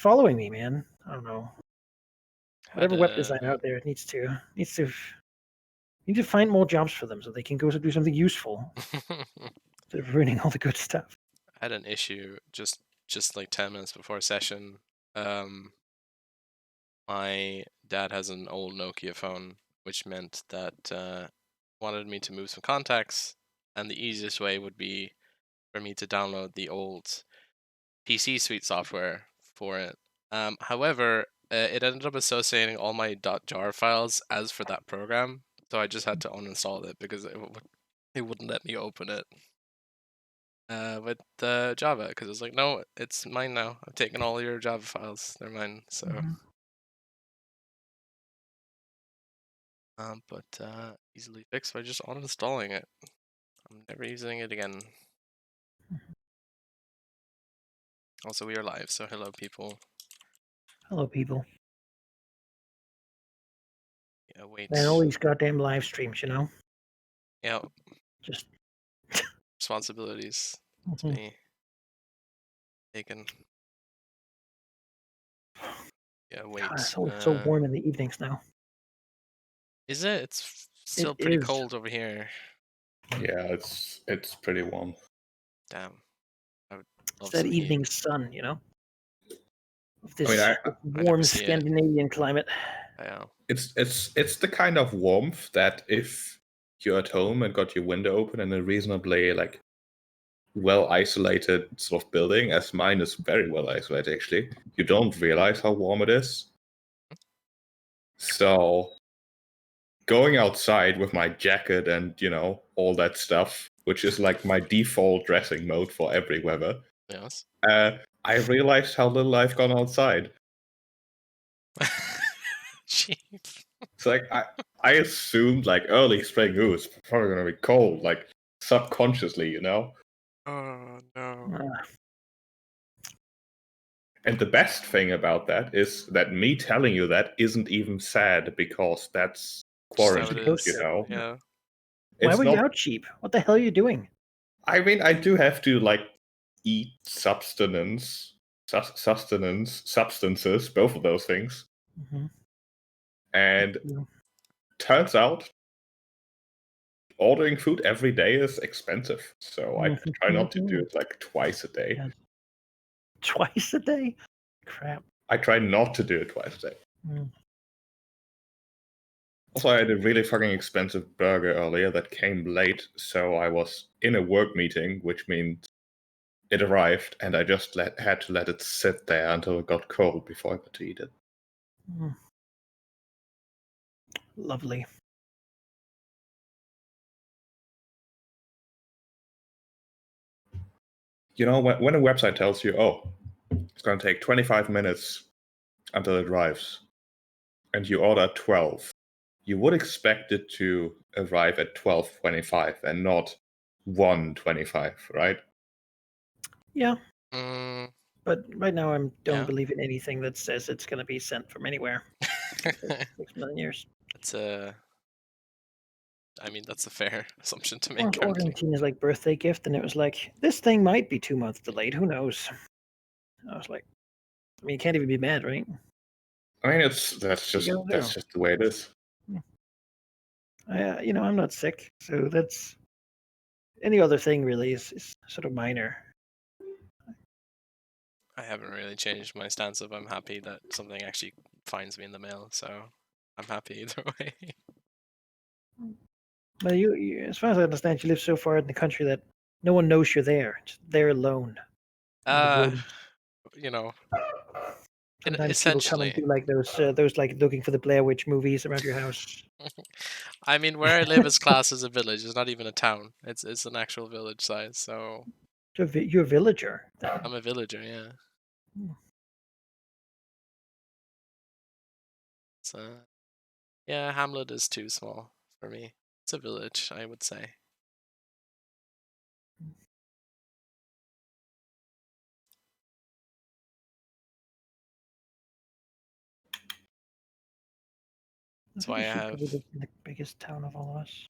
following me, man. I don't know. Had Whatever web design out there needs to need to find more jobs for them so they can go to do something useful instead of ruining all the good stuff. I had an issue just like 10 minutes before session. My dad has an old Nokia phone, which meant that wanted me to move some contacts, and the easiest way would be for me to download the old PC Suite software for it. However, it ended up associating all my .jar files as for that program, so I just had to uninstall it because it wouldn't let me open it with Java, because it was like, no, it's mine now. I've taken all your Java files; they're mine. So, but easily fixed by just uninstalling it. I'm never using it again. Also, we are live, so hello, people. Hello, people. Yeah, wait. Man, all these goddamn live streams, you know? Yeah, Just responsibilities to be taken. Yeah, wait. God, it's always so warm in the evenings now. Is it? It's still It pretty is. cold over here. Yeah, it's pretty warm. Damn. I would It's love that some heat. evening sun, you know? Of this I never warm see it. Scandinavian climate. Yeah. it's the kind of warmth that if you're at home and got your window open in a reasonably like well isolated sort of building, as mine is very well isolated actually, you don't realize how warm it is. So going outside with my jacket and, you know, all that stuff, which is like my default dressing mode for every weather, Yes. I realized how little I've gone outside. Jeez. It's like I assumed like early spring, ooh, it's probably gonna be cold, like subconsciously, you know? Oh no. And the best thing about that is that me telling you that isn't even sad, because that's Just how it quarantine, is. you know? Yeah. Why It's were you not. out cheap? What the hell are you doing? I mean, I do have to like eat substances, both of those things. And turns out ordering food every day is expensive. So I try not to do it like twice a day. Yeah. Twice a day? Crap. I try not to do it twice a day. Mm. Also, I had a really fucking expensive burger earlier that came late, so I was in a work meeting, which means it arrived, and I just had to let it sit there until it got cold before I got to eat it. Mm. Lovely. You know, when a website tells you, oh, it's going to take 25 minutes until it arrives, and you order 12, you would expect it to arrive at 12:25 and not 1:25, right? Yeah. Mm, But right now I don't yeah. believe in anything that says it's going to be sent from anywhere. 6 million years. That's I mean, that's a fair assumption to I make was ordering currently. Tina's like birthday gift, and it was like, this thing might be 2 months delayed. Who knows? I was like, I mean, you can't even be mad, right? I mean, that's just the way it is. You know, I'm not sick, so that's any other thing really is sort of minor. I haven't really changed my stance of I'm happy that something actually finds me in the mail, so I'm happy either way. But you, as far as I understand, you live so far in the country that no one knows you're there. Just there alone. You know, Sometimes people come and essentially. do like those like looking for the Blair Witch movies around your house. I mean, where I live is classed as a village. It's not even a town. It's an actual village size. So You're a villager. I'm a villager. Yeah. So yeah, Hamlet is too small for me. It's a village, I would say. That's why I have. Probably live in the biggest town of all of us,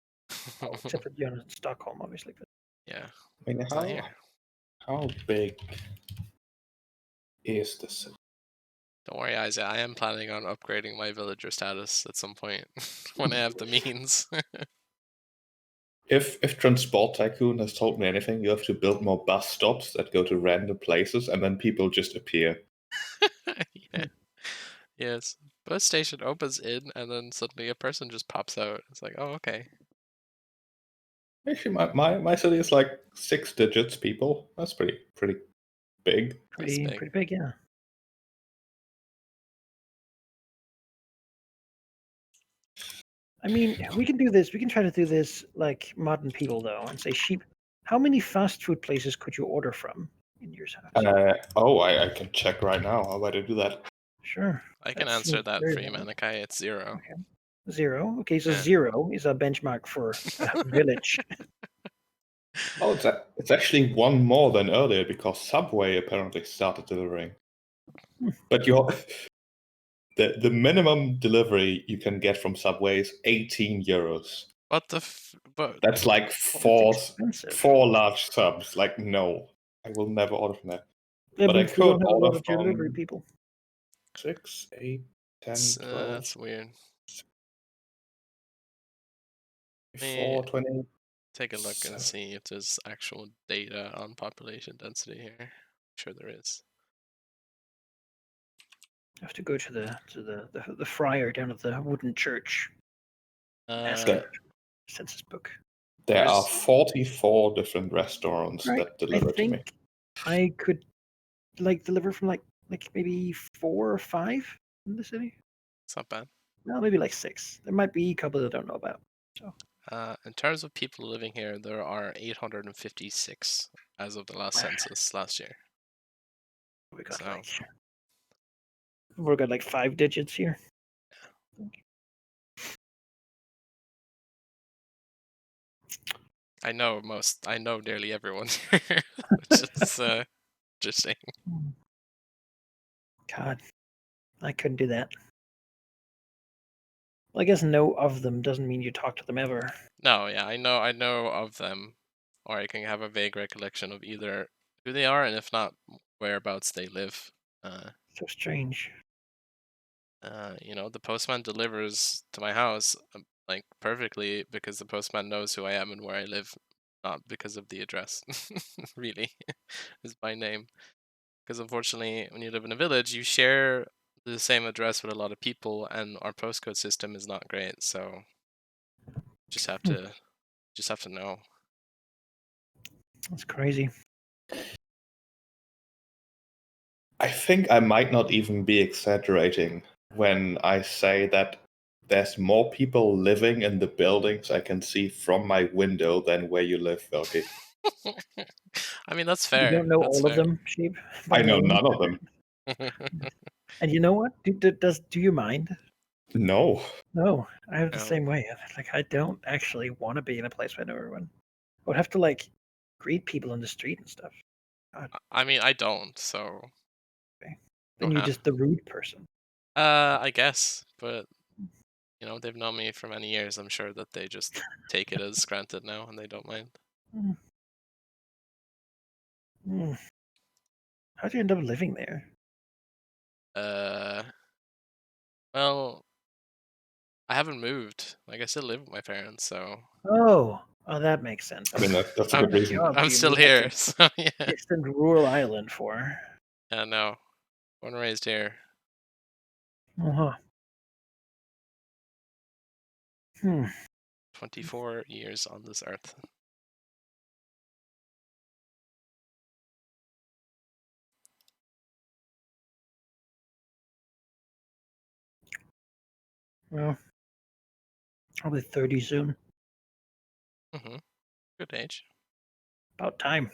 except for Stockholm, obviously. But Yeah. I mean, how big is the city? Don't worry, Isaac. I am planning on upgrading my villager status at some point when I have the means. If Transport Tycoon has told me anything, you have to build more bus stops that go to random places, and then people just appear. Yeah. Yes. Bus station opens in, and then suddenly a person just pops out. It's like, oh, okay. Actually, my city is like 6 digits people. That's pretty big. That's big. Pretty big, yeah. I mean, we can do this. We can try to do this like modern people, though, and say, sheep, how many fast food places could you order from in your house? I can check right now. How about I do that? Sure. I can That answer seems that very for you, valid. Malachi. It's 0. Okay. 0. Okay, so Yeah. 0 is a benchmark for a village. Oh, it's actually one more than earlier because Subway apparently started delivering. Hmm. But the minimum delivery you can get from Subway is 18 euros. What the but That's like That's expensive. four large subs. Like, no, I will never order from that. That But I means we could don't have a lot order of delivery from people. 6, 8, 10, 12, that's weird. 4, 20. Take a look and 7. see if there's actual data on population density here. I'm sure there is. I have to go to the friar down at the wooden church. Ask Uh, him for the census book. There are There's 44 different restaurants Right. that I deliver to me. think I could deliver from like maybe 4 or 5 in the city. it's not bad. No, maybe like 6. There might be a couple that I don't know about. So In terms of people living here, there are 856 as of the last census last year. we got So we've got like 5 digits here. I know nearly everyone here, which is interesting. God, I couldn't do that. Well, I guess know of them doesn't mean you talk to them ever. No, yeah, I know of them, or I can have a vague recollection of either who they are and if not, whereabouts they live. So strange. The postman delivers to my house like perfectly because the postman knows who I am and where I live, not because of the address. Really, is by name. Because unfortunately, when you live in a village, you share the same address with a lot of people, and our postcode system is not great. So just have to know. That's crazy. I think I might not even be exaggerating when I say that there's more people living in the buildings I can see from my window than where you live, Velky. I mean, that's You fair. don't know That's all of fair. them, sheep, by I know name. none of them. And you know what? Do you mind? No. No, I have the No. same way. Like, I don't actually want to be in a place where I know everyone. I would have to greet people on the street and stuff. I mean, I don't, so Then don't you're have. just the rude person. I guess, but they've known me for many years. I'm sure that they just take it as granted now, and they don't mind. Mm. Mm. How'd you end up living there? Well, I haven't moved. Like, I still live with my parents, so Oh, that makes sense. I mean, that's a I'm, good reason. God, I'm do you still move out here. to So yeah, distant rural island for? no, born and raised here. Uh-huh. Hmm. 24 years on this earth. Well, probably 30 soon. Good age. About time.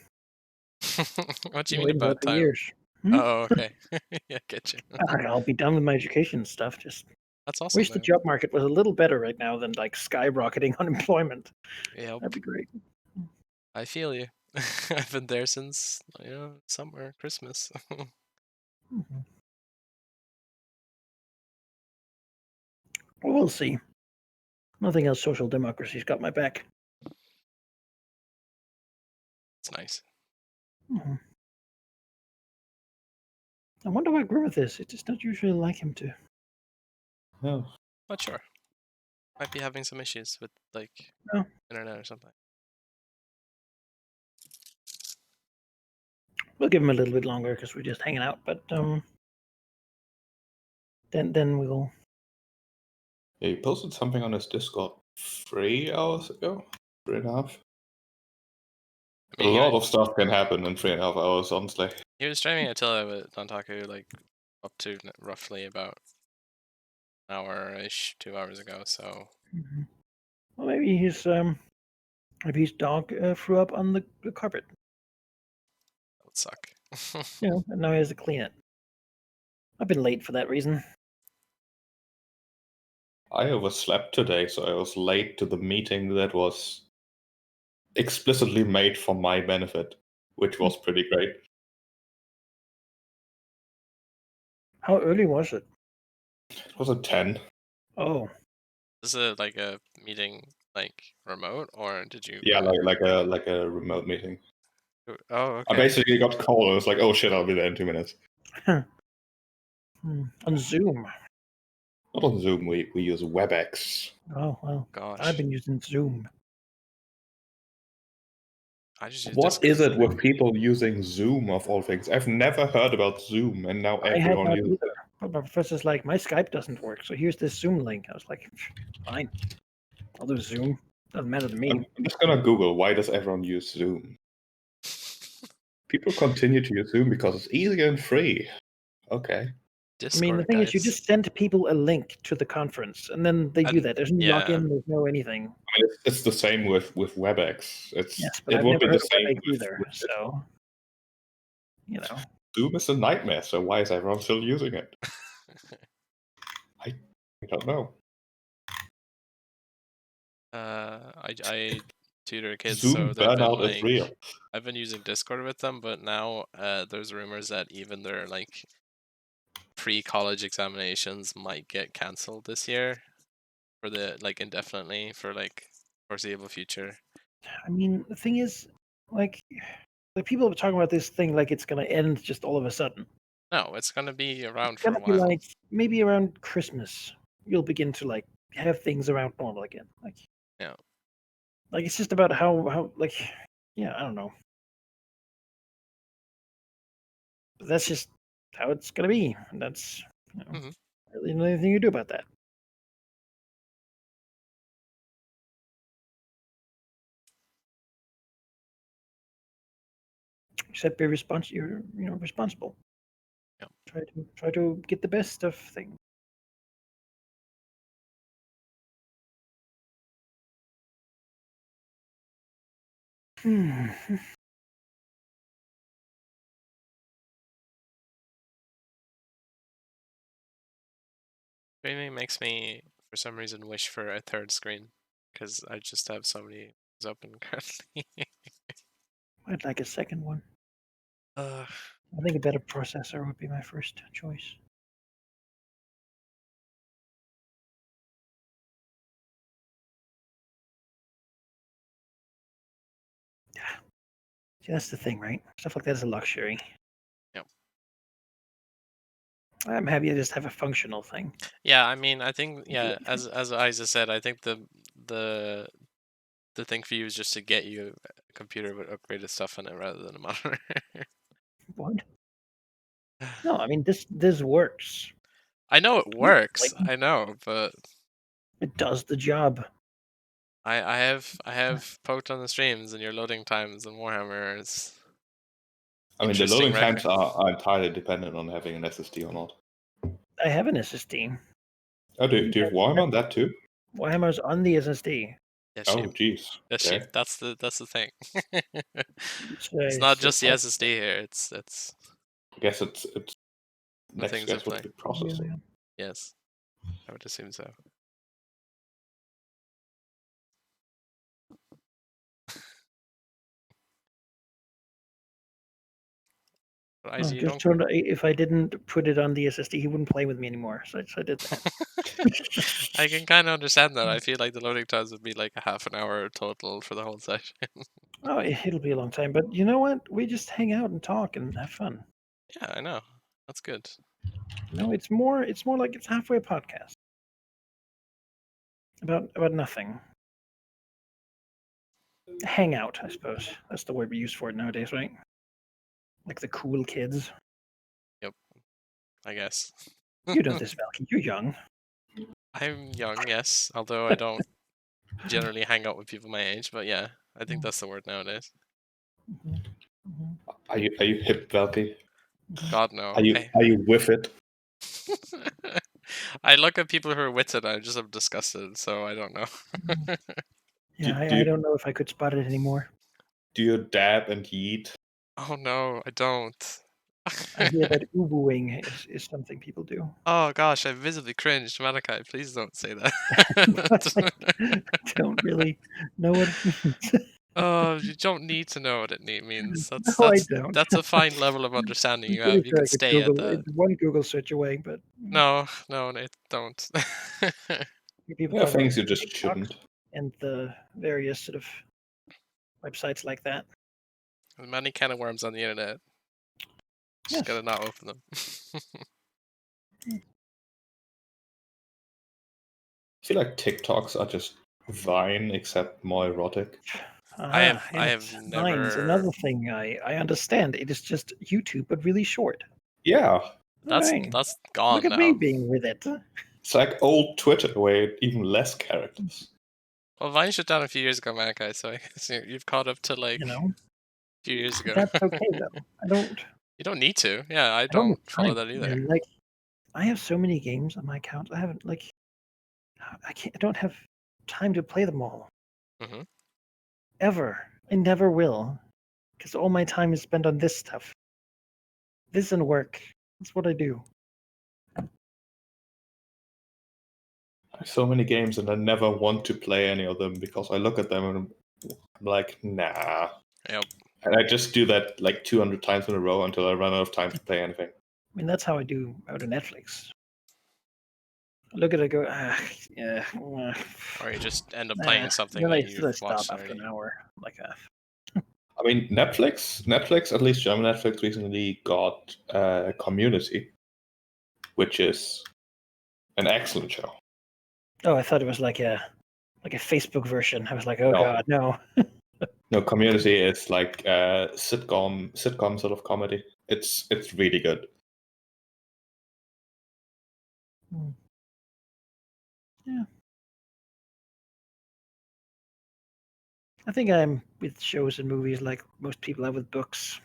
What do you Been mean waiting for about that for time? years. Hmm? Oh, okay. Yeah, get you. I'll be done with my education stuff. Just That's awesome, wish the man. job market was a little better right now than skyrocketing unemployment. Yep, That'd be great. I feel you. I've been there since summer, Christmas. Mhm. Well, we'll see. Nothing else. Social democracy's got my back. It's nice. Mhm. I wonder why Grimmeth is. It does not usually like him to. No. Not sure. Might be having some issues with like Oh. internet or something. We'll give him a little bit longer because we're just hanging out. But then we'll. Yeah, he posted something on his Discord 3 hours ago, 3.5. I A mean, lot of stuff can happen in 3.5 hours, honestly. he was streaming Attila with Dantaku like up to roughly about an hour-ish, 2 hours ago. So Mhm. Well, maybe his dog threw up on the carpet. that would suck. And now he has to clean it. I've been late for that reason. I overslept today, so I was late to the meeting that was explicitly made for my benefit, which was pretty great. How early was it? It was at 10. Oh, Is it like a meeting like remote, or did you? Yeah, like a remote meeting. Oh, I okay. basically got called and I was like, oh shit, I'll be there in 2 minutes. on Zoom. Not on Zoom, we use WebEx. Oh well, Gosh, I've been using Zoom. I just use What is Discord. it with people using Zoom of all things? I've never heard about Zoom, and now I had everyone not uses either. it. But my professor's like, my Skype doesn't work, so here's this Zoom link. I was like, fine, I'll do Zoom. Doesn't matter to me. I'm just gonna Google, why does everyone use Zoom? People continue to use Zoom because it's easy and free. Okay. Discord, I mean, the thing is, you guys. just send people a link to the conference, and then they do And- that. There's no yeah. login, there's no anything. I mean, it's the same with WebEx. Yes, but It I've would be never the heard of same WebEx with either. So, Zoom is a nightmare, so why is everyone still using it? I don't know. I tutor kids, Zoom so they've been burnout is like, real. I've been using Discord with them, but now there's rumors that even their like pre-college examinations might get cancelled this year for the like indefinitely for like foreseeable future. I mean, the thing is, like people are talking about this thing like it's going to end just all of a sudden. No, it's gonna be around It's for going a to be while. like maybe around Christmas, you'll begin to like have things around normal again. Like, Yeah. Like it's just about how like, yeah, I don't know. But that's just how it's going to be. And that's Mhm. really not anything you do about that. Except be responsible. You're responsible. Yeah. Try to get the best of things. Hmm. Streaming makes me, for some reason, wish for a third screen because I just have so many things open currently. I'd like a second one. uh, I think a better processor would be my first choice. Yeah. See, that's the thing, right? Stuff like that is a luxury. Yep. I'm happy to just have a functional thing. Yeah, I mean, I think as Isa said, I think the the thing for you is just to get you a computer with upgraded stuff on it rather than a monitor. What? No, I mean this works. I know it works. Like I know, but it does the job. I have poked on the streams and your loading times and Warhammer is I mean, the interesting loading record. times are entirely dependent on having an SSD or not. I have an SSD. Oh, do you have Warhammer on that too? Warhammer's on the SSD. Yes, Oh, sheep. jeez. Yes, Okay. sheep. That's the thing. It's not It's just the SSD here. It's I guess it's the next things in guess would play. be processor. yeah. Yes, I would assume so. But Oh, Izzy, you just don't. turned. If I didn't put it on the SSD, he wouldn't play with me anymore. So I did that. I can kind of understand that. I feel like the loading times would be like a half an hour total for the whole session. Oh, it'll be a long time. But you know what? We just hang out and talk and have fun. Yeah, I know. That's good. No, it's more like it's halfway a podcast. About nothing. Hangout, I suppose. That's the word we use for it nowadays, right? Like the cool kids. Yep. I guess. You know this, Valky. You're young. I'm young, yes, although I don't generally hang out with people my age. But yeah, I think that's the word nowadays. Are you hip, Valky? God no. Are you with it? I look at people who are with it, I just am disgusted. So I don't know. Yeah, Do I you- don't know if I could spot it anymore. Do you dab and yeet? Oh no, I don't. I hear that ubuing is something people do. Oh gosh, I visibly cringed. Malachi, please don't say But that. I don't really know what it means. Oh, you don't need to know what it means. That's No, I that's don't. that's a fine level of understanding I'm you pretty have. You sure can I could stay at Google. that. It's one Google search away, but No, don't. people Yeah, talk about things you just TikToks shouldn't. and the various sort of websites like that. There's many can of worms on the internet. Just Yes. gotta not open them. I feel like TikToks are just Vine, except more erotic. I have Vine's never. another thing I understand. It is just YouTube, but really short. Yeah, That's Right. that's gone Look at now. me being with it. it's like old Twitter where even less characters. Well, Vine shut down a few years ago, Malachi. So I guess you've caught up to like You know, a few years ago. that's okay though. I don't You don't need to. Yeah, I don't don't have follow time. that You either. know, like I have so many games on my account. I haven't I don't have time to play them all. Mhm. Ever. I never will. Because all my time is spent on this stuff. This and work. That's what I do. I have so many games and I never want to play any of them because I look at them and I'm like, nah. Yep. And I just do that like 200 times in a row until I run out of time to play anything. I mean, that's how I do out of Netflix. I look at it, I go, yeah. Or you just end up playing something Then that I you've stop watched after already. an hour. Like, I mean, Netflix, at least German Netflix, recently got Community, which is an excellent show. oh, I thought it was like a Facebook version. I was like, oh No. god, no. No, Community is like a sitcom sort of comedy. It's really good. Yeah. I think I'm with shows and movies like most people are with books.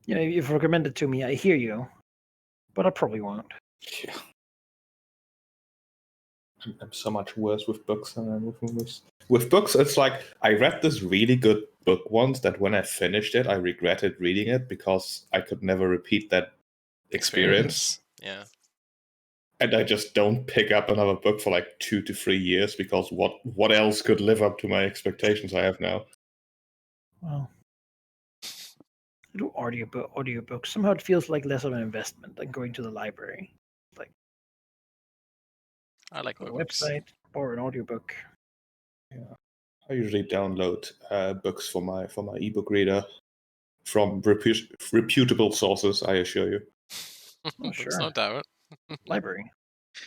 You know, if you've recommended to me, I hear you, but I probably won't. Yeah. I'm so much worse with books than I am with movies. With books, it's like I read this really good book once that when I finished it, I regretted reading it because I could never repeat that experience. Yeah. And I just don't pick up another book for like 2 to 3 years because what else could live up to my expectations I have now? Well, I do audiobooks. Somehow it feels like less of an investment than going to the library. Like, I like go to my a books. website, borrow an audiobook. Yeah. I usually download books for my ebook reader from reputable sources, I assure you. Oh, There's sure. no doubt. Library.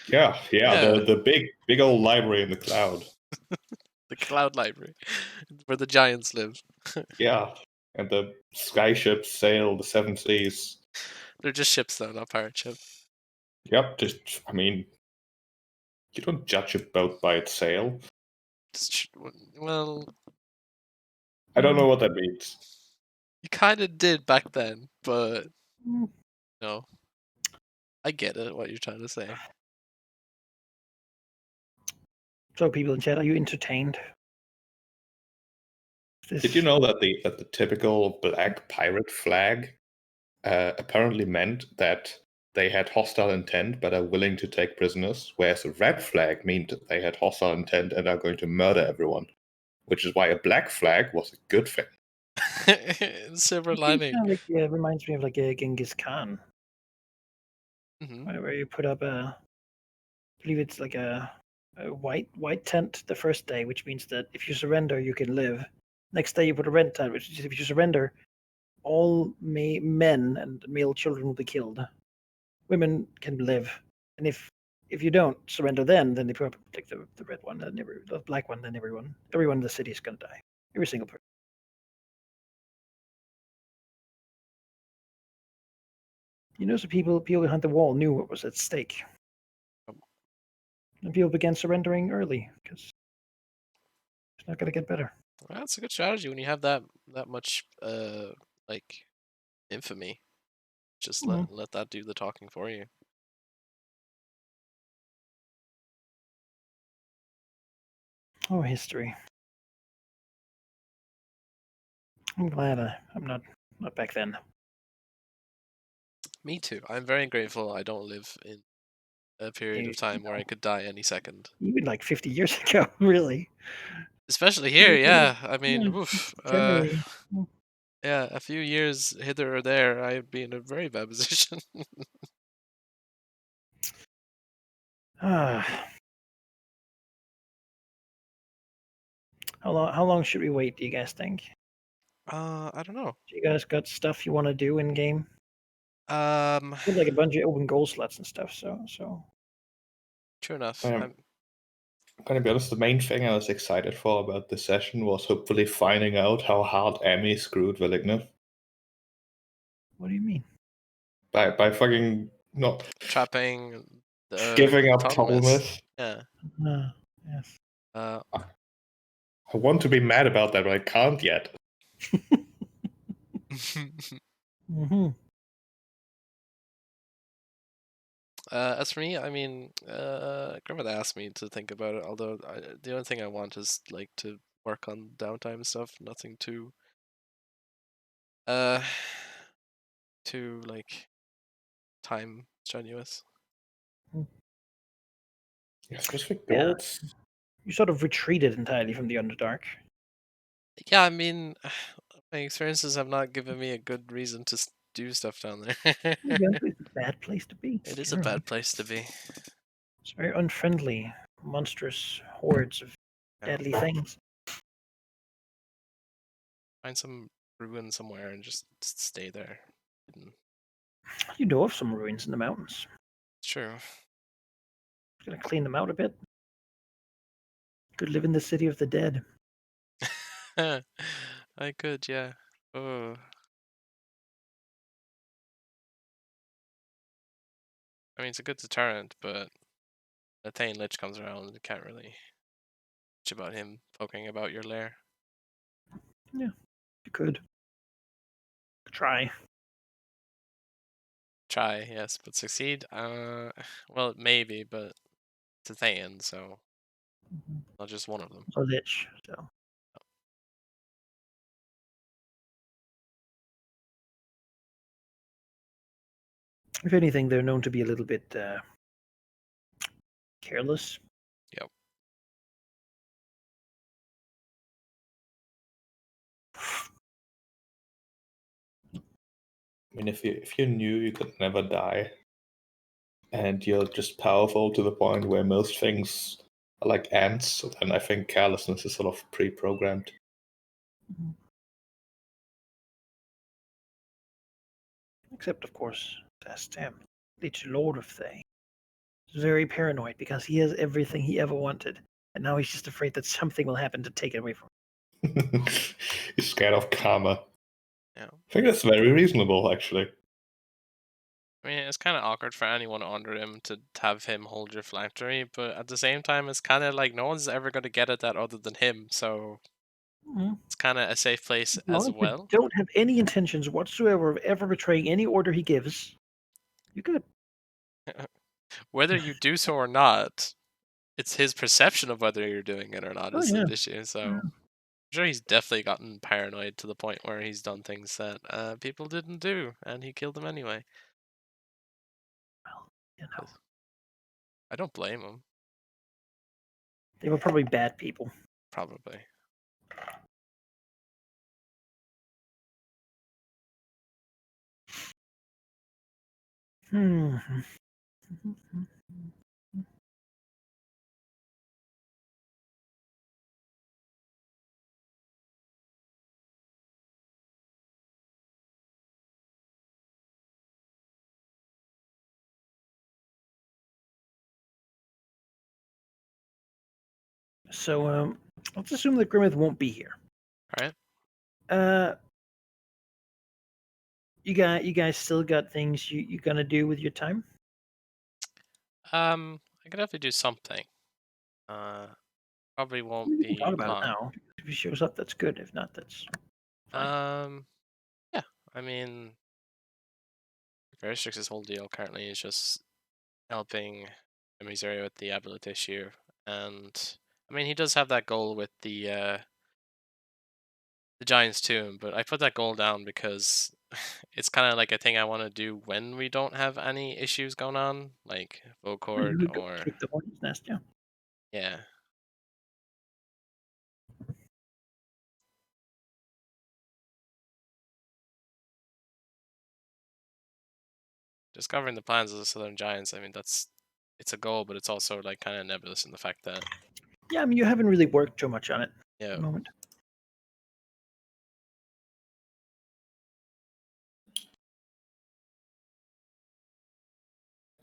Yeah, Yeah. the big old library in the cloud. The cloud library, where the giants live. Yeah, and the skyships sail the seven seas. They're just ships, though, not pirate ships. Yep, I mean, you don't judge a boat by its sail. Well, I don't know what that means. you kind of did back then, but Mm, no, I get it. What you're trying to say. So, people in chat, are you entertained? Did you know that the typical black pirate flag apparently meant that they had hostile intent but are willing to take prisoners, whereas a red flag meant they had hostile intent and are going to murder everyone, which is why a black flag was a good thing. Silver It seems lining. kind of like, yeah, it reminds me of like a Genghis Khan, Mhm. where you put up I believe it's like a white tent the first day, which means that if you surrender, you can live. Next day, you put a red tent, which is if you surrender, all men and male children will be killed. Women can live, and if you don't surrender, then they probably take the red one, and the black one, then everyone in the city is gonna die. Every single person. So people behind the wall knew what was at stake, and people began surrendering early because it's not gonna get better. Well, that's a good strategy when you have that much like infamy. Just Mhm. let that do the talking for you. Oh, history. I'm glad I'm not back then. Me too. I'm very grateful I don't live in a period of You, time where I could die any second. even like 50 years ago, really. Especially here, yeah. I Yeah, mean, oof, January. yeah, a few years hither or there, I'd be in a very bad position. Ah, how long should we wait? Do you guys think? I don't know. Do you guys got stuff you want to do in game? Um, Got like a bunch of open goal slots and stuff. So true enough. I'm gonna be honest, the main thing I was excited for about this session was hopefully finding out how hard Emmy screwed Willignor. what do you mean? By fucking not Trapping the giving up Thomas. Thomas. Yeah. Yes. Uh, I want to be mad about that, but I can't yet. Mm-hmm. as for me, I mean, Griffith asked me to think about it. Although the only thing I want is like to work on downtime stuff. Nothing uh, too like time strenuous. Yeah, specific Yeah. goals. You sort of retreated entirely from the Underdark. Yeah, I mean, my experiences have not given me a good reason to do stuff down there. Yeah, it's a bad place to be. It is a You're right. bad place to be. It's very unfriendly, monstrous hordes of Yeah. deadly things. Find some ruin somewhere and just stay there. You know of some ruins in the mountains. It's true. Just gonna clean them out a bit. Could live in the city of the dead. I could, yeah. Oh. I mean, it's a good deterrent, but the Thane Lich comes around, you can't really bitch about him poking about your lair. Yeah, you could. Try. Try, yes, but succeed? Well, maybe, but it's a Thane, so not just one of them. A lich. So if anything, they're known to be a little bit careless. Yep. I mean, if you knew you could never die, and you're just powerful to the point where most things are like ants, then I think carelessness is sort of pre-programmed. Except, of course, that's him. Lich Lord of Thay. He's very paranoid because he has everything he ever wanted. And now he's just afraid that something will happen to take it away from him. He's scared of karma. Yeah. I think that's very reasonable, actually. I mean, it's kind of awkward for anyone under him to have him hold your phylactery, but at the same time, it's kind of like no one's ever going to get at that other than him, so Mm-hmm. it's kind of a safe place As long as as you well. don't have any intentions whatsoever of ever betraying any order he gives, you're good. Whether you do so or not, it's his perception of whether you're doing it or not Oh, is yeah. the issue. So Yeah. I'm sure he's definitely gotten paranoid to the point where he's done things that people didn't do, and he killed them anyway. Well, you know, I don't blame him. they were probably bad people. Probably. Hmm. So let's assume that Grimmeth won't be here. All right. You guys still got things you gonna do with your time? I could definitely do something. Probably I won't mean, we can talk be about it long. now. If he shows up, that's good. If not, that's fine. Yeah. I mean, Veristrix's whole deal currently is just helping Miseria with the abilete issue, and I mean he does have that goal with the Giant's Tomb, but I put that goal down because it's kind of like a thing I want to do when we don't have any issues going on, like Vocord You could or kick the hornet's nest, yeah. yeah. Discovering the plans of the Southern Giants, I mean it's a goal, but it's also like kind of nebulous in the fact that Yeah, I mean, you haven't really worked too much on it at yeah, the moment.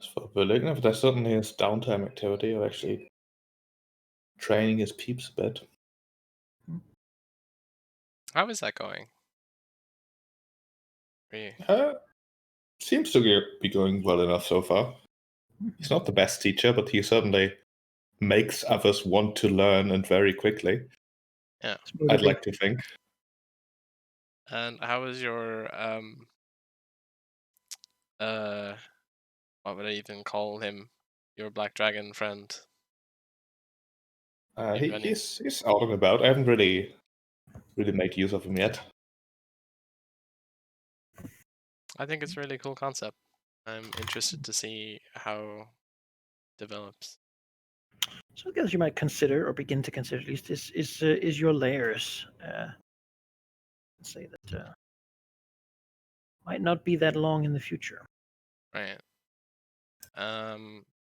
As for Berlignov, there certainly is downtime activity of actually training his peeps a bit. how is that going? Really? Seems to be going well enough so far. He's not the best teacher, but he certainly makes others want to learn and very quickly. Yeah. I'd like to think. And how is your uh what would I even call him? Your black dragon friend? He's out and about. I haven't really made use of him yet. I think it's a really cool concept. I'm interested to see how it develops. So I guess you might consider, or begin to consider at least, is your layers. Let's say that might not be that long in the future. Right. I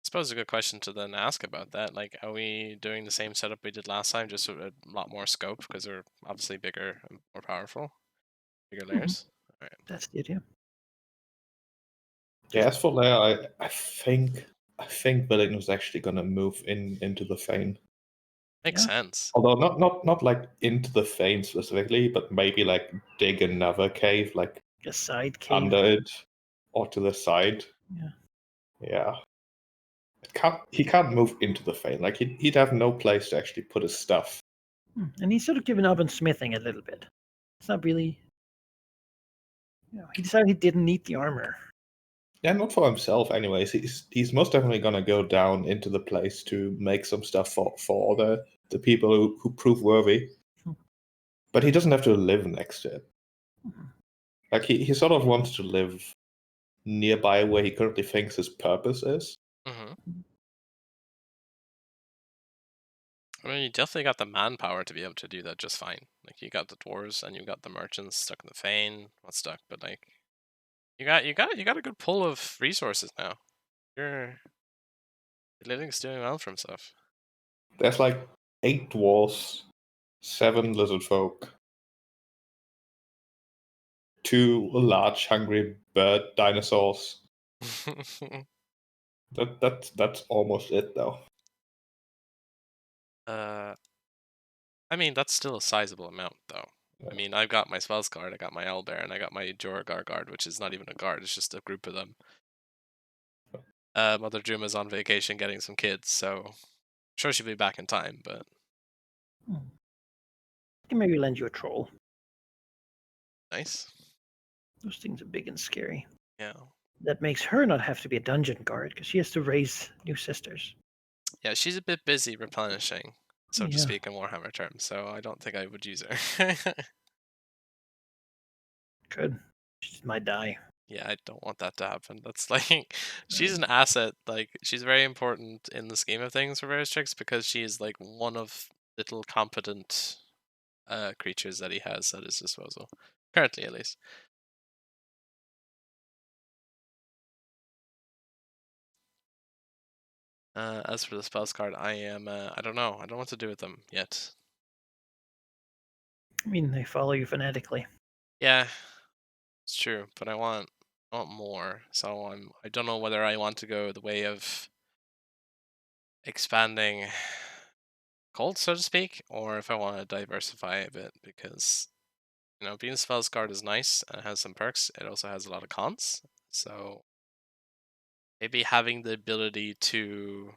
suppose a good question to then ask about that. Like, are we doing the same setup we did last time, just with a lot more scope because they're obviously bigger and more powerful, bigger layers? All right. That's the idea. Yeah, as for Leia, I think Berlin was actually gonna move into the Fane. Makes Yeah. sense. Although not like into the Fane specifically, but maybe like dig another cave like A side cave. under it or to the side. Yeah. Yeah. He can't move into the Fane. Like he'd have no place to actually put his stuff. And he's sort of given up on smithing a little bit. It's not really. He decided he didn't need the armor. Yeah, not for himself anyways. He's most definitely gonna go down into the place to make some stuff for the people who prove worthy. Hmm. But he doesn't have to live next to it. Like he sort of wants to live nearby where he currently thinks his purpose is. Mm-hmm. I mean, you definitely got the manpower to be able to do that just fine. Like, you got the dwarves and you got the merchants stuck in the Fane. Not stuck, but like, you got a good pool of resources now. Your living's doing well for himself. There's like 8 dwarves, 7 lizard folk, 2 large hungry bird dinosaurs. That's almost it though. I mean, that's still a sizable amount, though. I mean, I've got my Spells guard, I got my Owlbear, and I got my Joragar guard, which is not even a guard, it's just a group of them. Mother Druma's on vacation getting some kids, so I'm sure she'll be back in time, but I can maybe lend you a troll. nice. Those things are big and scary. Yeah. That makes her not have to be a dungeon guard because she has to raise new sisters. Yeah, she's a bit busy replenishing, so to Yeah. speak, in Warhammer terms, so I don't think I would use her. Good. She might die. Yeah, I don't want that to happen. That's like, she's an asset. Like, she's very important in the scheme of things for various tricks because she's like one of little competent creatures that he has at his disposal, currently at least. As for the spells card, I don't know. I don't know what to do with them yet. I mean, they follow you fanatically. Yeah, it's true, but I want more. So I don't know whether I want to go the way of expanding cult, so to speak, or if I want to diversify a bit, because being spell scarred is nice and it has some perks. It also has a lot of cons. So maybe having the ability to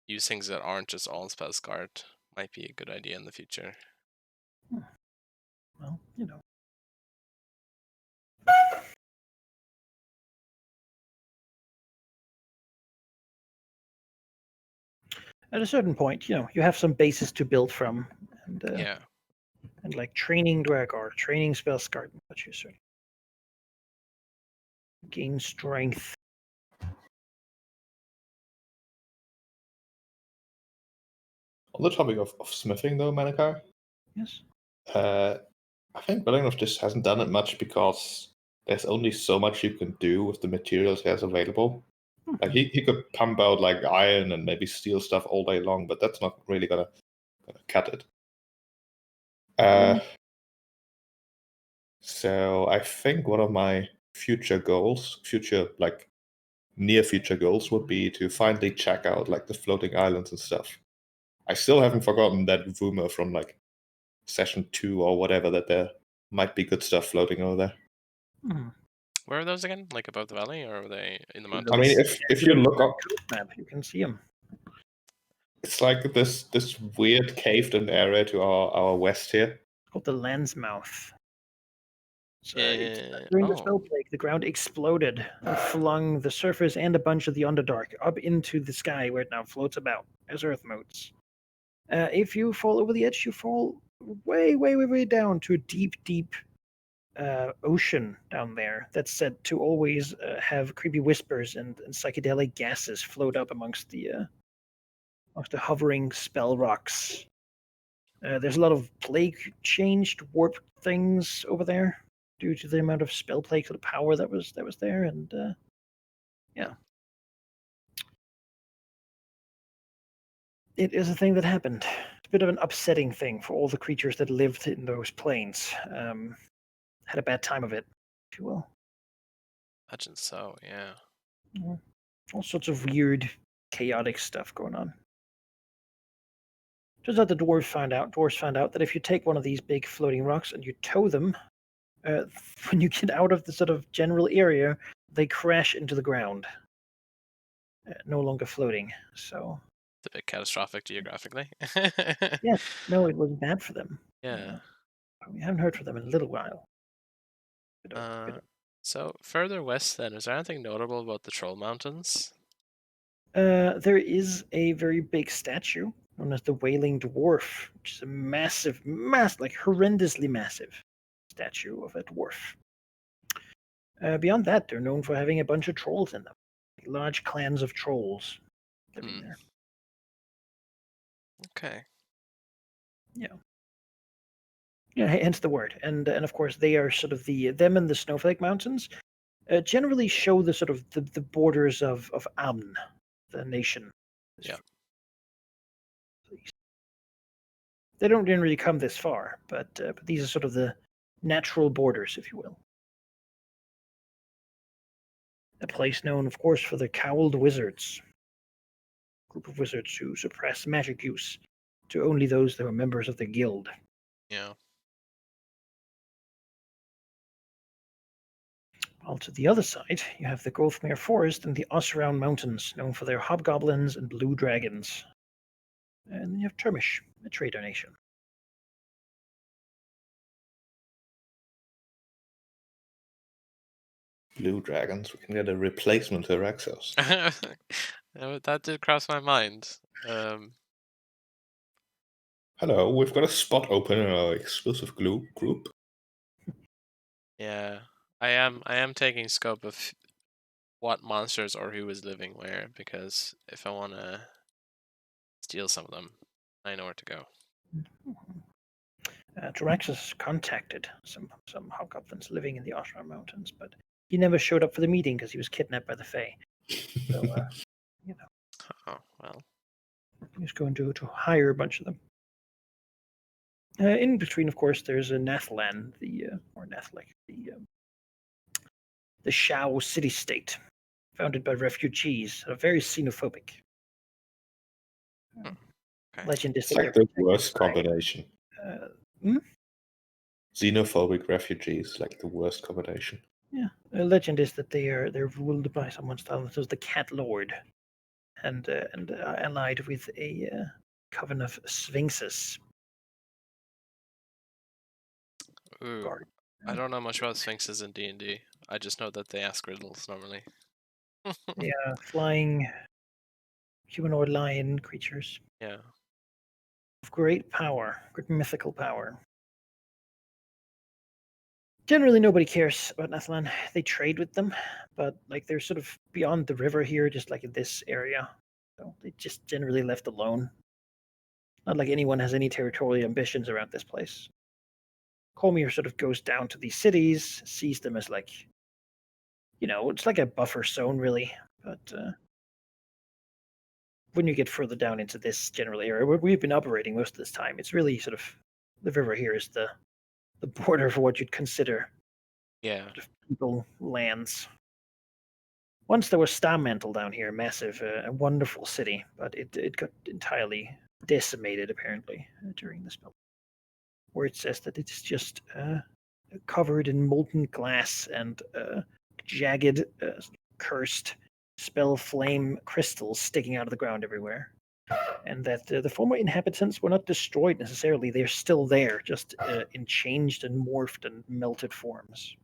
use things that aren't just all spell scarred might be a good idea in the future. Well, at a certain point, you have some bases to build from, and Yeah. and like training Dragar, training Spellscard, but you sort of gain strength. On the topic of smithing, though, Manukar, Yes. I think Bellinov just hasn't done it much because there's only so much you can do with the materials he has available. Like he could pump out like iron and maybe steel stuff all day long, but that's not really gonna cut it. So I think one of my future goals, near future goals, would be to finally check out like the floating islands and stuff. I still haven't forgotten that rumor from like session 2 or whatever that there might be good stuff floating over there. Where are those again? Like above the valley, or are they in the mountains? I mean, if you look up map, you can see them. It's like this weird caved-in area to our west here. It's called the Landsmouth. So during the spell plague, the ground exploded and flung the surfers and a bunch of the Underdark up into the sky, where it now floats about as Earth motes. If you fall over the edge, you fall way, way, way, way down to a deep, deep ocean down there that's said to always have creepy whispers and psychedelic gases float up amongst the hovering spell rocks. There's a lot of plague changed warp things over there due to the amount of spell plague sort of power that was there, and yeah, it is a thing that happened. It's a bit of an upsetting thing for all the creatures that lived in those planes. Had a bad time of it, if you will. Imagine so, yeah. All sorts of weird, chaotic stuff going on. Turns out the dwarves found out that if you take one of these big floating rocks and you tow them, when you get out of the sort of general area, they crash into the ground, no longer floating. So it's a bit catastrophic geographically. yeah, no, it was bad for them. Yeah. We haven't heard from them in a little while. So further west, then, is there anything notable about the Troll Mountains? There is a very big statue known as the Wailing Dwarf, which is a massive, like horrendously massive statue of a dwarf. Beyond that, they're known for having a bunch of trolls in them, large clans of trolls living there. Okay. Yeah, hence the word, and of course they are sort of them and the Snowflake Mountains generally show the sort of the borders of Amn, the nation. Yeah. They don't generally come this far, but these are sort of the natural borders, if you will. A place known, of course, for the Cowled Wizards, a group of wizards who suppress magic use to only those that were members of the guild. Yeah. While to the other side, you have the Gothmere Forest and the Osround Mountains, known for their hobgoblins and blue dragons. And then you have Termish, a trader nation. Blue dragons. We can get a replacement to Rexos. That did cross my mind. Hello, we've got a spot open in our exclusive glue group. Yeah, I am taking scope of what monsters or who is living where, because if I want to steal some of them, I know where to go. Draxus contacted some hobgoblins living in the Osround Mountains, but he never showed up for the meeting because he was kidnapped by the Fae. So, Oh, well. He was going to hire a bunch of them. In between, of course, there's a Nathlan, or Nathlik, the Shao city-state, founded by refugees, very xenophobic. Okay. Legend is It's that like they're the protected worst by, combination. hmm? Xenophobic refugees, like the worst combination. Yeah, legend is that they're ruled by someone styled as the Cat Lord, and allied with a coven of sphinxes. Ooh, Guard. I don't know much about sphinxes in D&D. I just know that they ask riddles normally. Yeah, flying humanoid lion creatures Yeah. of great power, great mythical power. Generally, nobody cares about Nathalan. They trade with them, but like they're sort of beyond the river here, just like in this area. So they just generally left alone. Not like anyone has any territorial ambitions around this place. Colmir sort of goes down to these cities, sees them as like, it's like a buffer zone, really. But when you get further down into this general area where we've been operating most of this time, it's really sort of the river here is the border for what you'd consider Yeah. sort of people lands. Once there was Stammantle down here, massive, a wonderful city, but it got entirely decimated apparently during the spell. Where it says that it's just covered in molten glass and jagged, cursed spell flame crystals sticking out of the ground everywhere. And that the former inhabitants were not destroyed necessarily; they're still there, just in changed and morphed and melted forms.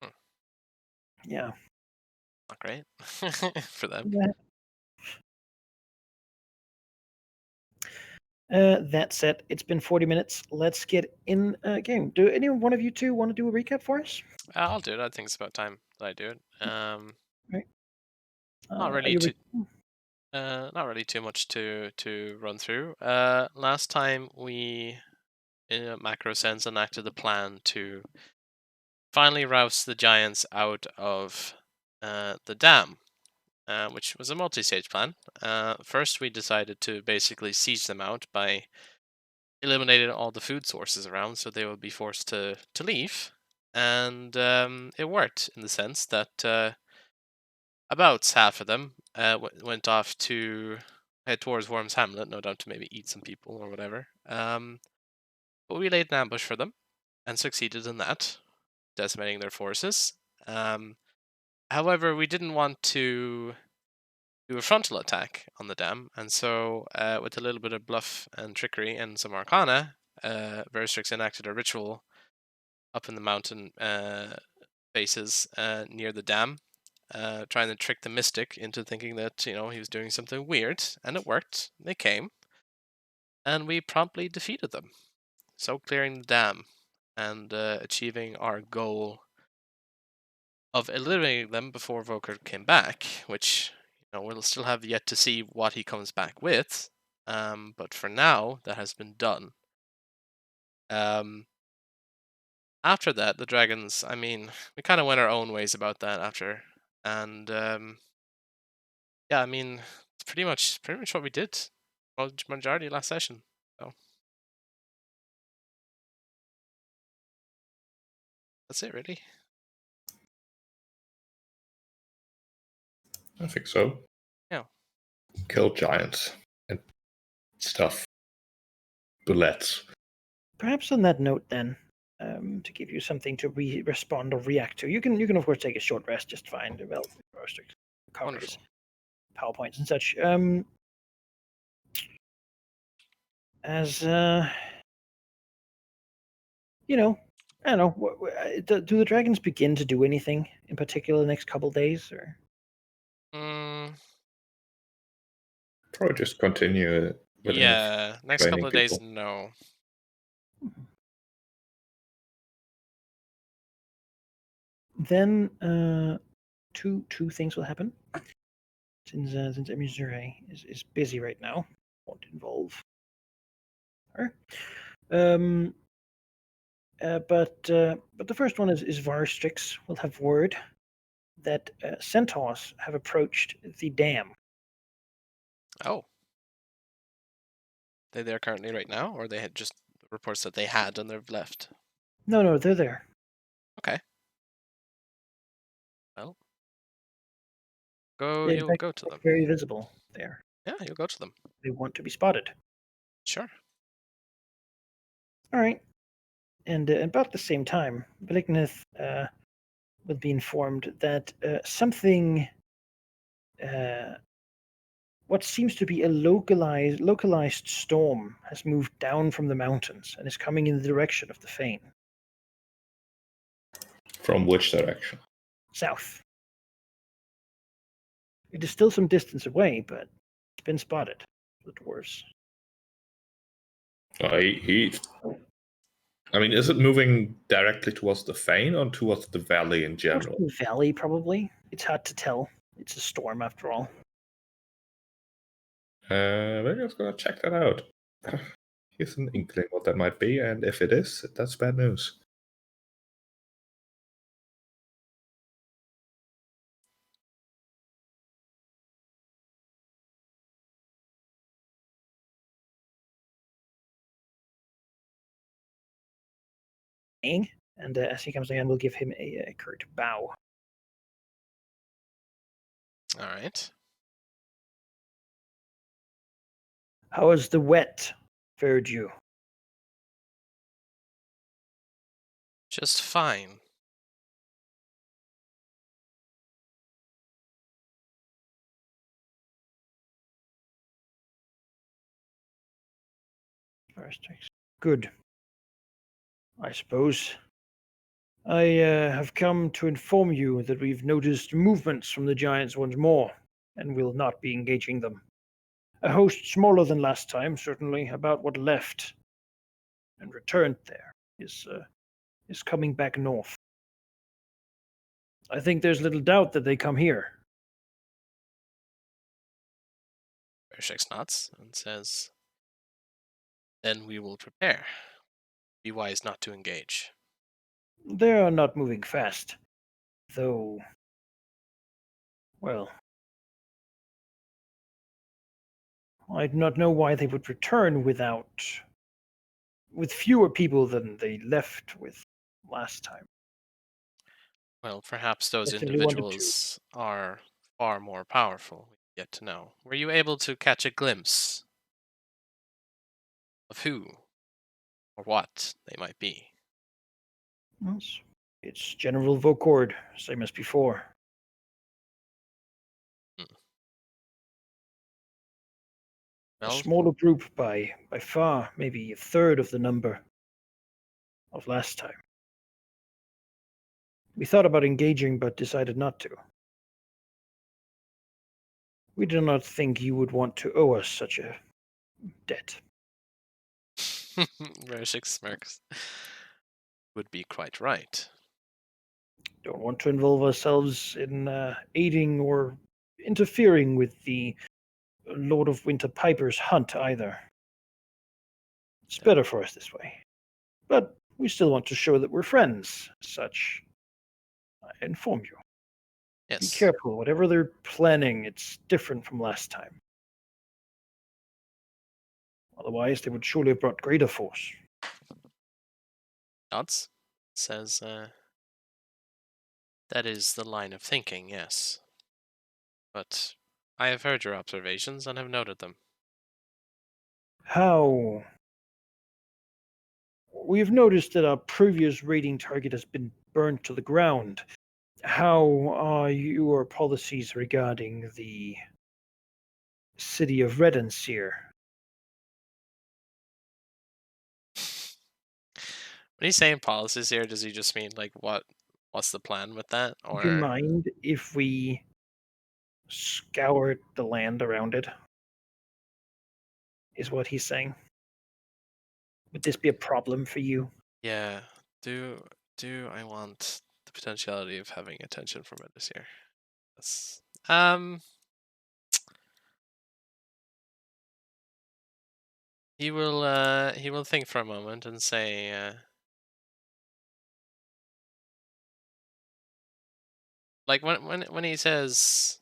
Hmm. Yeah. Not great for them. Yeah. That said, it's been 40 minutes. Let's get in game. Do any one of you two want to do a recap for us? I'll do it. I think it's about time that I do it. Right. Not Are really you? too, not really too much to run through. Last time we, in a macro sense, enacted a plan to finally rouse the giants out of the dam, which was a multi-stage plan. First, we decided to basically siege them out by eliminating all the food sources around, so they would be forced to leave. And it worked in the sense that about half of them went off to head towards Worm's Hamlet, no doubt to maybe eat some people or whatever. But we laid an ambush for them and succeeded in that, decimating their forces. However, we didn't want to do a frontal attack on the dam, and so with a little bit of bluff and trickery and some arcana, Veristrix enacted a ritual up in the mountain faces near the dam, trying to trick the mystic into thinking that he was doing something weird, and it worked. They came, and we promptly defeated them, so clearing the dam and achieving our goal of eliminating them before Voker came back, which we'll still have yet to see what he comes back with. But for now, that has been done. After that, the dragons. I mean, we kind of went our own ways about that after, and yeah, I mean, it's pretty much what we did. Majority last session. So that's it, really. I think so. Yeah. Kill giants and stuff. Bullets. Perhaps on that note, then, to give you something to respond or react to, you can of course take a short rest just fine. Well, restrict copies, Wonderful. PowerPoints and such. As I don't know. Do the dragons begin to do anything in particular the next couple days, or? Mm, Probably just continue with enough yeah. Next training couple of days, people. no. Then two things will happen. Since Emuzure is busy right now, won't involve her. But the first one is Varstrix will have word that centaurs have approached the dam. Oh, they there currently right now, or they had just reports that they had and they've left. No, they're there. Okay. Well, In You'll fact, go to they're them. very visible there. Yeah, you'll go to them. They want to be spotted. Sure. All right. And about the same time, Belignith will be informed that something, uh, what seems to be a localized storm, has moved down from the mountains and is coming in the direction of the Fane, From which direction? south. It is still some distance away, but it's been spotted. The dwarves. I mean, is it moving directly towards the Fane or towards the valley in Towards general? the valley, probably. It's hard to tell. It's a storm, after all. Maybe I was gonna check that out. Here's an inkling what that might be, and if it is, that's bad news. And as he comes again, we'll give him a curt bow. All right. How has the wet fared you? Just fine. Good. I suppose. I have come to inform you that we've noticed movements from the giants once more, and will not be engaging them. A host smaller than last time, certainly, about what left and returned there, is coming back north. I think there's little doubt that they come here. Bershek nods and says, "Then we will prepare. Be wise not to engage." They are not moving fast, though. Well, I do not know why they would return with fewer people than they left with last time. Well, perhaps those That's only 1 to 2. individuals are far more powerful. We get to know. Were you able to catch a glimpse of who or what they might be? Yes. It's General Vocord, same as before. Hmm. A Well, smaller group by far, maybe a third of the number of last time. We thought about engaging, but decided not to. We do not think you would want to owe us such a debt. Bershek smirks. Would be quite right. Don't want to involve ourselves in aiding or interfering with the Lord of Winter Piper's hunt either. It's better for us this way. But we still want to show that we're friends. As such, I inform you. Be Yes. careful. Whatever they're planning, it's different from last time. Otherwise, they would surely have brought greater force. Nods. Says, that is the line of thinking, yes. But I have heard your observations and have noted them. How? We've noticed that our previous raiding target has been burnt to the ground. How are your policies regarding the city of Redenseer? When he's saying policies here, does he just mean like what's the plan with that? Would you Or mind if we scoured the land around it? Is what he's saying. Would this be a problem for you? yeah, do I want the potentiality of having attention from it this year? That's he will think for a moment and say like when he says,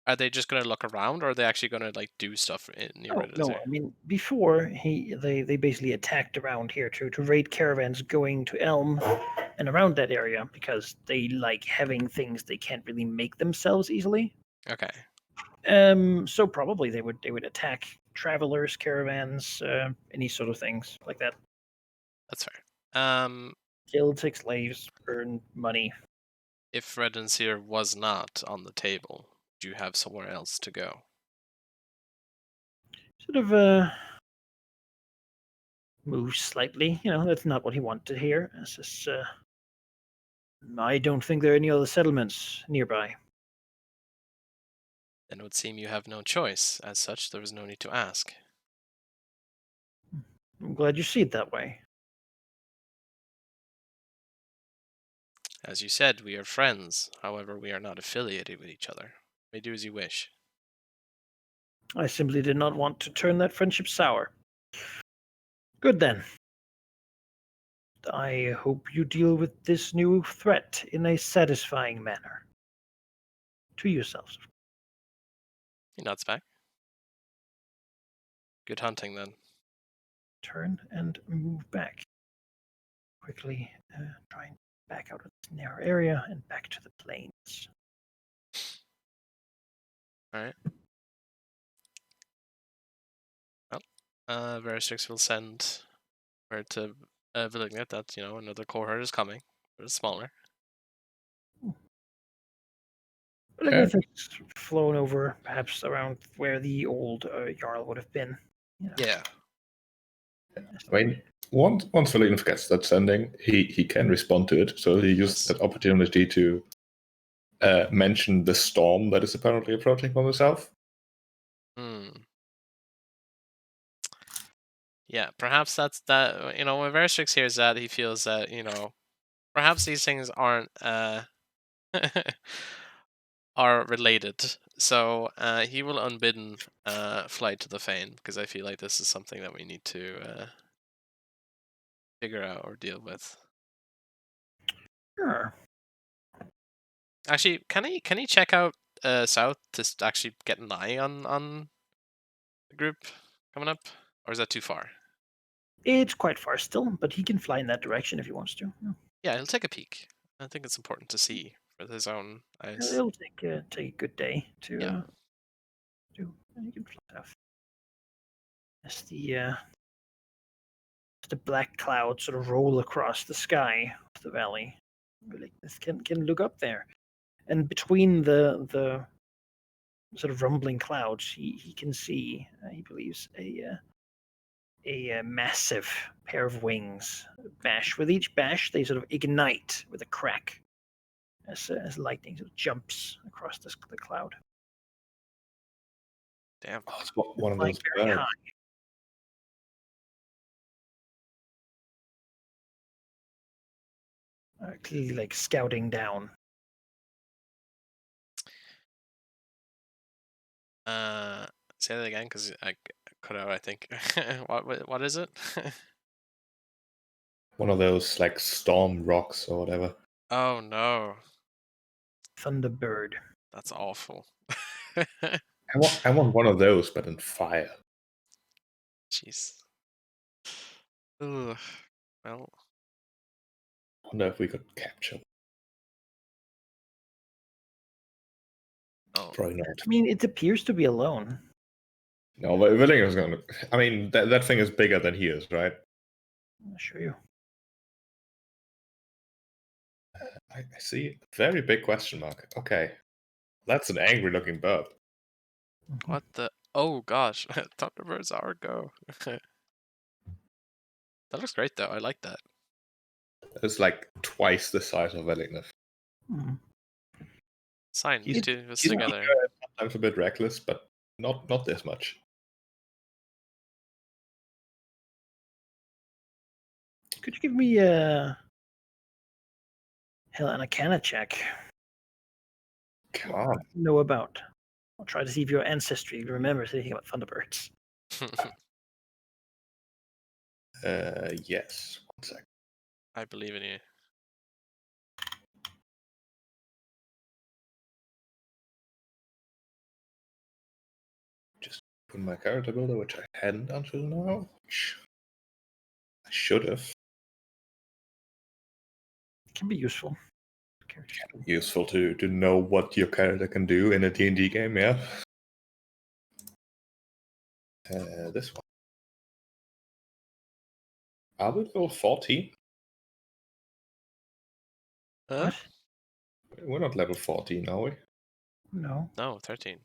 are they just gonna look around, or are they actually gonna like do stuff near Oh it? no, I mean before they basically attacked around here to raid caravans going to Elm, and around that area because they like having things they can't really make themselves easily. Okay. So probably they would attack travelers, caravans, any sort of things like that. That's fair. Kill, take slaves, earn money. If Red and Seer was not on the table, do you have somewhere else to go? Sort of move slightly. That's not what he wanted to hear. It's just, I don't think there are any other settlements nearby. Then it would seem you have no choice. As such, there is no need to ask. I'm glad you see it that way. As you said, we are friends. However, we are not affiliated with each other. May do as you wish. I simply did not want to turn that friendship sour. Good then. I hope you deal with this new threat in a satisfying manner. To yourselves. He nods back. Good hunting, then. Turn and move back. Quickly trying back out of this narrow area and back to the plains. Alright. Well, Veristix will send her to Villignet that, another cohort is coming, but it's smaller. But Okay. I think it's flown over, perhaps around where the old Jarl would have been. Yeah. I mean, once Valinov gets that sending, he can respond to it. So he used Yes. that opportunity to mention the storm that is apparently approaching from the south. Yeah, perhaps that's that. When Veristix hears that, he feels that, perhaps these things aren't are related. So he will unbidden fly to the Fane, because I feel like this is something that we need to figure out or deal with. Sure. Actually, can he check out south to actually get an eye on the group coming up, or is that too far? It's quite far still, but he can fly in that direction if he wants to. Yeah, he'll take a peek. I think it's important to see with his own eyes. It'll take a good day to Yeah. do. You can fly off. As the black clouds sort of roll across the sky of the valley, really, this can look up there, and between the sort of rumbling clouds, he can see, he believes, a massive pair of wings bash. With each bash, they sort of ignite with a crack as lightning sort of jumps across the cloud. Damn. Oh, it's one of Flying those very birds. high. Clearly, like scouting down. Say that again, because I cut out. I think. What is it? One of those like storm rocks or whatever. Oh no, Thunderbird. that's awful. I want one of those, but in fire. Jeez. Ugh. Well, I wonder if we could capture. oh, Probably not. I mean, it appears to be alone. No, but Villinger's gonna. I mean, that thing is bigger than he is, right? I'll show you. I see. Very big question mark. Okay. That's an angry looking bird. what the? Oh gosh, Thunderbirds are go. That looks great though. I like that. It's like twice the size of Villinger. Hmm. Sign He's- two of us He's together. sometimes a bit reckless, but not this much. Could you give me a hell and a canna check? Come on. Know about. I'll try to see if your ancestry remembers anything about Thunderbirds. Yes. 1 sec. I believe in you. Just put my character builder, which I hadn't until now. Which I should have. Can be useful. Characters can- Useful to know what your character can do in a D&D game, yeah. This one. Are we level 14? Huh? What? We're not level 14, are we? No. No, 13.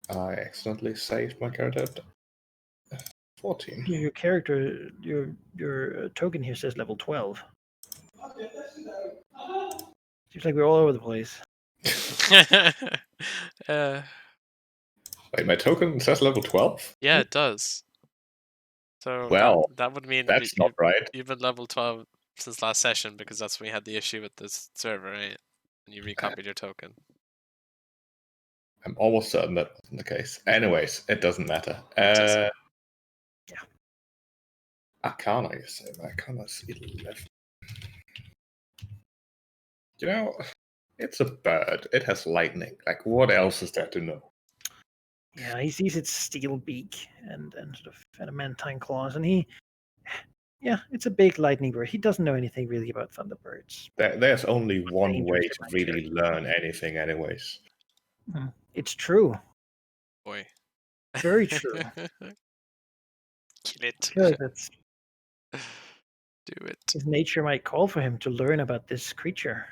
I accidentally saved my character at 14. Your character, your token here says level 12. Seems like we're all over the place. uh, Wait, my token says level 12? yeah, it does. So Well, that would mean that's not right. you've been level 12 since last session because that's when we had the issue with this server, right? And you recopied your token. I'm almost certain that wasn't the case. Anyways, it doesn't matter. It does. Yeah. Arcana, you say. Arcana's 11. You know, it's a bird. It has lightning. Like, what else is there to know? Yeah, he sees its steel beak and sort of adamantine claws, and he, yeah, it's a big lightning bird. He doesn't know anything really about thunderbirds. There's only one way dangerous to for my really character. learn anything, anyways. It's true. Boy. Very true. Kill it. I feel like that's Do it. his nature might call for him to learn about this creature.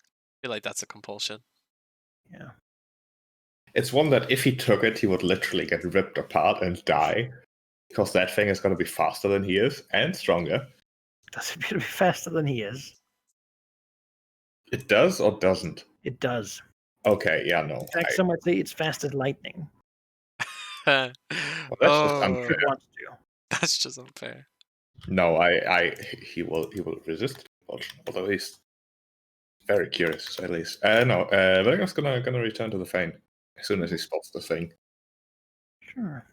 I feel like that's a compulsion. Yeah. It's one that if he took it, he would literally get ripped apart and die. Because that thing is going to be faster than he is and stronger. Does it appear to be faster than he is? It does or doesn't? It does. Okay, yeah, no. In fact, some might say it's fast as lightning. Well, that's just unfair. It wants to. That's just unfair. No, he will resist it, although he's very curious at least. No, Vega's gonna return to the Fane as soon as he spots the thing. Sure.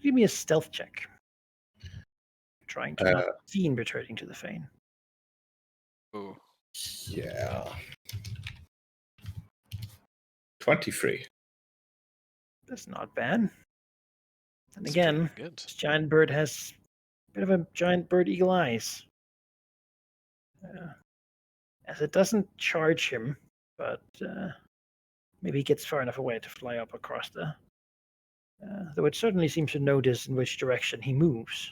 Give me a stealth check. Trying to not be seen returning to the Fane. Ooh. Yeah. 23. That's not bad. And That's again, pretty good. this giant bird has a bit of a giant bird eagle eyes. As it doesn't charge him, but maybe he gets far enough away to fly up across the. Though it certainly seems to notice in which direction he moves.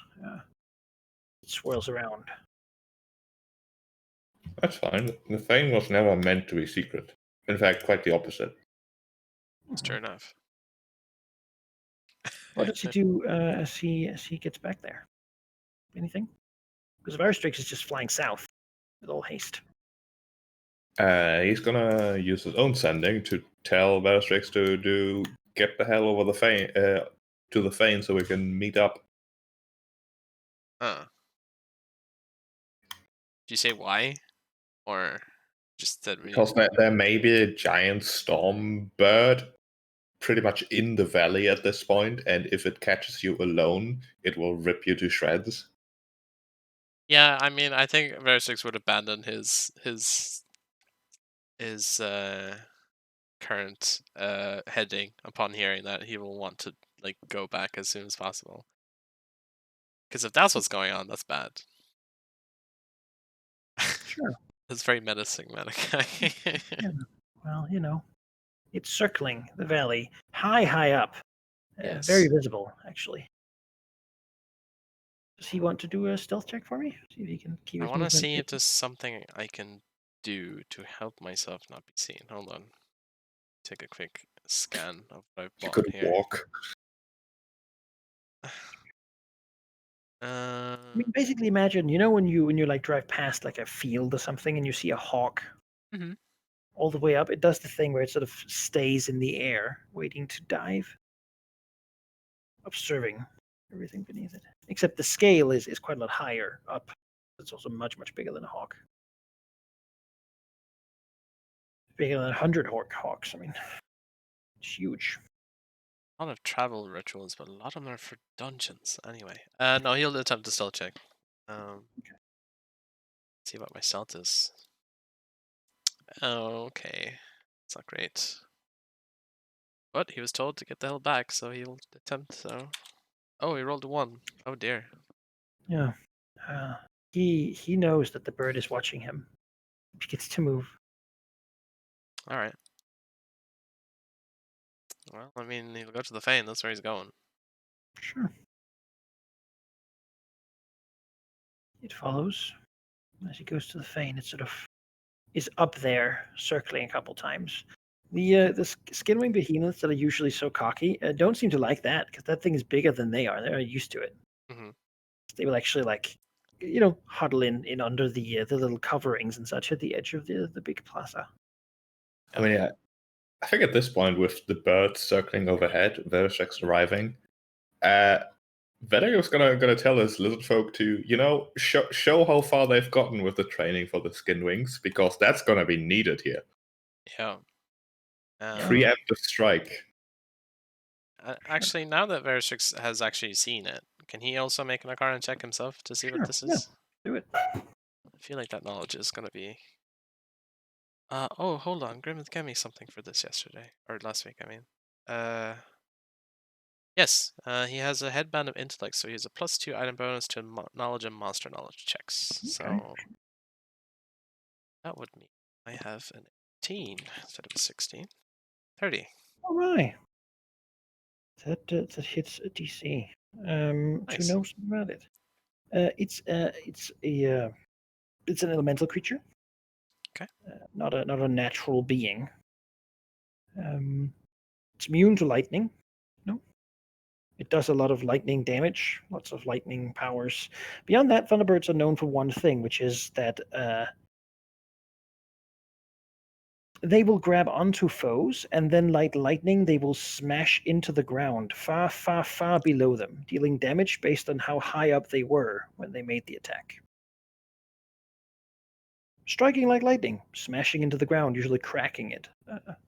It swirls around. That's fine. The Fane was never meant to be secret. In fact, quite the opposite. It's true enough. What does he do as he gets back there? Anything? Because Varstrix is just flying south with all haste. He's gonna use his own sending to tell Velostrix to get the hell over the Fane, to the Fane so we can meet up. Huh. Do you say why? Or just that we... Because there may be a giant storm bird pretty much in the valley at this point, and if it catches you alone, it will rip you to shreds. Yeah, I mean, I think Versix would abandon his current heading upon hearing that he will want to like go back as soon as possible. Because if that's what's going on, that's bad. Sure. That's very menacing, Malachi. Yeah. Well, it's circling the valley, high up. Yes. Very visible, actually. Does he want to do a stealth check for me? See if he can keep I his want to movement see if hidden? there's something I can do to help myself not be seen. Hold on. Take a quick scan of what I've You bought could here. walk. I mean, basically, imagine when you like drive past like a field or something, and you see a hawk Mhm. all the way up. It does the thing where it sort of stays in the air, waiting to dive, observing everything beneath it. Except the scale is quite a lot higher up. It's also much bigger than a hawk. Bigger than 100 hawks. I mean, it's huge. A lot of travel rituals, but a lot of them are for dungeons. Anyway, no, he'll attempt to stealth check. See what my stealth is. Okay, it's not great. But he was told to get the hell back, so he'll attempt. So, oh, he rolled a 1. Oh dear. Yeah. He knows that the bird is watching him. He gets to move. All right. Well, I mean, he'll go to the Fane. That's where he's going. Sure. It follows. As he goes to the Fane, it sort of is up there, circling a couple times. The skinwing behemoths that are usually so cocky don't seem to like that because that thing is bigger than they are. They're used to it. Mm-hmm. They will actually huddle in under the little coverings and such at the edge of the big plaza. I mean, I think at this point, with the birds circling overhead, Verisex's arriving, Vedek was gonna tell his lizard folk to, show how far they've gotten with the training for the skin wings, because that's gonna be needed here. Yeah. Preemptive strike. Actually, now that Verisix has actually seen it, can he also make an Arcana check himself to see what this Yeah. is? Do it. I feel like that knowledge is going to be... oh, hold on. Grimmeth gave me something for this yesterday. Or last week, I mean. Yes, he has a headband of intellect, so he has a +2 item bonus to knowledge and monster knowledge checks. Okay. So that would mean I have an 18 instead of a 16. 30. All right. That hits a DC. Nice. To know something about it. It's an elemental creature. Okay. Not a natural being. It's immune to lightning. No. It does a lot of lightning damage, lots of lightning powers. Beyond that, Thunderbirds are known for one thing, which is that they will grab onto foes, and then, like lightning, they will smash into the ground far, far, far below them, dealing damage based on how high up they were when they made the attack. Striking like lightning, smashing into the ground, usually cracking it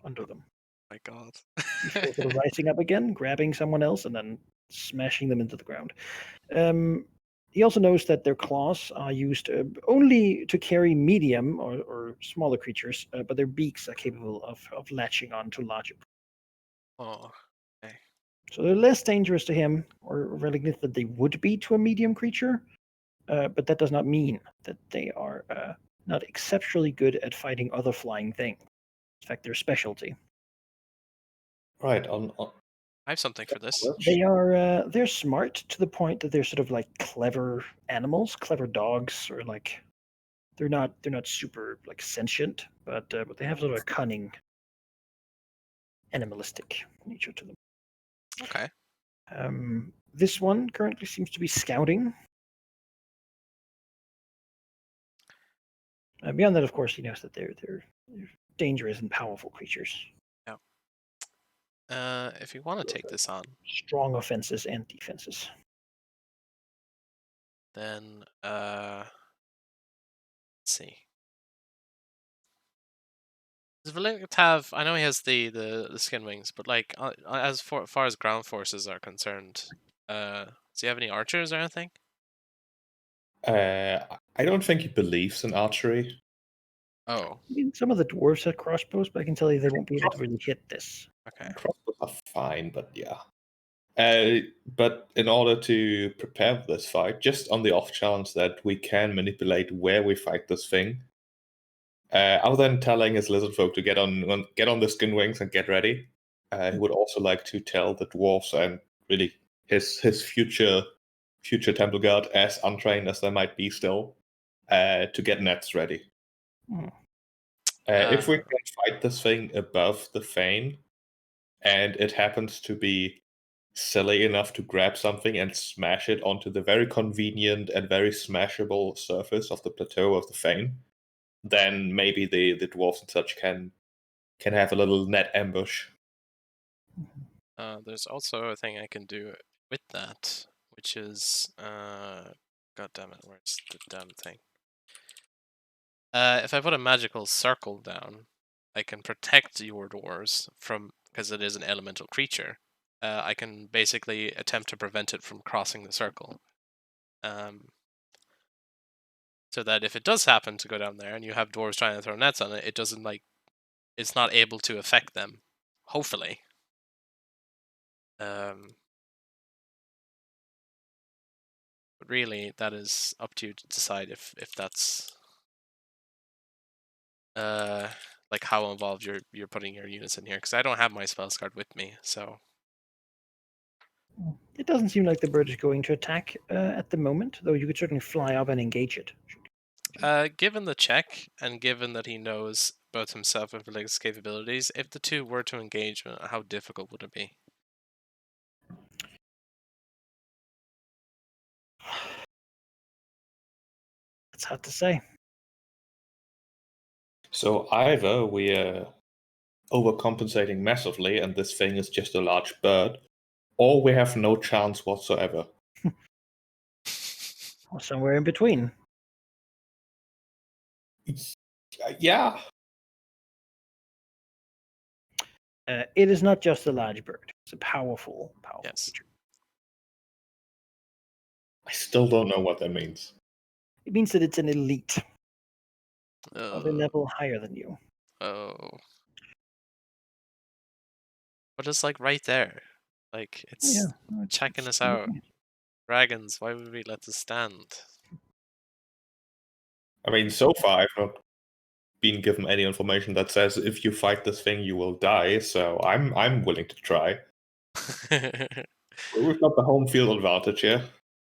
under them. My God. Before sort of rising up again, grabbing someone else, and then smashing them into the ground. He also knows that their claws are used only to carry medium or smaller creatures, but their beaks are capable of latching on to larger. Oh, okay. So they're less dangerous to him, or relative than they would be to a medium creature, but that does not mean that they are not exceptionally good at fighting other flying things. In fact, their specialty. Right. I have something for this. They're smart to the point that they're sort of like clever animals, clever dogs, or like they're not super like sentient, but they have sort of a cunning, animalistic nature to them. Okay. This one currently seems to be scouting. Beyond that, of course, he knows that they're dangerous and powerful creatures. If you want to take this on, Strong offenses and defenses. then let's see. Does Valeric have? I know he has the skin wings, but like as far as ground forces are concerned, does he have any archers or anything? I don't think he believes in archery. Oh, I mean, some of the dwarves have crossbows, but I can tell you they won't be able to really hit this. okay. Crossbows are fine, but yeah. But in order to prepare for this fight, just on the off chance that we can manipulate where we fight this thing, other than telling his lizard folk to get on the skin wings and get ready, he would also like to tell the dwarves and really his future temple guard, as untrained as they might be still, to get nets ready. Hmm. If we can fight this thing above the Fane, and it happens to be silly enough to grab something and smash it onto the very convenient and very smashable surface of the plateau of the Fane, then maybe the dwarves and such can have a little net ambush. There's also a thing I can do with that, which is God damn it, where's the damn thing? If I put a magical circle down, I can protect your dwarves from, because it is an elemental creature. I can basically attempt to prevent it from crossing the circle. So that if it does happen to go down there and you have dwarves trying to throw nets on it, it doesn't it's not able to affect them. Hopefully. But really, that is up to you to decide if that's like how involved you're putting your units in here, because I don't have my spells card with me. So It doesn't seem like the bird is going to attack at the moment, though you could certainly fly up and engage it. given the check and given that he knows both himself and Felix's capabilities, if the two were to engage, how difficult would it be? It's hard to say. So either we are overcompensating massively and this thing is just a large bird, or we have no chance whatsoever. Or somewhere in between. Yeah. It is not just a large bird. It's a powerful Yes. creature. I still don't know what that means. It means that it's an elite. Of a Oh, level higher than you. oh. But it's like right there. Like it's checking us out. Dragons, why would we let this stand? I mean, so far I've not been given any information that says if you fight this thing you will die, so I'm willing to try. We've got the home field advantage here.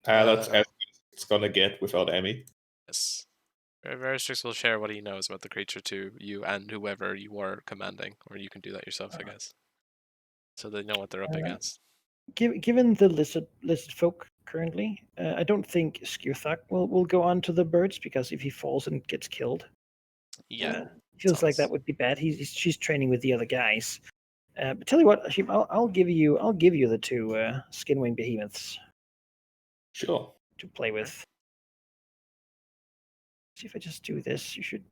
That's as good as it's gonna get without Emmy. Yes. Veristrix will share what he knows about the creature to you and whoever you are commanding, or you can do that yourself, I guess. So they know what they're up against. Given the lizard folk currently, I don't think Skewthak will go on to the birds, because if he falls and gets killed, Yeah, feels like that would be bad. She's training with the other guys. But tell you what, Ashim, I'll give you the two skinwing behemoths Sure. to play with. See if I just do this. You should.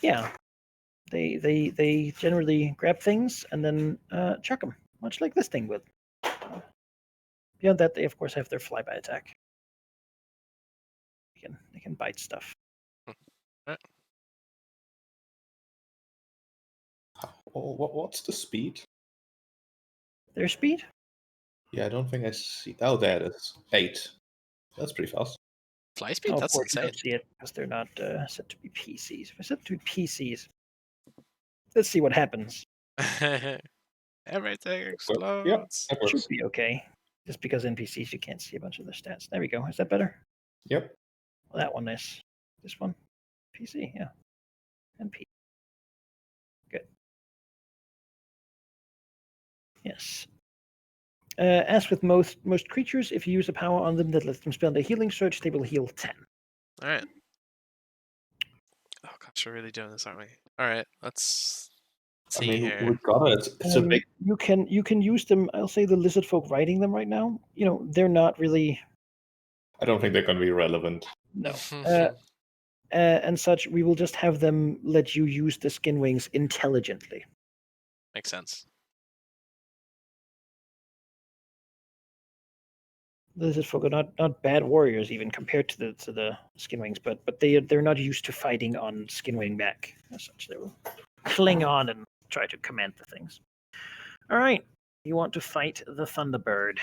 Yeah, they generally grab things and then chuck them, much like this thing would. Beyond that, they of course have their flyby attack. They can bite stuff. What's the speed? Their speed? Yeah, I don't think I see. Oh, there it is. 8. That's pretty fast. Fly speed? Of That's course you insane. don't see it because they're not set to be PCs. If they're set to be PCs, let's see what happens. Everything Yep, explodes. that works. Should be okay. Just because NPCs you can't see a bunch of their stats. There we go. Is that better? Yep. Well, that one is. This one, PC, yeah, NP. Good. Yes. As with most creatures, if you use a power on them that lets them spend a healing surge, they will heal 10. All right. Oh gosh, we're really doing this, aren't we? All right, let's see here. We got it. It's a big. You can use them. I'll say the lizard folk riding them right now. They're not really. I don't think they're going to be relevant. No. And such, we will just have them let you use the skin wings intelligently. Makes sense. The lizard folk are not bad warriors even compared to the skin wings, but they're not used to fighting on skin wing back as such. They will cling on and try to command the things. All right, you want to fight the Thunderbird?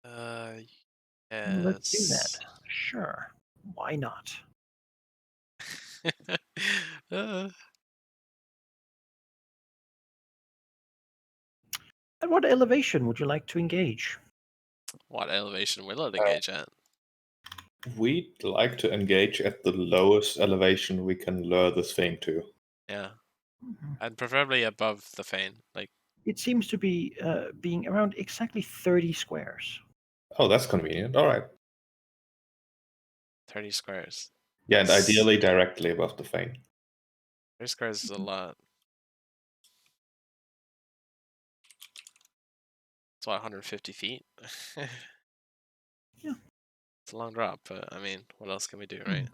Yes. Let's do that. Sure. Why not? At what elevation would you like to engage? What elevation will it engage at? We'd like to engage at the lowest elevation we can lure this thing to. Yeah. And preferably above the Fane. Like, it seems to be being around exactly 30 squares. Oh, that's convenient. All right. 30 squares. Yeah, and ideally directly above the Fane. 30 squares is a lot. It's what, 150 feet? Yeah. It's a long drop, but I mean, what else can we do, right?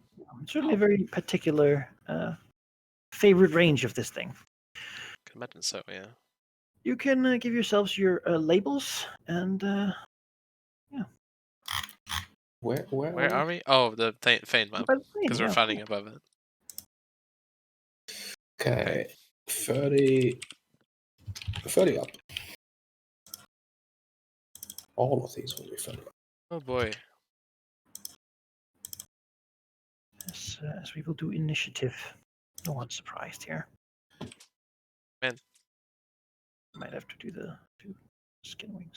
Certainly a very particular favorite range of this thing. Can imagine so, yeah. You can give yourselves your labels and yeah. Where are we? Oh, the Fane map. By the Fane, Because we're yeah. fighting above it. Okay. 30 up. All of these will be 30 up. Oh boy. As we will do initiative. No one's surprised here. Man. Might have to do the two skin wings.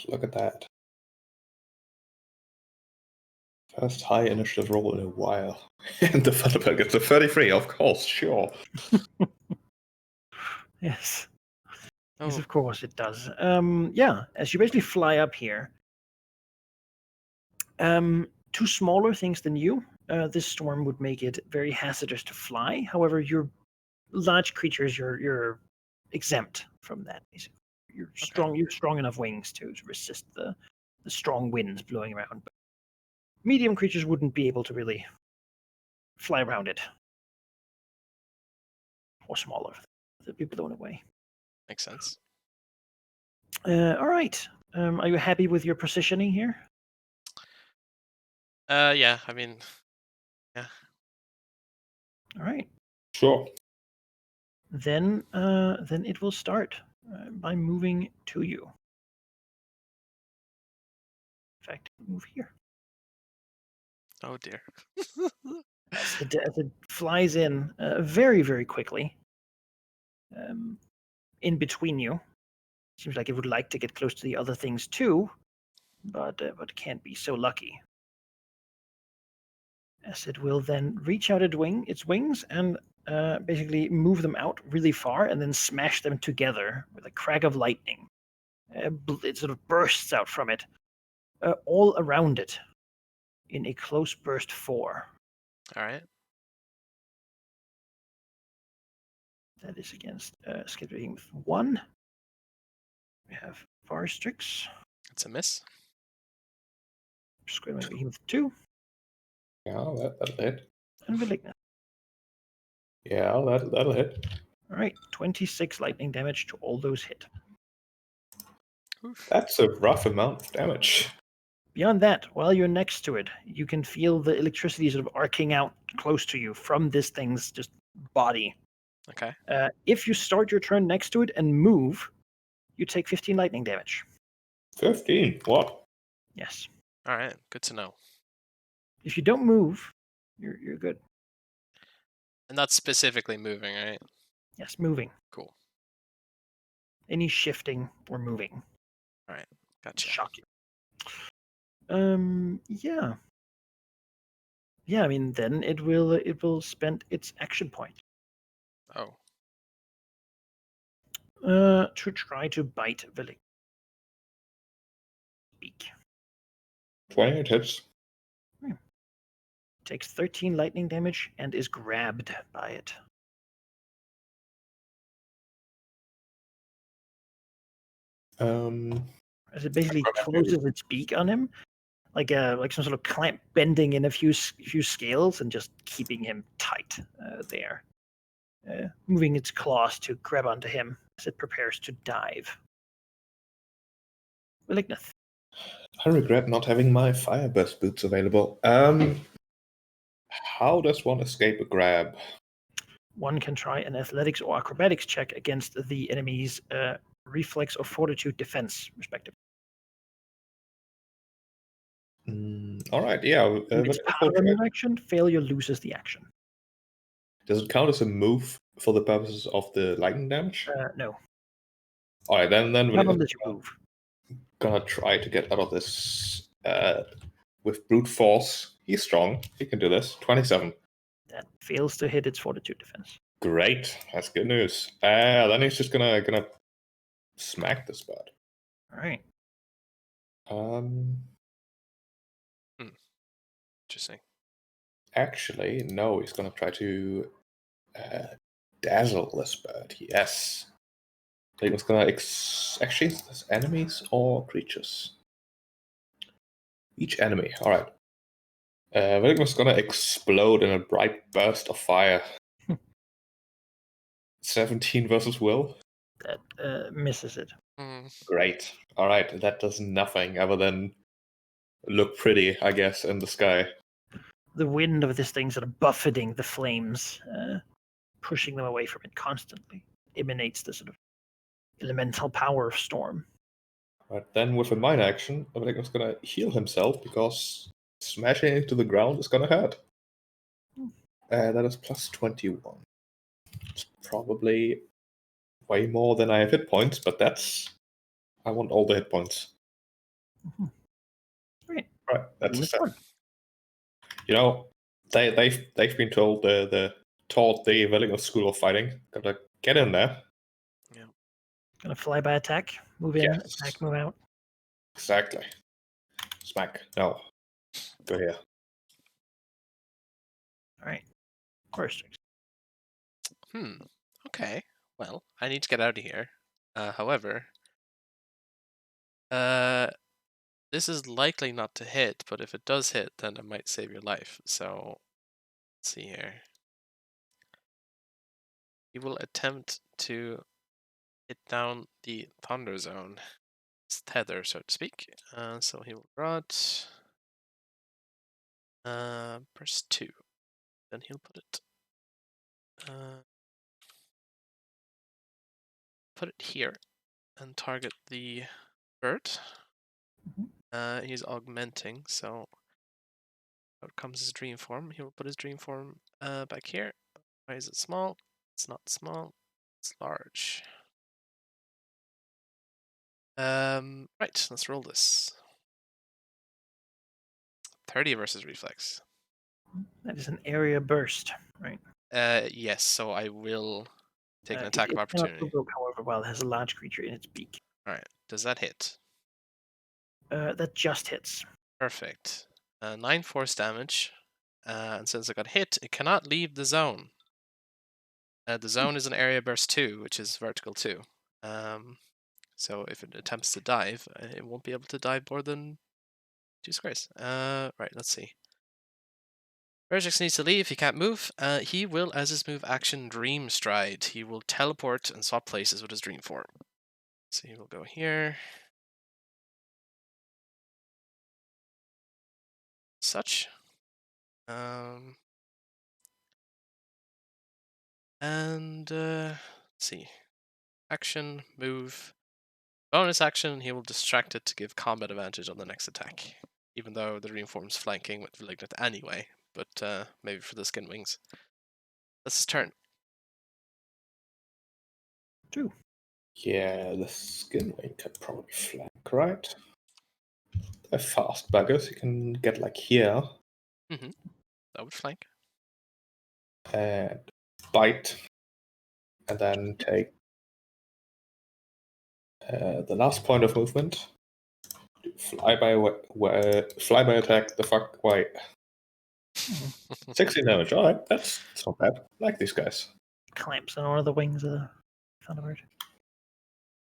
Look at that. First high initiative roll in a while. And the developer gets a 33, of course, sure. Yes. Oh. Yes, of course it does. Yeah, as you basically fly up here, two smaller things than you. This storm would make it very hazardous to fly. However, you're large creatures. You're exempt from that. Basically, you're strong. You have strong enough wings to resist the strong winds blowing around. But medium creatures wouldn't be able to really fly around it, or smaller. They'd be blown away. Makes sense. All right. Are you happy with your positioning here? Yeah, I mean, yeah. All right. Sure. Then it will start by moving to you. In fact, move here. Oh dear. As it flies in very, very quickly, in between you. Seems like it would like to get close to the other things too, but can't be so lucky. As it will then reach out its wings and basically move them out really far and then smash them together with a crack of lightning. It sort of bursts out from it, all around it, in a close burst 4. All right. That is against scheduling with 1. We have Varstrix. It's a miss. Scheduling with 2. Yeah, that'll hit. And Malignant. Yeah, that'll hit. All right, 26 lightning damage to all those hit. Oof. That's a rough amount of damage. Beyond that, while you're next to it, you can feel the electricity sort of arcing out close to you from this thing's just body. Okay. If you start your turn next to it and move, you take 15 lightning damage. 15? What? Yes. All right. Good to know. If you don't move, you're good. And that's specifically moving, right? Yes, moving. Cool. Any shifting or moving. All right. Gotcha. Shock you. Yeah. Yeah, I mean, then it will spend its action point. Oh. To try to bite Velig. Beak. 28 hits. Takes 13 lightning damage and is grabbed by it. As it basically closes its beak on him, like some sort of clamp bending in a few scales and just keeping him tight there. Moving its claws to grab onto him as it prepares to dive. Malignant. I regret not having my Fireburst boots available. How does one escape a grab? One can try an athletics or acrobatics check against the enemy's reflex or fortitude defense, respectively. All right, yeah. It's part of a move action. Failure loses the action. Does it count as a move for the purposes of the lightning damage? No. All right, then Not unless you move. Gonna try to get out of this with brute force. He's strong. He can do this. 27. That fails to hit its fortitude defense. Great. That's good news. Then he's just gonna smack this bird. All right. Interesting. Actually, no. He's gonna try to dazzle this bird. Yes. I think it's gonna actually, is this enemies or creatures? Each enemy. All right. I think it's gonna explode in a bright burst of fire. 17 versus will. That misses it. Great. All right. That does nothing other than look pretty, I guess, in the sky. the wind of this thing sort of buffeting the flames, pushing them away from it constantly, emanates the sort of elemental power of storm. Right, then with a minor action, Obelik's gonna heal himself because smashing into the ground is gonna hurt. That is plus 21. It's probably way more than I have hit points, but I want all the hit points. Right. Right, that's a Bonus 7. one. You know, they've been told taught the Willingham School of Fighting. Gotta get in there. Gonna fly by attack, move in, Yes. attack, move out. Exactly. Smack. No. Go here. All right. Course. Okay. Well, I need to get out of here. However, this is likely not to hit, but if it does hit, then it might save your life. So, let's see here. He will attempt to hit down the Thunder Zone. It's tether, so to speak. So he will draw it. Press 2. Then he'll put it. Put it here and target the bird. He's augmenting, so out comes his dream form. He will put his dream form back here. Why is it small? It's not small. It's large. Right. Let's roll this. 30 versus reflex. That is an area burst, right? Yes. So I will take an attack it of cannot opportunity. provoke, however, while it has a large creature in its beak. All right. Does that hit? That just hits. Perfect. 9 force damage. And since it got hit, it cannot leave the zone. The zone is an area burst 2, which is vertical 2. So if it attempts to dive, it won't be able to dive more than 2 squares. Right, let's see. Vergix needs to leave. He can't move. He will, as his move action, Dream Stride. He will teleport and swap places with his dream form. So he will go here. Such. Let's see. Action, move. Bonus action, he will distract it to give combat advantage on the next attack. Even though the dream form's flanking with Malignant anyway. But maybe for the Skin Wings. That's his turn. 2. Yeah, the Skin Wing can probably flank, right? They're fast buggers. You can get like here. That would flank. And bite. And then take the last point of movement. Fly by attack the fuck away. 16 damage. Alright, that's not bad. I like these guys. Clamps on one of the wings of the Thunderbird.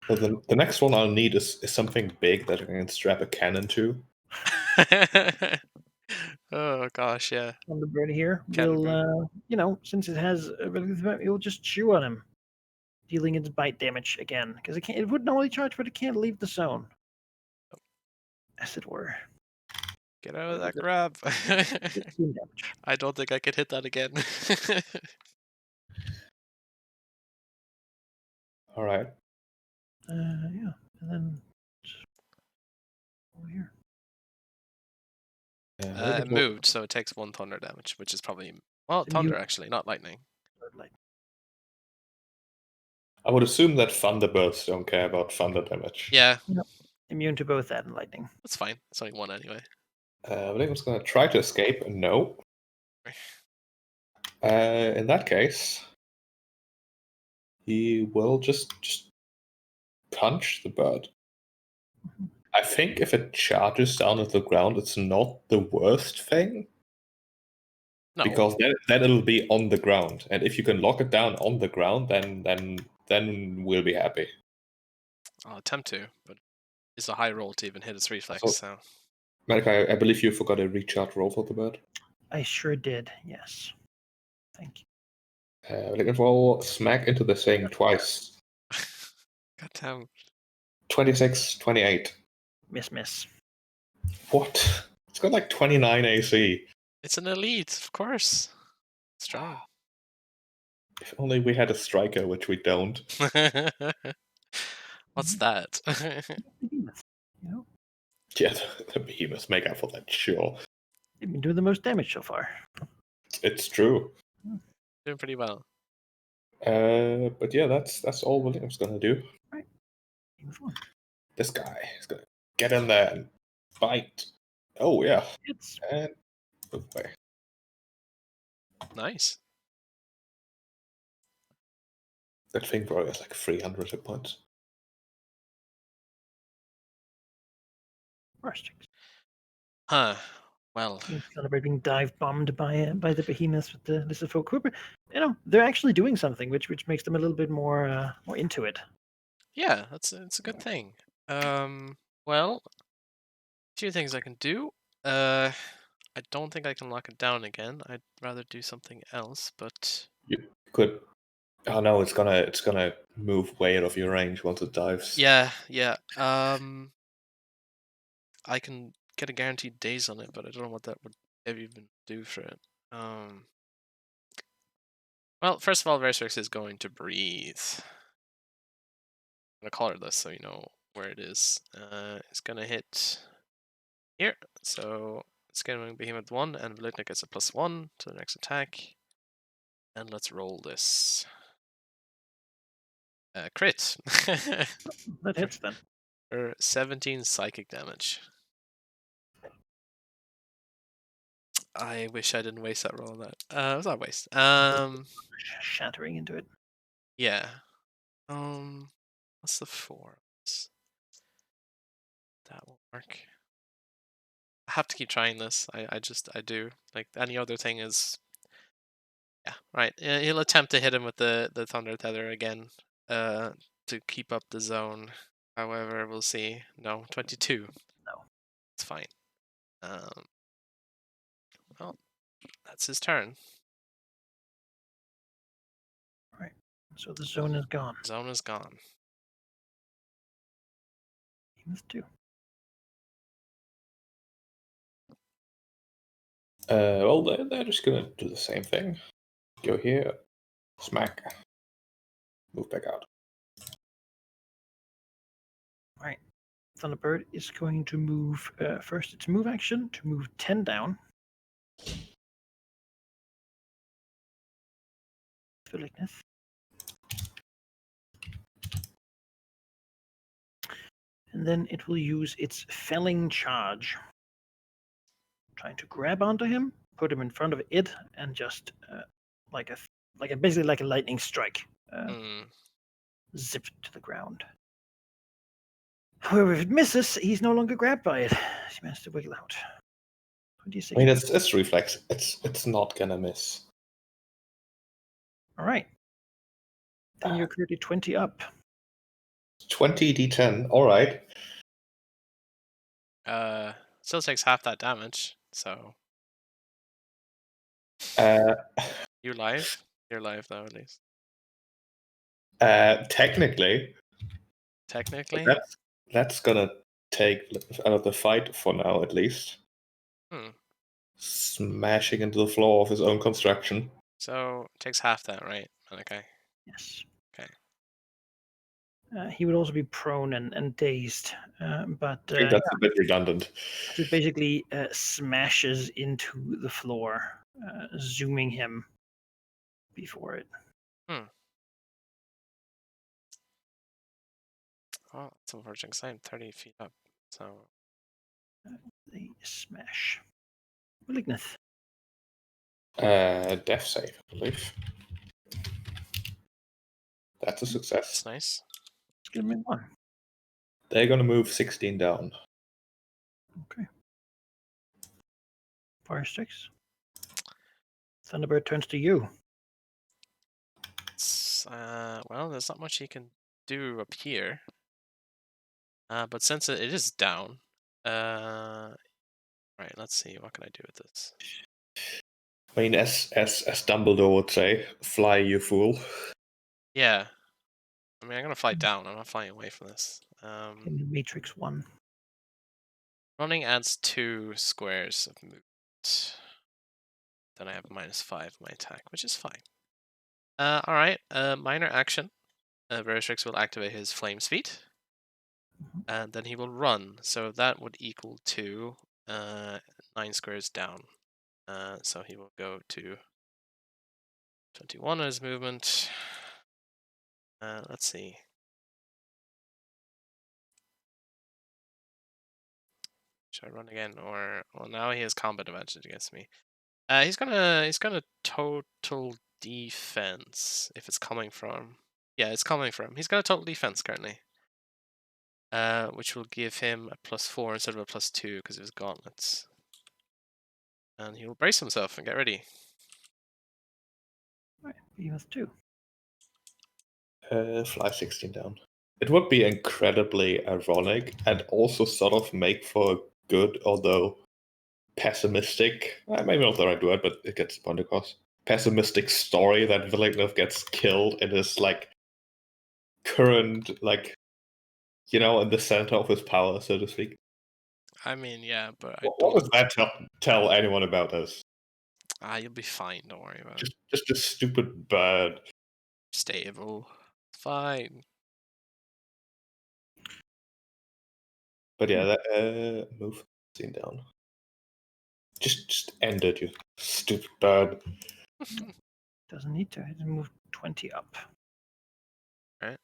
So the next one I'll need is something big that I can strap a cannon to. Oh gosh, yeah. Thunderbird here Cannon will, since it has ability to bite, it will just chew on him, dealing its bite damage again. Because it would normally charge, but it can't leave the zone, as it were. Get out of that grab. 15 damage. I don't think I can hit that again. All right. Yeah, and then over here. It moved, so it takes 1 thunder damage, which is probably thunder actually, not lightning. I would assume that Thunderbirds don't care about thunder damage. Yeah. Yep. Immune to both that and lightning. That's fine. It's only 1 anyway. I think I'm going to try to escape. No. In that case, he will just punch the bird. I think if it charges down at the ground, it's not the worst thing. No. Because then it'll be on the ground, and if you can lock it down on the ground, then we'll be happy. I'll attempt to, but it's a high roll to even hit its reflex. So, Malika, I believe you forgot a recharge roll for the bird. I sure did. Yes. Thank you. We can roll smack into the thing twice. goddamn. 26, 28. Miss. What? It's got like 29 AC. It's an elite, of course. Strong. If only we had a striker, which we don't. What's that? Behemoth, you know, Yeah, the behemoths make up for that, sure. they've been doing the most damage so far. It's true. Doing pretty well. But yeah, that's all William's gonna do. Behemoth 1. This guy is gonna get in there and bite. Oh yeah, It's and move away. Nice. That thing probably has like 300 hit points. first. Huh. Well, Celebrating dive bombed by the behemoths with the list of folk Cooper. You know, they're actually doing something which makes them a little bit more into it. yeah, it's a good thing. Well, a few things I can do. I don't think I can lock it down again. I'd rather do something else, but You could. Oh no, it's gonna move way out of your range once it dives. yeah. I can get a guaranteed daze on it, but I don't know what that would even do for it. Well, first of all, Verserix is going to breathe. I'm gonna color this so you know where it is. It's gonna hit here, so it's gonna be Behemoth 1, and Velitna gets a +1 to the next attack. And let's roll this. Crit. That hits then. For 17 psychic damage. I wish I didn't waste that roll on that. It was not a waste. Shattering into it. Yeah. What's the 4? That won't work. I have to keep trying this. I do. Like any other thing is. Yeah. Right. He'll attempt to hit him with the thunder tether again. To keep up the zone. However, we'll see. No, 22. No. It's fine. Well, that's his turn. Right. So the zone is gone. Zone is gone. Behemoth 2. Well, they're just gonna do the same thing. Go here, smack, move back out. Right. Thunderbird is going to move first its move action to move 10 down. Phyllicness. And then it will use its felling charge. Trying to grab onto him, put him in front of it, and just basically like a lightning strike. Zip to the ground. However, if it misses, he's no longer grabbed by it. He managed to wiggle out. 26. I mean, it's reflex. It's not gonna miss. All right. Then you're currently 20 up. 20 d10. All right. Still takes half that damage, so you're live. You're live though, at least. Technically, Technically. that's gonna take out of the fight for now, at least. Smashing into the floor of his own construction. So takes half that, right? Okay. Yes. Okay. He would also be prone and dazed, but I think that's a bit redundant. it basically smashes into the floor, zooming him before it. Oh, that's unfortunate because I'm 30 feet up. So They smash. Malignant. Death save, I believe. That's a success. that's nice. Let's give him 1. They're gonna move 16 down. Okay. Fire sticks. Thunderbird turns to you. Well, there's not much he can do up here. But since it is down, right, let's see, what can I do with this? I mean, as Dumbledore would say, fly, you fool. Yeah. I mean, I'm gonna fly down. I'm not flying away from this. Matrix 1. Running adds 2 squares of movement. then I have -5 my attack, which is fine. Alright, minor action. Verishrix will activate his flame speed. And then he will run. So that would equal to 9 squares down. So he will go to 21 as movement. Let's see. Should I run again, or well, now he has combat advantage against me. He's gonna total defense if it's coming from. Yeah, it's coming from. He's gonna total defense currently. Which will give him a +4 instead of a +2 because of his gauntlets. And he will brace himself and get ready. Right, behemoth 2. Fly 16 down. It would be incredibly ironic and also sort of make for a good, although pessimistic, maybe not the right word, but it gets the point across. Pessimistic story that Villeneuve gets killed in his current in the center of his power, so to speak. I mean, yeah, but What does that tell anyone about us? You'll be fine. Don't worry about it. Just a stupid bird. Stable. Fine. But yeah, that move 16 down. Just end it, you stupid bird. Doesn't need to. It move 20 up. Right.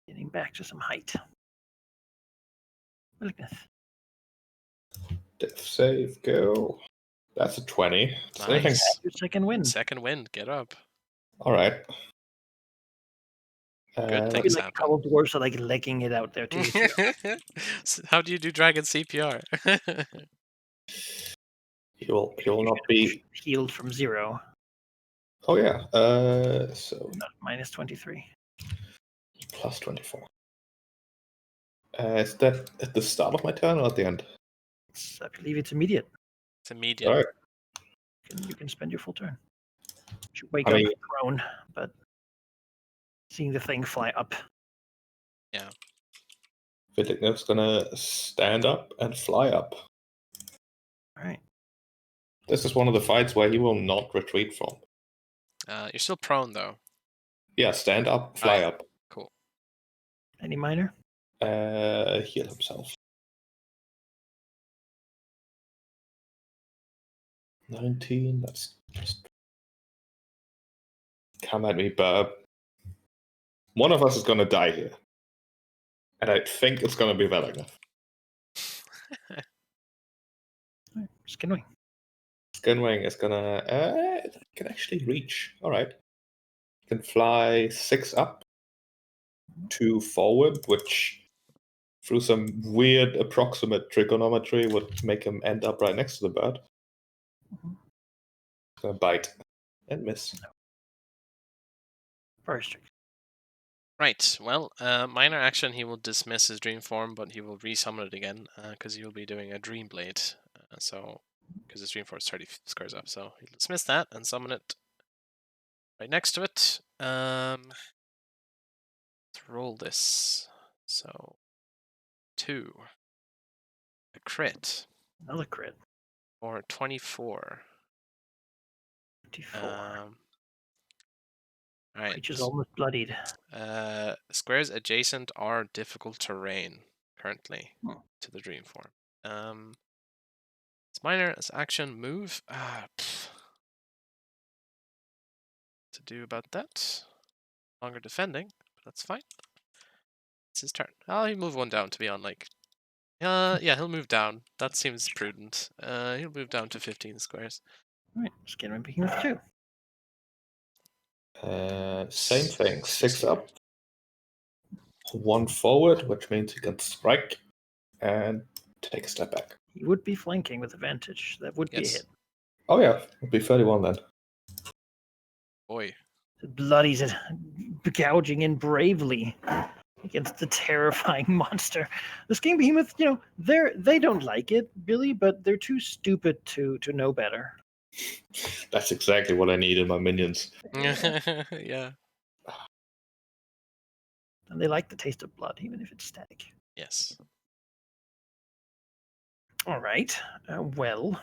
Getting back to some height. Malignant. Death save, go. That's a 20. Does anything Nice. Your second wind. Second wind. Get up. All right. Good I things feel like happen. couple dwarves are like legging it out there to you. So how do you do dragon CPR? He will not be healed from 0. Oh yeah. So Not -23. plus 24. Is that at the start of my turn or at the end? I believe it's immediate. It's immediate. All right. You can spend your full turn. You wake I up mean- prone, but seeing the thing fly up. Yeah. Villeneuve's gonna stand up and fly up. All right. This is one of the fights where he will not retreat from. You're still prone though. Yeah, stand up, fly yeah. up. Cool. Any minor? Heal himself. 19. That's just. Come at me, Burb. One of us is gonna die here. And I think it's gonna be Villeneuve. All right. Skinwing. Skinwing is gonna can actually reach. Alright. Can fly 6 up, 2 forward, which through some weird approximate trigonometry would make him end up right next to the bird. Mhm. Gonna bite and miss. First trick. Right. Well, minor action. He will dismiss his dream form, but he will resummon it again because he will be doing a dream blade. So, because his dream form is 30 squares up, so he'll dismiss that and summon it right next to it. Let's roll this. So, 2. A crit. Another crit. Or 24. 24. Alright. Creature's almost bloodied. Squares adjacent are difficult terrain currently Hmm. to the dream form. It's minor. It's action. Move. To do about that. Longer defending, but that's fine. It's his turn. Oh, he'll move one down to be on yeah, he'll move down. That seems prudent. He'll move down to 15 squares. All right. Skinwing behemoth 2. Same thing. 6 up, 1 forward, which means he can strike and take a step back. He would be flanking with advantage. That would be a Yes. hit. Oh yeah, it'll be 31 then. Boy. Bloody's gouging in bravely against the terrifying monster. The Skin Behemoth, they don't like it, Billy, but they're too stupid to know better. That's exactly what I need in my minions. Yeah. And they like the taste of blood, even if it's static. Yes. All right. Well,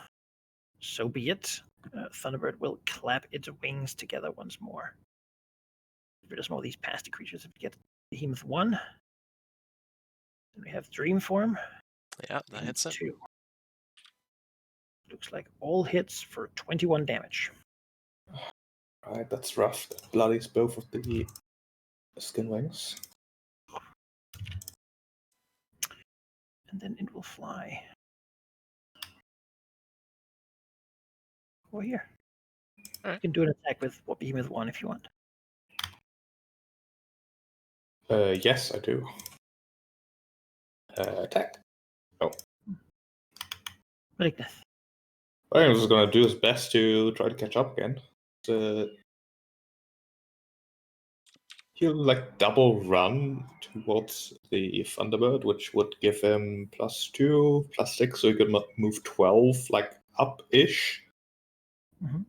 so be it. Thunderbird will clap its wings together once more. Get rid of some of these pasty creatures. If we get Behemoth 1, then we have Dream Form. Yeah, that hits it. 2. Looks like all hits for 21 damage. Right, that's rough. That bloodies both of the skin wings. And then it will fly. Over here. All right. You can do an attack with Behemoth 1 if you want. Yes, I do. Attack. Malignant. I think I was going to do his best to try to catch up again. He'll like double run towards the Thunderbird, which would give him +2, +6, so he could move 12, like up-ish. Mhm.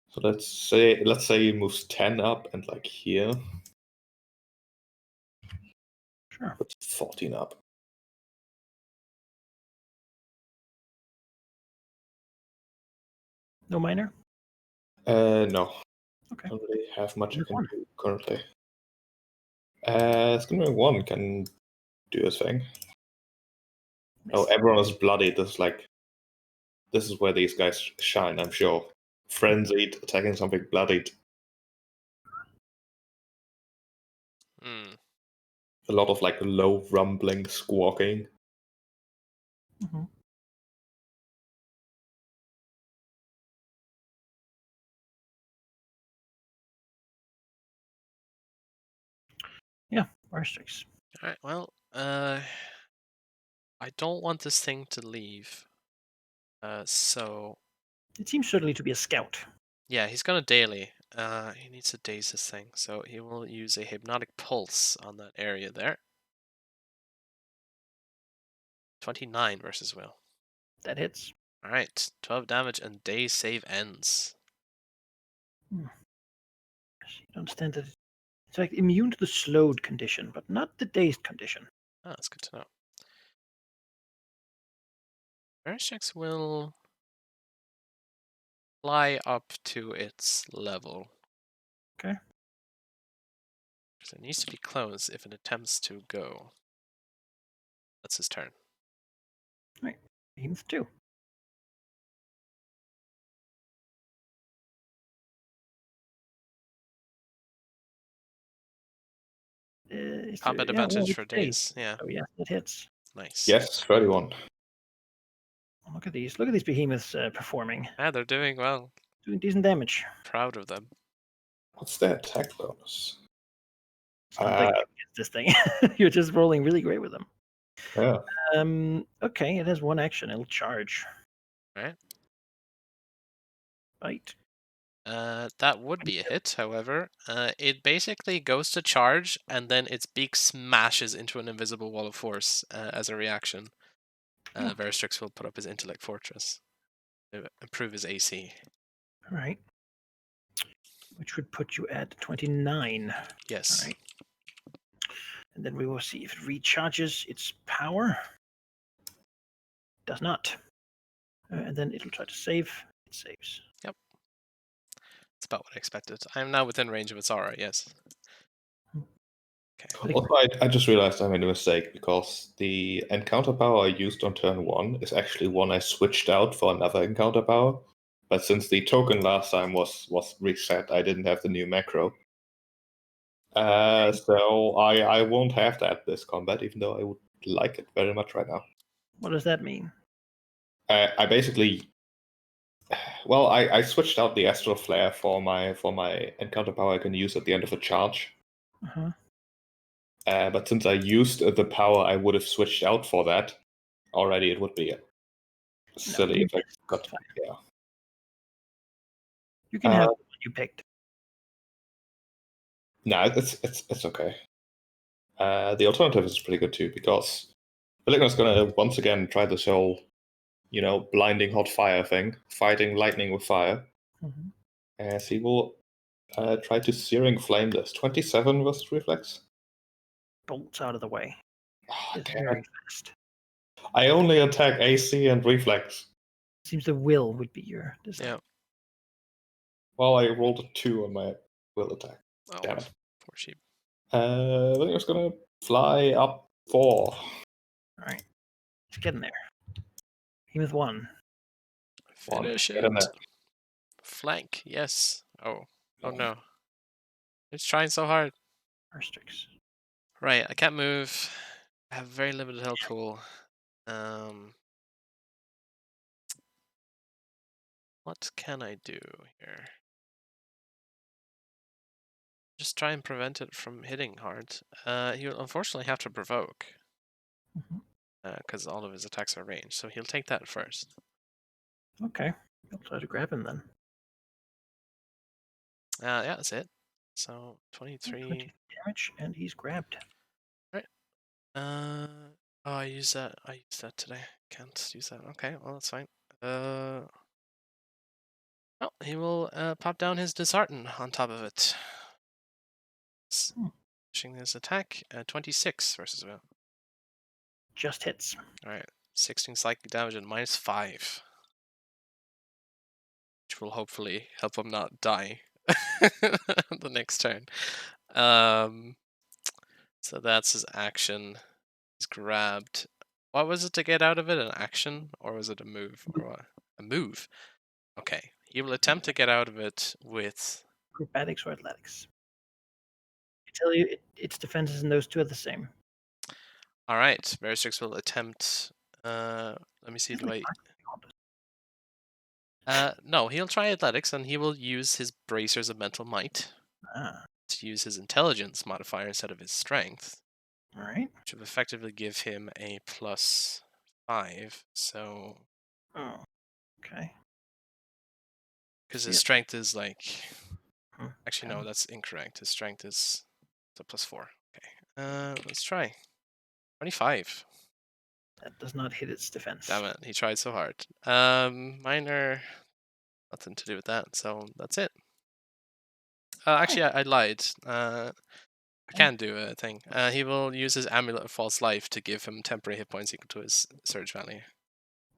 So let's say he moves 10 up and like here. Sure. Puts 14 up. No minor? No. Okay. I don't really have much I Just can one. do currently. Skin 1 can do his thing. Miss. Oh, everyone is bloody. This is where these guys shine, I'm sure. Frenzied, attacking something bloodied. Hmm. A lot of like low rumbling, squawking. Mhm. Yeah, fire strikes. All right. Well, I don't want this thing to leave. So It seems certainly to be a scout. yeah, he's gonna daily. He needs to daze this thing, so he will use a hypnotic pulse on that area there. 29 versus will. That hits. All right, 12 damage and daze save ends. You don't stand that. It's like immune to the slowed condition, but not the dazed condition. Oh, that's good to know. Verishix will fly up to its level. Okay. So it needs to be close if it attempts to go. That's his turn. Right. Behemoth 2. Combat advantage for days. Yeah, Oh, yeah, it hits. nice. Yes, 31. Look at these. Look at these behemoths performing. Yeah, they're doing well. Doing decent damage. Proud of them. What's their attack bonus? It's nothing against this thing. You're just rolling really great with them. Yeah. Okay, it has one action. It'll charge. Right. Bite. That would be a hit, however. It basically goes to charge, and then its beak smashes into an invisible wall of force as a reaction. Veristrix will put up his Intellect Fortress to improve his AC. All right. Which would put you at 29. Yes. All right. And then we will see if it recharges its power. Does not. And then it'll try to save. It saves. Yep. That's about what I expected. I am now within range of its aura, yes. Okay. Also, I just realized I made a mistake because the encounter power I used on turn 1 is actually one I switched out for another encounter power. But since the token last time was reset, I didn't have the new macro. So I won't have that this combat, even though I would like it very much right now. What does that mean? I basically, well, I switched out the Astral Flare for my encounter power I can use at the end of a charge. Uh-huh. But since I used the power I would have switched out for that already, it would be silly if I got. Yeah. You can have the one you picked. No, it's okay. The alternative is pretty good too because Beligna's gonna once again try this whole, blinding hot fire thing, fighting lightning with fire. Mm-hmm. As he will try to searing flame this. 27 versus reflex. Bolts out of the way. Oh, It's damn very it. fast. I only attack AC and reflex. Seems the will would be your design. Yeah. Well, I rolled a 2 on my will attack. Oh, Damn it. poor sheep. I think I was gonna fly up 4. All right, let's get in there. Behemoth 1. Finish Get in it. there. Flank. Yes. Oh. Oh no. It's trying so hard. Arstrix. Right. I can't move. I have very limited health pool. What can I do here? Just try and prevent it from hitting hard. He'll unfortunately have to provoke. Because all of his attacks are ranged. So he'll take that first. Okay, I'll try to grab him then. Yeah, that's it. So 23. 20 damage, and he's grabbed. Right. Oh, I used that today. Can't use that. Okay, well that's fine. Well, he will pop down his dishearten on top of it. Pushing his attack. 26 versus will. Just hits. Alright. 16 psychic damage and -5. Which will hopefully help him not die the next turn. So that's his action. He's grabbed. What was it to get out of it? An action? Or was it a move? Or what? A move. Okay. He will attempt to get out of it with... Acrobatics or athletics. I tell you, its defenses and those two are the same. Alright. Veristrix will attempt... let me see, do I... no, he'll try athletics and he will use his bracers of mental might to use his intelligence modifier instead of his strength. Alright. Which would effectively give him a +5, so... Oh, okay. Because his strength is like... Actually, okay. no, that's incorrect. His strength is a +4. Okay, let's try. 25. That does not hit its defense. Damn it, he tried so hard. Minor... Nothing to do with that, so that's it. Actually, I lied. I can do a thing. He will use his Amulet of False Life to give him temporary hit points equal to his surge value.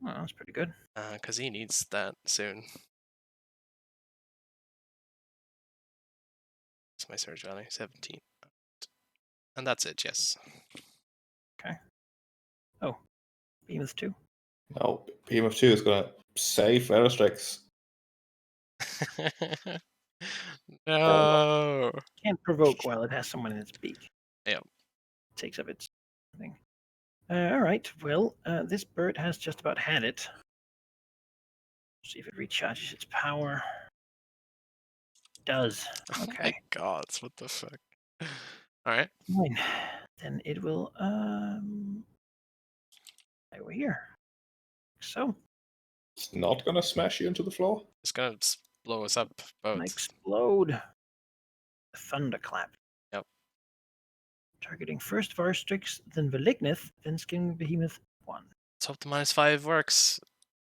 Oh, that's pretty good. Because he needs that soon. That's my surge value, 17. And that's it, yes. Okay. Oh, Behemoth 2. No, Behemoth 2 is gonna save Veristrix. No. Can't provoke while it has someone in its beak. Yep. Takes up its thing. Alright, well, this bird has just about had it. See if it recharges its power. It does. Oh Okay. my god, what the fuck? Alright. Fine. Then it will over here. So. It's not gonna smash you into the floor? It's gonna blow us up both. Explode. Thunderclap. Yep. Targeting first Varstrix, then Velignith, then Skin Behemoth 1. Let's hope the -5 works.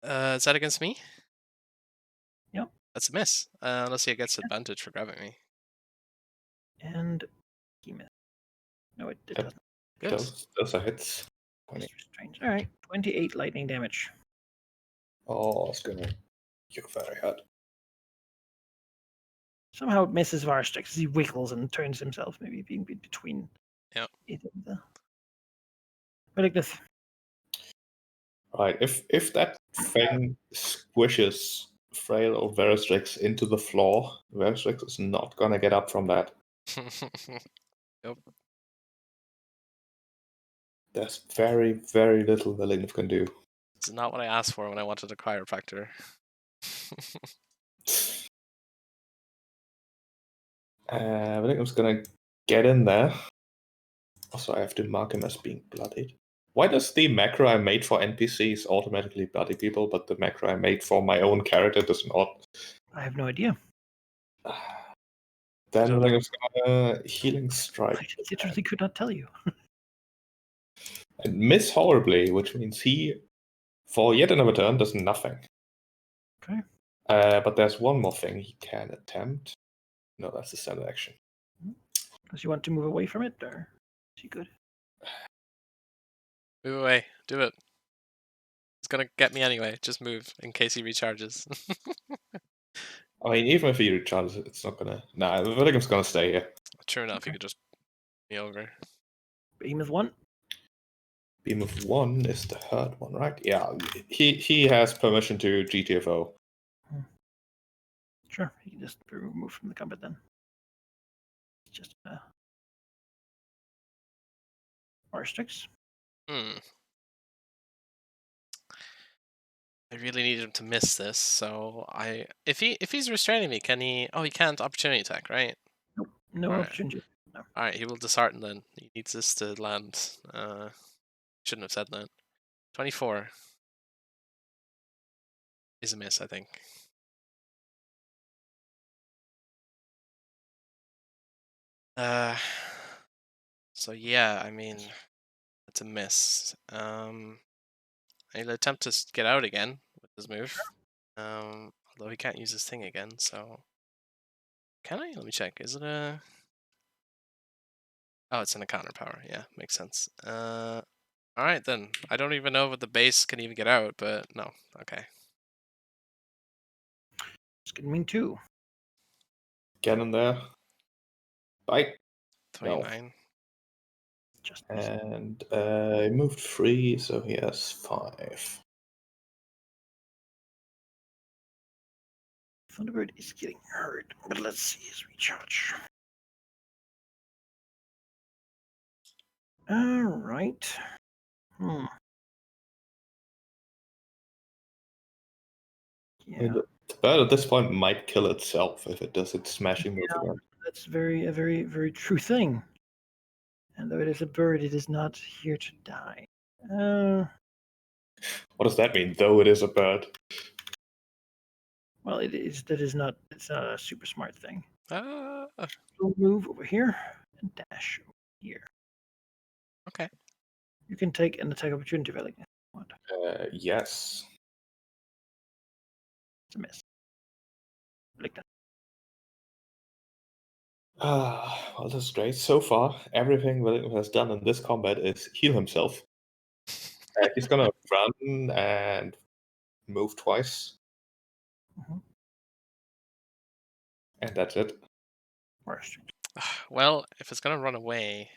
Is that against me? Yep. That's a miss. Unless he gets advantage for grabbing me. And Behemoth. No, it doesn't. Good. Those are hits. Strange. Alright, 28 lightning damage. Oh, it's gonna... You're very hurt. Somehow it misses Varstrix as he wiggles and turns himself, maybe being between Yep. it and the Velignith. Right, if that thing squishes Frail or Veristrix into the floor, Veristrix is not gonna get up from that. Yep. There's very, very little Velignith can do. This is not what I asked for when I wanted a chiropractor. Velignith's gonna get in there. Also, I have to mark him as being bloodied. Why does the macro I made for NPCs automatically bloody people, but the macro I made for my own character does not? I have no idea. Then Velignith's gonna healing strike. I literally could not tell you. And miss horribly, which means he, for yet another turn, does nothing. Okay. But there's one more thing he can attempt. No, that's the standard action. Does you want to move away from it, or is he good? Move away. Do it. gonna get me anyway. Just move in case he recharges. I mean, even if he recharges, it's not gonna. Nah, the William's gonna stay here. True enough, he could just me over. Behemoth 1. Beam of 1 is the hurt one, right? Yeah, he has permission to GTFO. Sure, he can just be removed from the combat then. It's just R6. I really need him to miss this, so if he's restraining me, can he? Oh, he can't opportunity attack, right? Nope, no Alright. opportunity. No. All right, he will dishearten then. He needs this to land. Shouldn't have said that. 24 is a miss, I think. So yeah, I mean, it's a miss. He'll attempt to get out again with his move. Although he can't use his thing again, so can I? Let me check. Is it a? Oh, it's in a counter power. Yeah, makes sense. All right then. I don't even know if the base can even get out, but no. Okay. It's gonna mean 2. Get in there. Bite. 29. Just And he moved 3, so he has 5. Thunderbird is getting hurt, but let's see his recharge. All right. Yeah, The bird at this point might kill itself if it does its smashing move again. that's a very, very true thing. And though it is a bird, it is not here to die. What does that mean, though it is a bird? Well, it is. That is not. It's not a super smart thing. Ah, We'll move over here and dash over here. okay. You can take an attack opportunity value. What? Yes. It's a miss. Like that. Well, this is great. So far, everything William has done in this combat is heal himself. He's gonna run and move twice. Mhm. And that's it. Worst. Well, if it's gonna run away,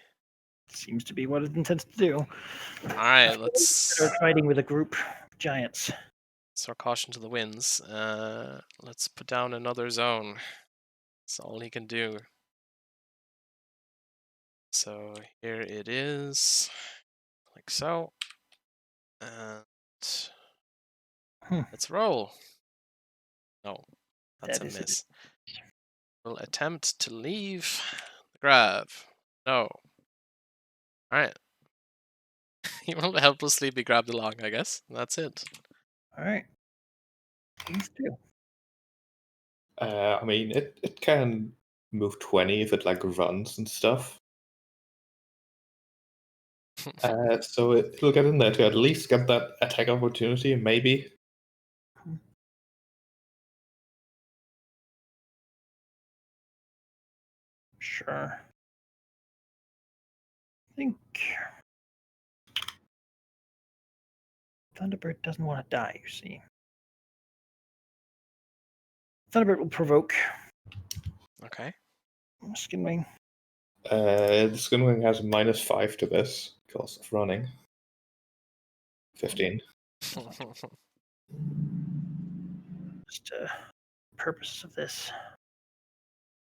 Seems to be what it intends to do. all right. Let's Start fighting with a group of giants. throw caution to the winds. Let's put down another zone. That's all he can do. So here it is, like so. And let's roll. No, that's That a is miss. We'll attempt to leave the grab. No. All right. He will helplessly be grabbed along, I guess. That's it. All right. These two. I mean, it can move 20 if it like runs and stuff. So it'll get in there to at least get that attack opportunity, maybe. Sure. I think Thunderbird doesn't want to die, you see. Thunderbird will provoke. Okay. Skin Wing. The Skin Wing has a -5 to this because of running. 15. Just purposes of this.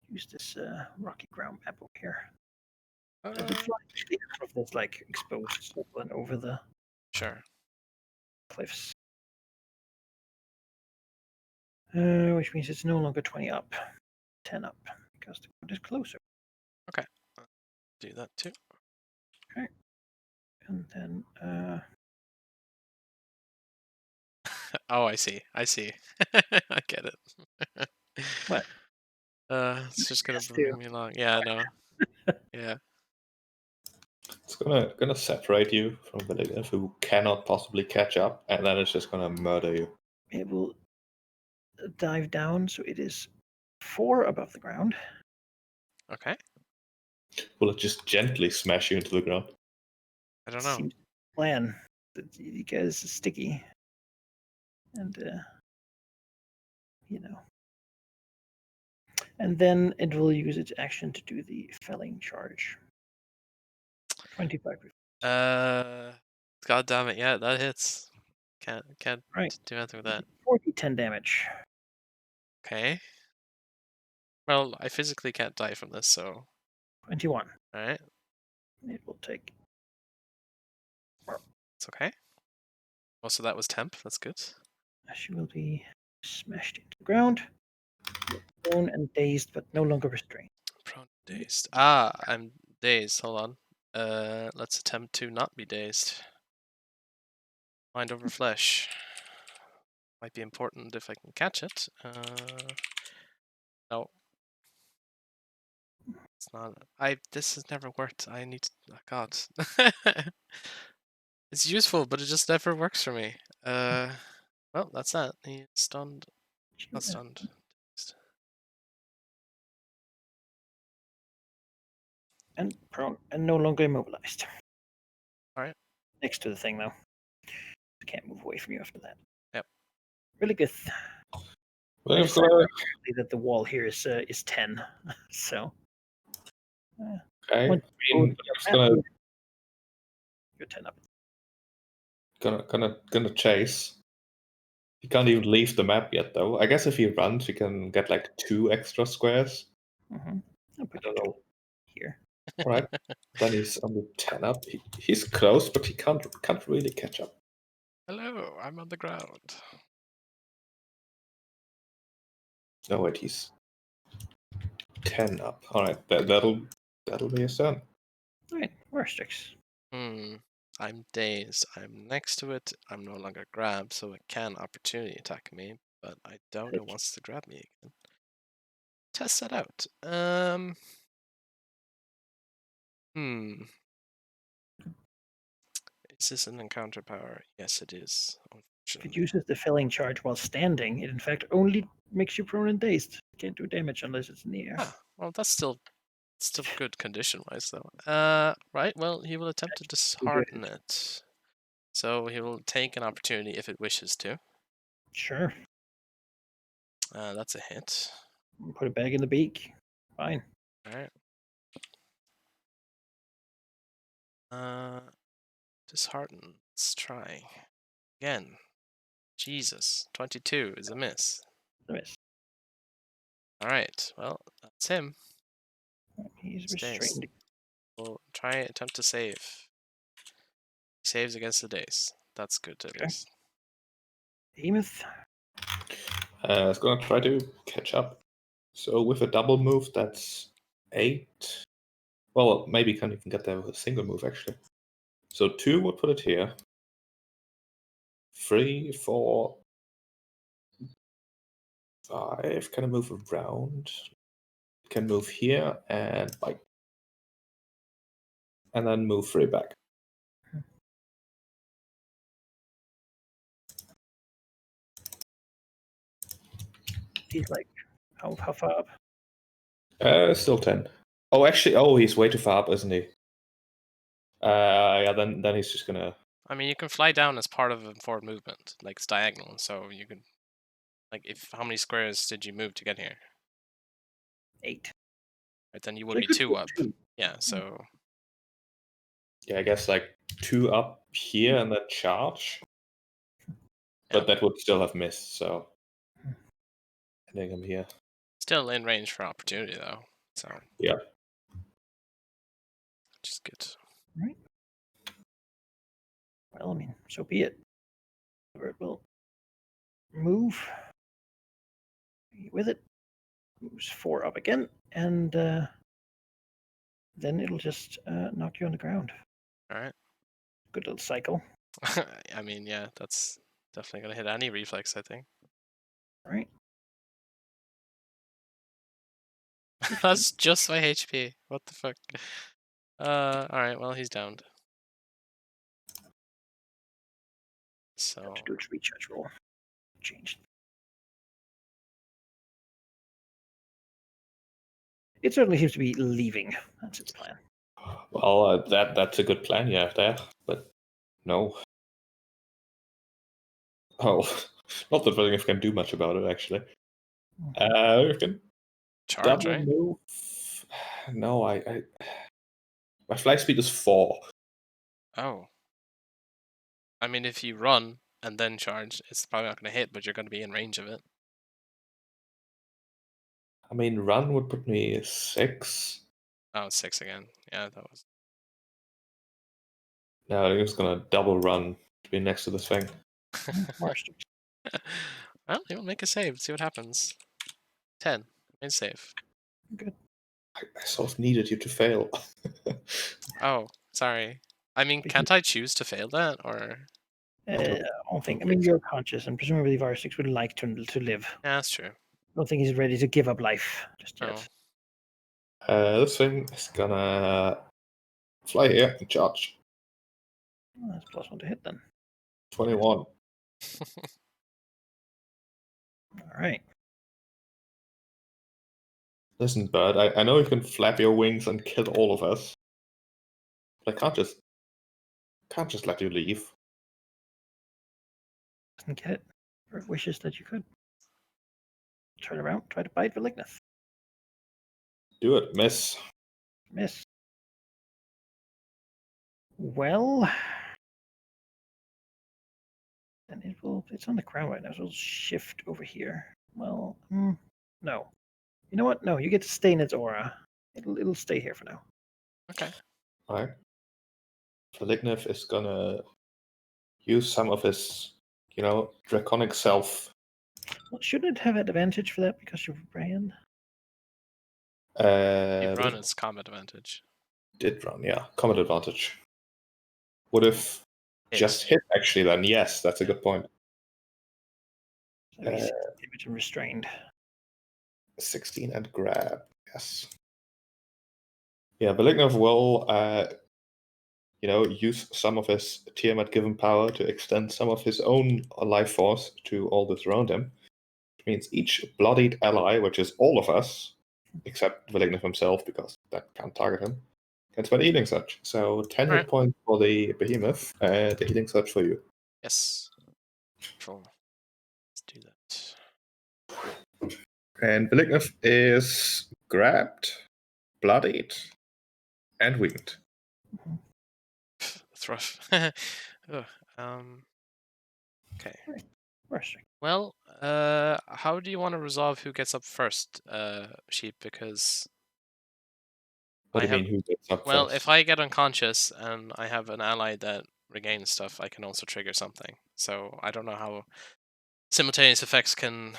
Use this rocky ground map over here. To fly out of this like exposed stuff and over the Sure. cliffs. Which means it's no longer 20 up, 10 up, because the ground is closer. Okay. Do that too. Okay. And then Oh, I see. I see. I get it. what? It's just gonna Yes, bring too. me along. Yeah, no. Yeah. It's gonna separate you from Validiv, who cannot possibly catch up, and then it's just gonna murder you. It will dive down, so it is 4 above the ground. Okay. Will it just gently smash you into the ground? I don't know. Seems plan. You guys are sticky. and and then it will use its action to do the felling charge. 25. God damn it! Yeah, that hits. Can't Right. do anything with that. 40, 10 damage. Okay. Well, I physically can't die from this, so 21. all right, It will take. it's okay. Also, that was temp. That's good. She will be smashed into the ground, prone and dazed, but no longer restrained. Prone dazed. Ah, I'm dazed. Hold on. Let's attempt to not be dazed. Mind over flesh. Might be important if I can catch it. No. It's not. This has never worked. I need to. Oh God. It's useful, but it just never works for me. Well, that's that. He's stunned. Not stunned. And prone and no longer immobilized. Alright. Next to the thing, though. Can't move away from you after that. Yep. Really good. Well, I if, decided actually that the wall here is 10. So. okay. Once I mean, I'm just gonna you're 10 up. gonna chase. He can't even leave the map yet, though. I guess if he runs, he can get like 2 extra squares. Mm-hmm. I'll I put don't you know. here. All right. Then he's only 10 up. He's close, but he can't really catch up. Hello, I'm on the ground. Oh wait, he's 10 up. All right, that'll be his turn. All right, Warstrix. I'm dazed. I'm next to it. I'm no longer grabbed, so it can opportunity attack me, but I doubt it wants to grab me again. Test that out. Is this an encounter power? Yes, it is. If it uses the felling charge while standing, it in fact only makes you prone and dazed. Can't do damage unless it's in the air. Ah, well, that's still good condition-wise, though. Right. Well, he will attempt to dishearten it. So he will take an opportunity if it wishes to. Sure. That's a hit. Put it back in the beak. Fine. All right. Dishearten. Let's try again. Jesus, 22 is a miss. Miss. All right. Well, that's him. He's Stays. restrained. We'll attempt to save. He saves against the daze. That's good at least. Behemoth. It's gonna try to catch up. So with a double move, that's 8. Well, maybe can't even get there with a single move actually. So 2 would put it here. 3, 4, 5. Can I move around? Can move here and bite. And then move 3 back. He's like, how far up? Still 10. Oh, actually, he's way too far up, isn't he? Yeah, then he's just gonna. I mean, you can fly down as part of a forward movement, like it's diagonal. So you can, like, how many squares did you move to get here? 8. Right, then you would be 2 up. Yeah, so. Yeah, I guess like 2 up here and then charge. But that would still have missed, so. I think I'm here. Still in range for opportunity, though. So. Yeah. Which is good. Right. Well, I mean, so be it. It will move with it. Moves 4 up again, and then it'll just knock you on the ground. All right. Good little cycle. I mean, yeah, that's definitely gonna hit any reflex, I think. Right. That's just my HP. What the fuck? All right. Well, he's downed. So. To do its recharge roll. Changed. It certainly seems to be leaving. That's its plan. Well, that's a good plan you have there, but no. Oh, Not that Villeneuve can do much about it, actually. Mhm. You can Charge, double right? move. No, my fly speed is 4. Oh. I mean, if you run and then charge, it's probably not going to hit, but you're going to be in range of it. I mean, run would put me 6. Oh, 6 again. Yeah, that was. No, I'm just gonna double run to be next to this thing. Marsh. Well, you'll make a save. See what happens. 10. Main save. Good. I sort of needed you to fail. Oh, sorry. I mean, can't I choose to fail that, or? I don't think. I mean, you're conscious, and presumably Varsix would like to live. Yeah, that's true. I don't think he's ready to give up life just yet. Oh. This thing is gonna fly here and charge. Well, that's +1 to hit then. 21. All right. Listen, bird, I know you can flap your wings and kill all of us. But I can't just let you leave. Doesn't get it. Or it wishes that you could. Turn around, try to bite Valignus. Do it, miss. Miss. Well, then it will. It's on the ground right now, so it'll shift over here. Well, no. You know what? No, you get to stay in its aura. It'll stay here for now. Okay. Alright. Valignif is gonna use some of his, draconic self. Well, shouldn't it have advantage for that because you ran? You But run it its combat advantage. did run, yeah. Combat advantage. Would have Hit. just hit, actually, then. Yes, that's a good point. So he's damage and restrained. 16 and grab. Yes. Yeah, Valignov will, use some of his Tiamat given power to extend some of his own life force to all that's around him. Which means each bloodied ally, which is all of us, except Valignov himself, because that can't target him, can spend a healing surge. So 10 Alright. hit points for the behemoth, and the healing surge for you. Yes. Control. Let's do that. And Valignov is grabbed, bloodied, and weakened. That's rough. Ugh, okay. Mercy. Well, how do you want to resolve who gets up first, Sheep? Because What I do you have. mean, who gets up Well, first? if I get unconscious and I have an ally that regains stuff, I can also trigger something. So I don't know how simultaneous effects can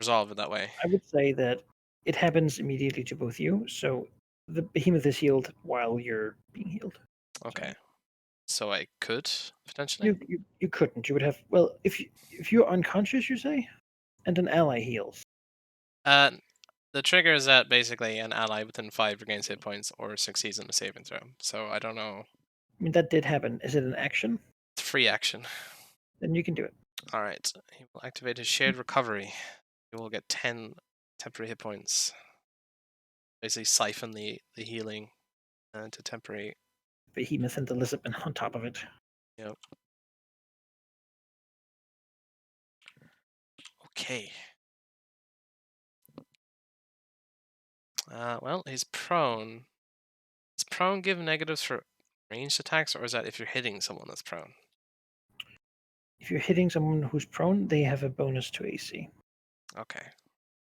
resolve it that way. I would say that it happens immediately to both you. So the behemoth is healed while you're being healed. Okay. So I could potentially. You couldn't. You would have. Well, if you're unconscious, you say, and an ally heals. The trigger is that basically an ally within 5 regains hit points or succeeds in a saving throw. So I don't know. I mean, that did happen. Is it an action? It's free action. Then you can do it. All right. He will activate his shared recovery. He will get 10 temporary hit points. Basically siphon the healing to temporary. Behemoth and the Lisbon on top of it. Yep. Okay. Well, he's prone. Is prone give negatives for ranged attacks, or is that if you're hitting someone that's prone? If you're hitting someone who's prone, they have a bonus to AC. Okay,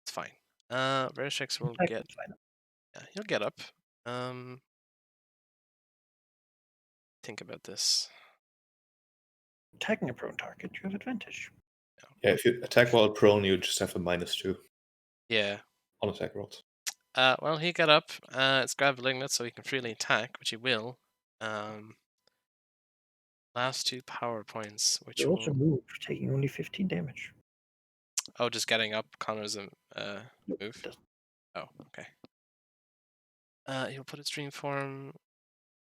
it's fine. Veritex will Attack, get. that's fine. Yeah, he'll get up. Think about this. Attacking a prone target, you have advantage. Yeah, if you attack while prone, you just have a -2 Yeah. on attack rolls. Well, he got up. It's grab Malignant, so he can freely attack, which he will. Last 2 power points, which You also will. move, taking only 15 damage. Oh, just getting up. Connor's a Nope, move. it doesn't. Oh, okay. He'll put its dream form.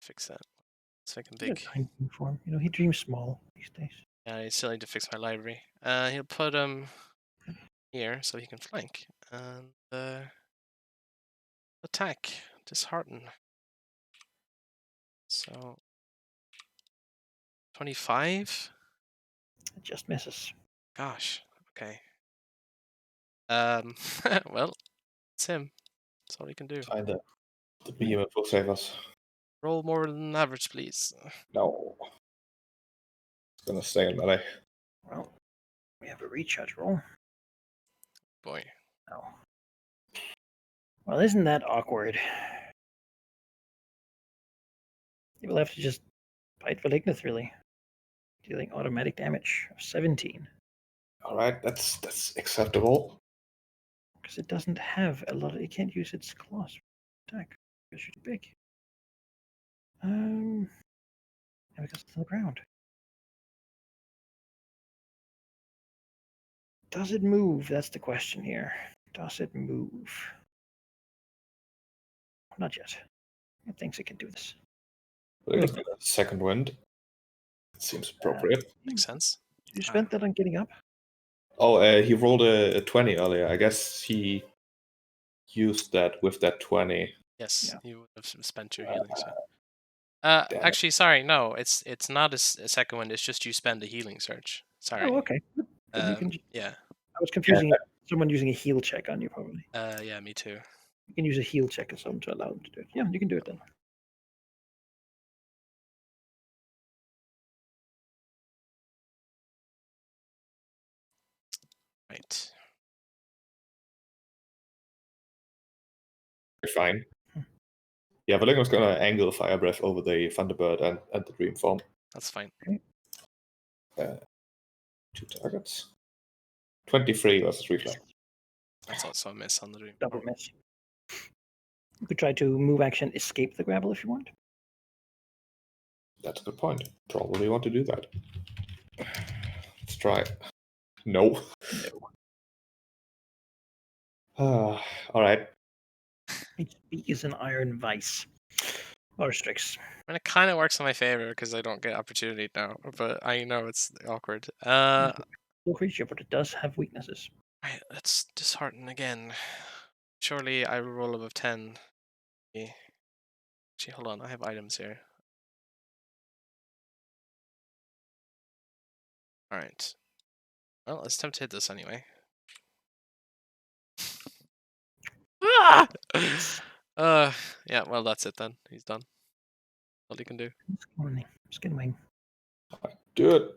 Fix that. Let's make him He's a big. tiny form. You know, he dreams small these days. Yeah, I still need to fix my library. He'll put him here so he can flank and attack, dishearten. So 25. It just misses. Gosh. Okay. Well, it's him. That's all he can do. Find the behemoth will save us. Roll more than average, please. No. It's gonna stay in melee. Well, we have a recharge roll. Boy. No. Well, isn't that awkward? You will have to just fight Valignith, really. Dealing automatic damage of 17. Alright, that's acceptable. Because it doesn't have a lot. It can't use its claws for attack. Because it's big. And because it's on the ground. Does it move? That's the question here. Does it move? Not yet. It thinks it can do this. But it's got a second wind. It seems appropriate. Makes sense. You spent that on getting up? Oh, he rolled a 20 earlier. I guess he used that with that 20. Yes, Yeah. you would have spent your healing. So. damn it. Actually, sorry, no, it's not a second one. It's just you spend a healing surge. Sorry. Oh, okay. Then you can. Yeah. I was confusing someone using a heal check on you, probably. Yeah, me too. You can use a heal check or something to allow them to do it. Yeah, you can do it then. Right. You're fine. Yeah, Valigno's gonna angle Fire Breath over the Thunderbird and the Dream Form. That's fine. 2 targets. 23 versus Reflex. That's also a miss on the dream. Double miss. You could try to move action, escape the grapple if you want. That's a good point. Probably want to do that. Let's try. No. No. Alright. Its beak is an iron vice. Or Strix. I mean, it kind of works in my favor because I don't get opportunity now, but I know it's awkward. Cool creature, but it does have weaknesses. Right, let's dishearten again. Surely I will roll above 10. Okay. Actually, hold on. I have items here. All right. Well, let's attempt to hit this anyway. Ah! Yeah. Well, that's it then. He's done. All he can do. Skin wing. Do it.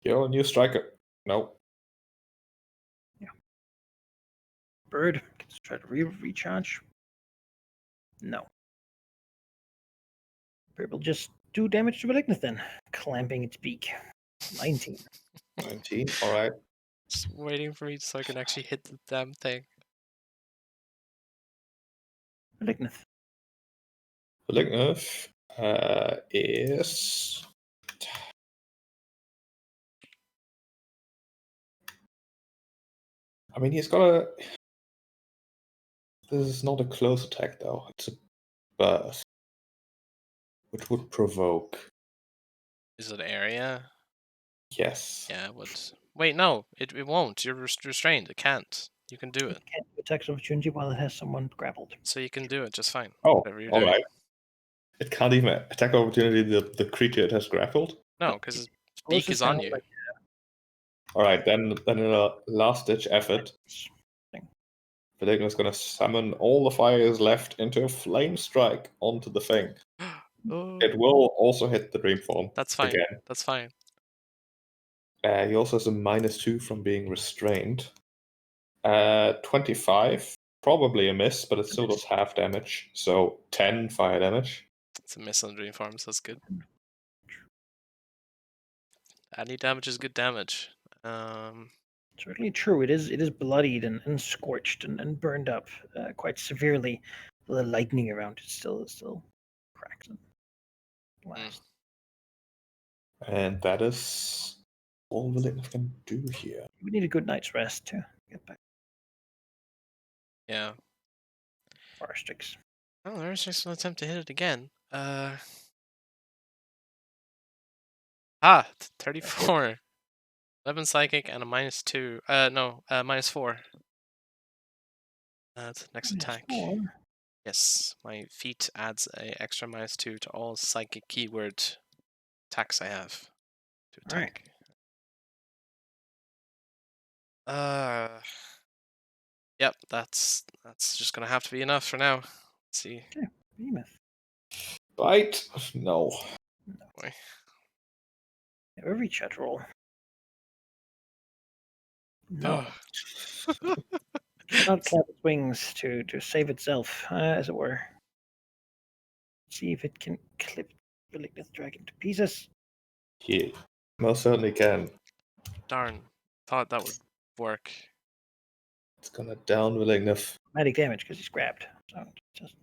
You're a new striker. No. Yeah. Bird. Let's try to recharge. No. Bird will just do damage to Malignant then, clamping its beak. 19. 19. Alright. Just waiting for me so I can actually hit the damn thing. Malignant. Valignath is. I mean, he's got a. This is not a close attack, though. It's a burst, which would provoke. Is it area? Yes. Yeah, it would. Wait, no, it won't. You're restrained. It can't. You can do it. It can't do attacks of opportunity while it has someone grappled. So you can do it just fine. Oh, Whatever you're all doing. right. It can't even attack opportunity the creature it has grappled. No, because its Well, this beak is kinda on you. like All right, then in a last-ditch effort, thing. Valigna's gonna summon all the fires left into a flame strike onto the thing. Oh, It will also hit the dream form. that's fine. Again. That's fine. He also has a -2 from being restrained. 25, probably a miss, but it still does half damage. So 10 fire damage. It's a miss on dream forms. That's good. Any damage is good damage. Certainly true. It is bloodied and scorched and burned up quite severely. The lightning around it still cracks and blasts. And that is all Valigna can do here. We need a good night's rest to get back Yeah. to our sticks. Oh, there's just an attempt to hit it again. 34. 11 psychic and a -2. No, -4. That's the next attack. -4. Yes, my feat adds a extra -2 to all psychic keyword attacks I have to Alright. attack. Yep, that's just gonna have to be enough for now. Let's see. Okay, behemoth. Bite? No. Boy. Every chat roll. No. Cannot clap its wings to save itself, as it were. See if it can clip the Malignant Dragon to pieces. Yeah, most certainly can. Darn. Thought that would work. It's gonna down Malignant. Automatic damage because he's grabbed. So just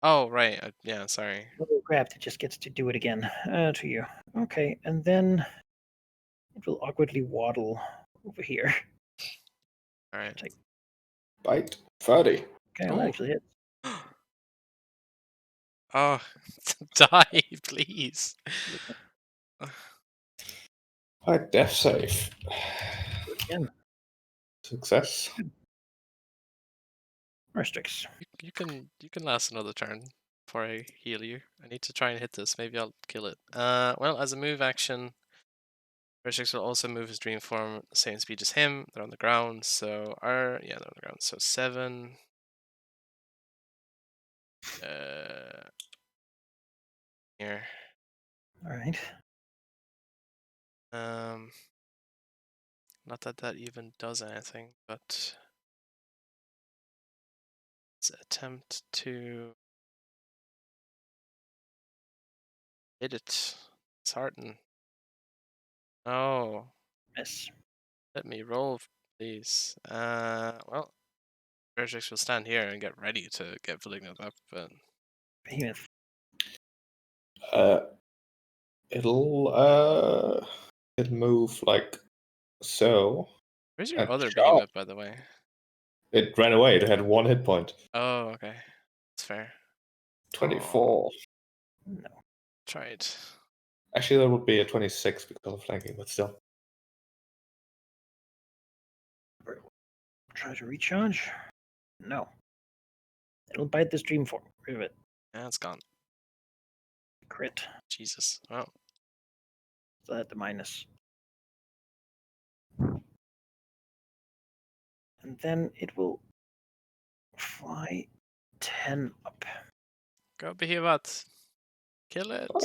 Oh, right. Yeah, sorry. grabbed, it just gets to do it again to you. Okay, and then it will awkwardly waddle over here. All right. Take. Bite. 30. Okay, well, Ooh. actually hit. Oh, die, please. Bite. Death save. Again. Success. Restricts. You can last another turn before I heal you. I need to try and hit this. Maybe I'll kill it. Well, as a move action, Vertex will also move his dream form the same speed as him. They're on the ground, so they're on the ground. So 7. Here. All right. Not that that even does anything, but let's attempt to hit it. Dishearten. Oh, Miss. let me roll, please. Well, Vertex will stand here and get ready to get Malignant up, but Behemoth. It'll move like so. where's your And other charge. behemoth, by the way? It ran away. It had 1 hit point. Oh, okay. That's fair. 24. No. Try it. Actually, that would be a 26 because of flanking, but still. Try to recharge. No. It'll bite this dream form. Rid of it. Yeah, it's gone. Crit. Jesus. Well, So at the minus. And then it will fly 10 up. go behemoth. Kill it. What?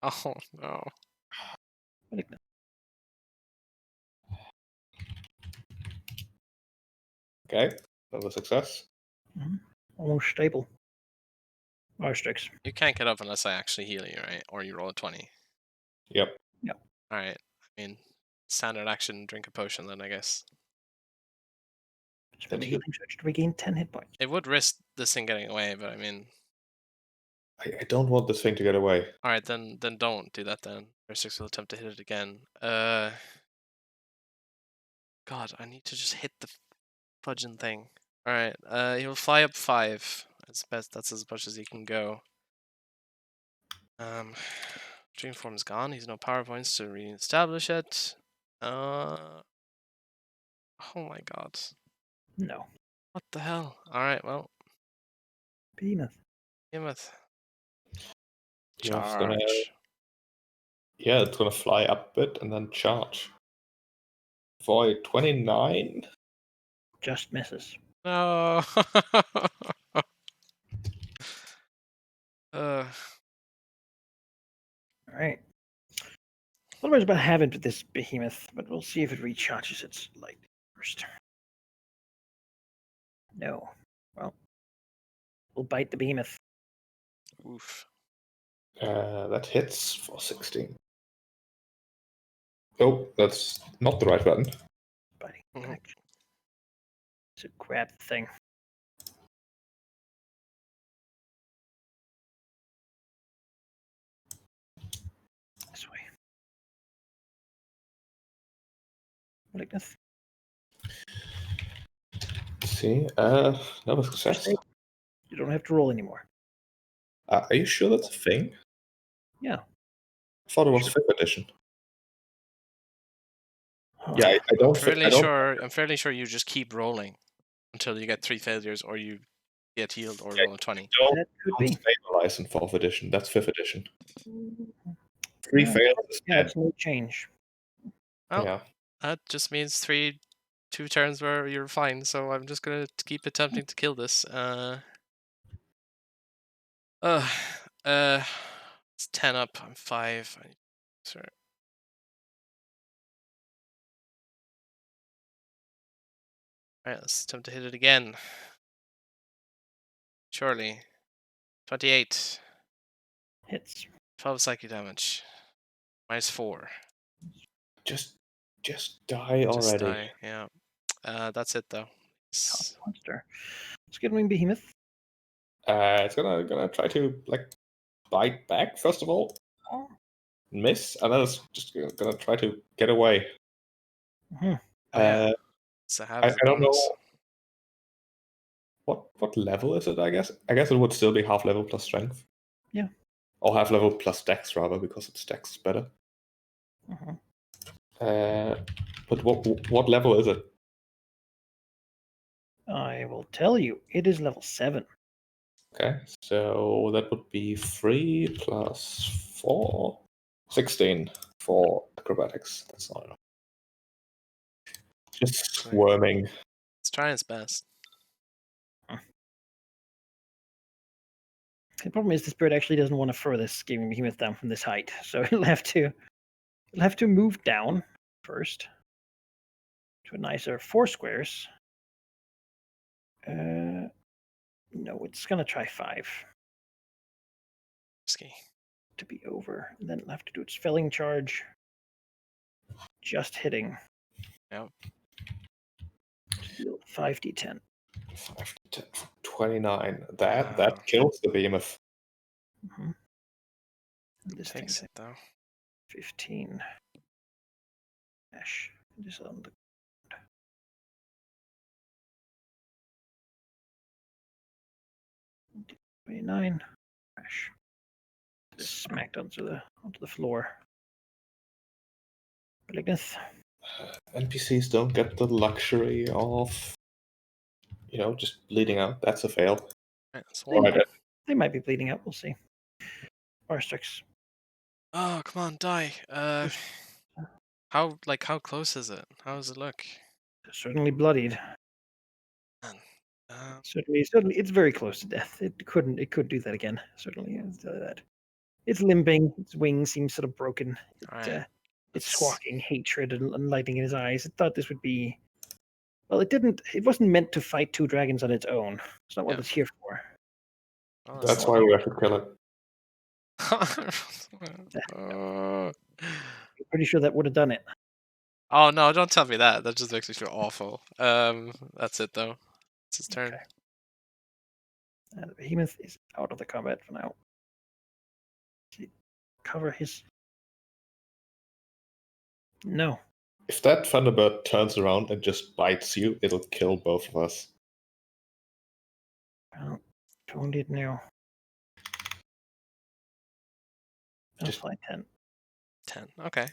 Oh, no. Malignant. Okay, that was a success. Almost stable. Restricts. You can't get up unless I actually heal you, right? Or you roll a 20. Yep. Alright. I mean, standard action, drink a potion then, I guess. Spend a healing search to regain 10 hit points. It would risk this thing getting away, but I mean... I don't want this thing to get away. Alright, then don't do that then. Vertex will attempt to hit it again. God, I need to just hit the fudging thing. Alright, he'll fly up 5. That's as much as he can go. Dream form's gone. He's no power points to re-establish it. Oh my god. No. What the hell? Alright, well. Behemoth. Behemoth. Yeah, it's gonna, Charge. yeah, it's gonna fly up a bit and then charge. Void 29. Just misses. No. Alright. What about happened with this behemoth, but we'll see if it recharges its light first. No. Well, we'll bite the behemoth. Oof. That hits for 16. Oh, that's not the right button. Biting Mhm. back. So grab the thing. This way. Malignant. See, that was success. You don't have to roll anymore. Are you sure that's a thing? Yeah. I thought it was 5th edition. Huh. Yeah, I don't think. I'm fairly sure you just keep rolling until you get 3 failures or you get healed or roll a 20. That could be. Stabilize in 4th edition. That's 5th edition. 3 Yeah, fails is Yeah, dead. it's no change. Well, Yeah. That just means 2 turns where you're fine, so I'm just gonna keep attempting to kill this. Uh, it's 10 up. I'm 5. Sorry. Alright, let's attempt to hit it again. Surely. 28. Hits. 12 psychic damage. -4. Just die Just already. die, yeah. That's it though. Monster. Let's get wing behemoth. It's gonna try to like bite back first of all, Oh. miss, and then it's just gonna try to get away. Mhm. Oh yeah. Uh, So I have the don't bonus. know what level is it. I guess it would still be half level plus strength. Yeah. Or half level plus dex rather, because its dex is better. Mhm. But what level is it? I will tell you. It is level 7. Okay, so that would be 3 plus 4, 16 for acrobatics. That's not enough. Just squirming. It's trying its best. The problem is this bird actually doesn't want to throw this gaming behemoth down from this height, so it'll have to move down first to a nicer 4 squares. No, it's gonna try 5 Risky. to be over. And then it'll have to do its felling charge. Just hitting. Yep. To deal 5d10. 5 to 10, 29. That kills the behemoth. Mhm. And this thing Takes it though. 15. Dash. Just on the 29. Crash. Just smacked onto the floor. Malignant. NPCs don't get the luxury of, just bleeding out. That's a fail. Right, that's They one. they might be bleeding out. We'll see. Arstrix. Oh, come on, die. How close is it? How does it look? Certainly bloodied. Man. Certainly, it's very close to death. It could do that again. Certainly, that. It's limping. Its wings seem sort of broken. Alright. It's squawking hatred and lighting in his eyes. It thought this would be. Well, it didn't. It wasn't meant to fight 2 dragons on its own. It's not what Yeah. it's here for. Oh, That's why we have to kill it. Oh. I'm pretty sure that would have done it. Oh no, don't tell me that. That just makes me feel awful. That's it though. It's his turn. Okay. The behemoth is out of the combat for now. Does he cover his? No. If that Thunderbird turns around and just bites you, it'll kill both of us. Well, don't it now. Just- Fly 10. 10. Okay.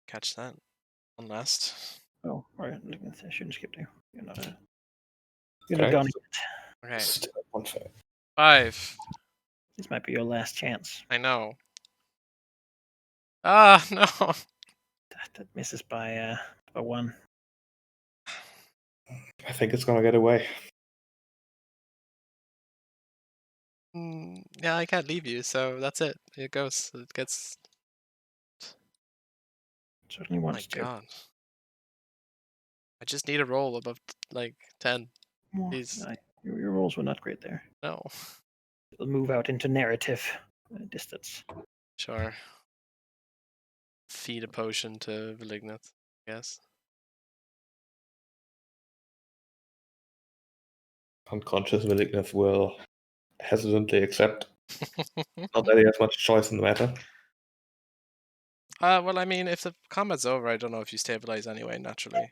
Catch that. One last. Oh, right. I shouldn't skip you. You're not a. You're not Okay. gone. Okay. Still unfair. 5. This might be your last chance. I know. Ah, no. That misses by 1. I think it's gonna get away. Yeah, I can't leave you, so that's it. It goes. It gets. Certainly Oh my wants to. god. I just need a roll above 10. More. Please. Your rolls were not great there. No. It'll move out into narrative distance. Sure. Feed a potion to Malignant, I guess. Unconscious Malignant will hesitantly accept. Not that he has much choice in the matter. Well, I mean, if the combat's over, I don't know if you stabilize anyway, naturally.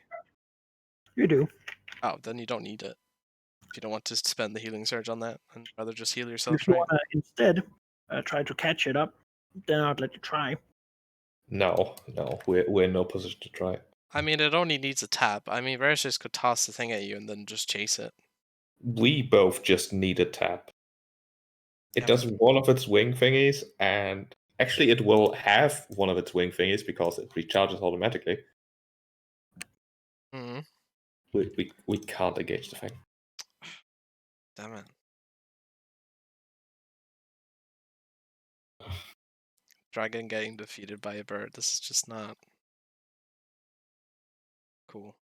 You do. Oh, then you don't need it. If you don't want to spend the healing surge on that, and rather just heal yourself, If you right? want to instead try to catch it up, then I'd let you try. No, we're in no position to try. I mean, it only needs a tap. I mean, Versus could toss the thing at you and then just chase it. We both just need a tap. It Yeah. does one of its wing thingies, and actually it will have one of its wing thingies because it recharges automatically. Hmm. We can't engage the thing. Damn it. Dragon getting defeated by a bird. This is just not cool.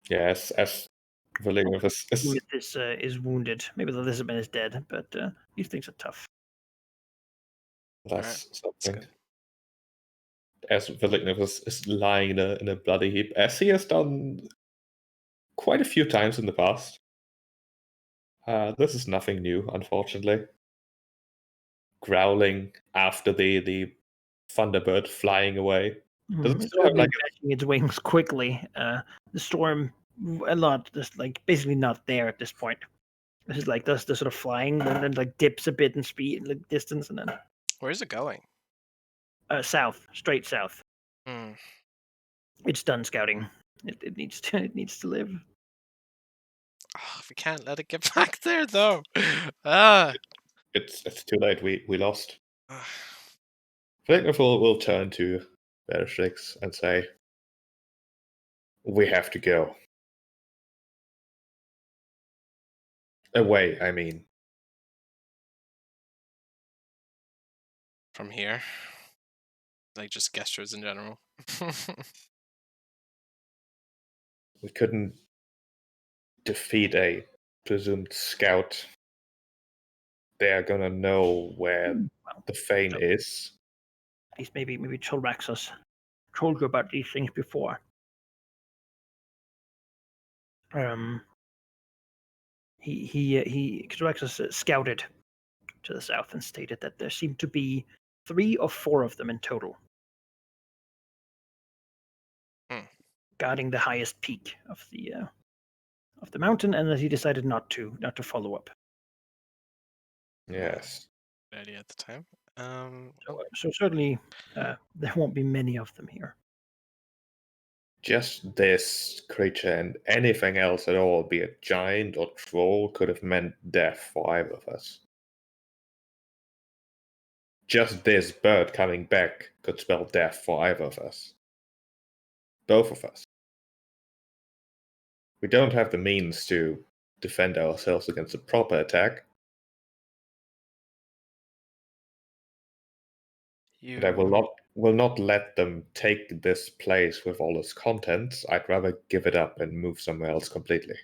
Yes, as the Lightning Is wounded. Maybe the lizardman is dead, but these things are tough. Alright, that's that's something. good. As the Lightning is lying in a bloody heap, as he has done quite a few times in the past. This is nothing new, unfortunately. Growling after the Thunderbird flying away. Does it It's still have certainly like bashing its wings quickly. The storm, a lot, just like basically not there at this point. This is like does the sort of flying, then like dips a bit in speed, like distance, and then Where's it going? south, straight south. Hmm. It's done scouting. It needs to live. Oh, we can't let it get back there though. Ah. it's too late, we lost? Lightning will turn to Beatrix and say, "We have to go. Away, I mean." From here. Like just gestures in general. We couldn't defeat a presumed scout. They are gonna know where Well, the Fane is. at least maybe Cholraxos told you about these things before. Cholraxos scouted to the south and stated that there seemed to be 3 or 4 of them in total, guarding the highest peak of the mountain, and that he decided not to follow up. Yes. Good idea at the time. So certainly there won't be many of them here. Just this creature and anything else at all, be it giant or troll, could have meant death for either of us. Just this bird coming back could spell death for either of us. Both of us. We don't have the means to defend ourselves against a proper attack, and I will not let them take this place with all its contents. I'd rather give it up and move somewhere else completely.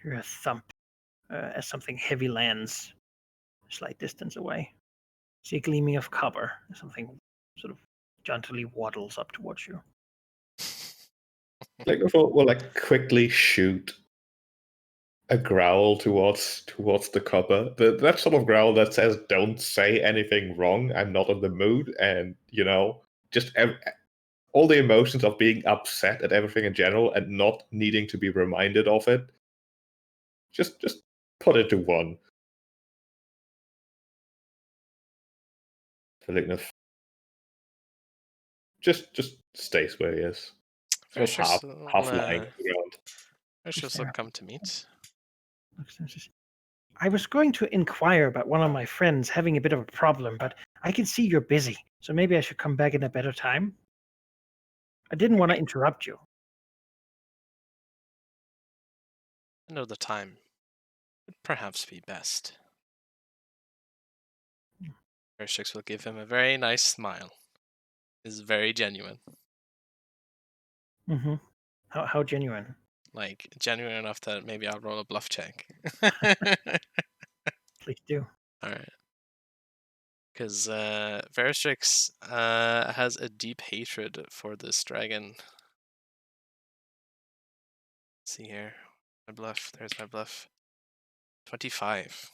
Hear a thump as something heavy lands a slight distance away. See a gleaming of copper. Something sort of gently waddles up towards you. Like will like quickly shoot a growl towards the copper. That sort of growl that says, "Don't say anything wrong. I'm not in the mood," and just all the emotions of being upset at everything in general and not needing to be reminded of it. Just put it to one. Felignus just stays where he is. Sort of half lying on the ground. First will come to meet. I was going to inquire about one of my friends having a bit of a problem, but I can see you're busy, so maybe I should come back in a better time. I didn't want to interrupt you. I know the time would perhaps be best. Verstrix will give him a very nice smile. Is very genuine. Mm-hmm. How genuine? Like genuine enough that maybe I'll roll a bluff check. Please do. All right. Because Veristrix has a deep hatred for this dragon. Let's see here. My bluff. There's my bluff. 25.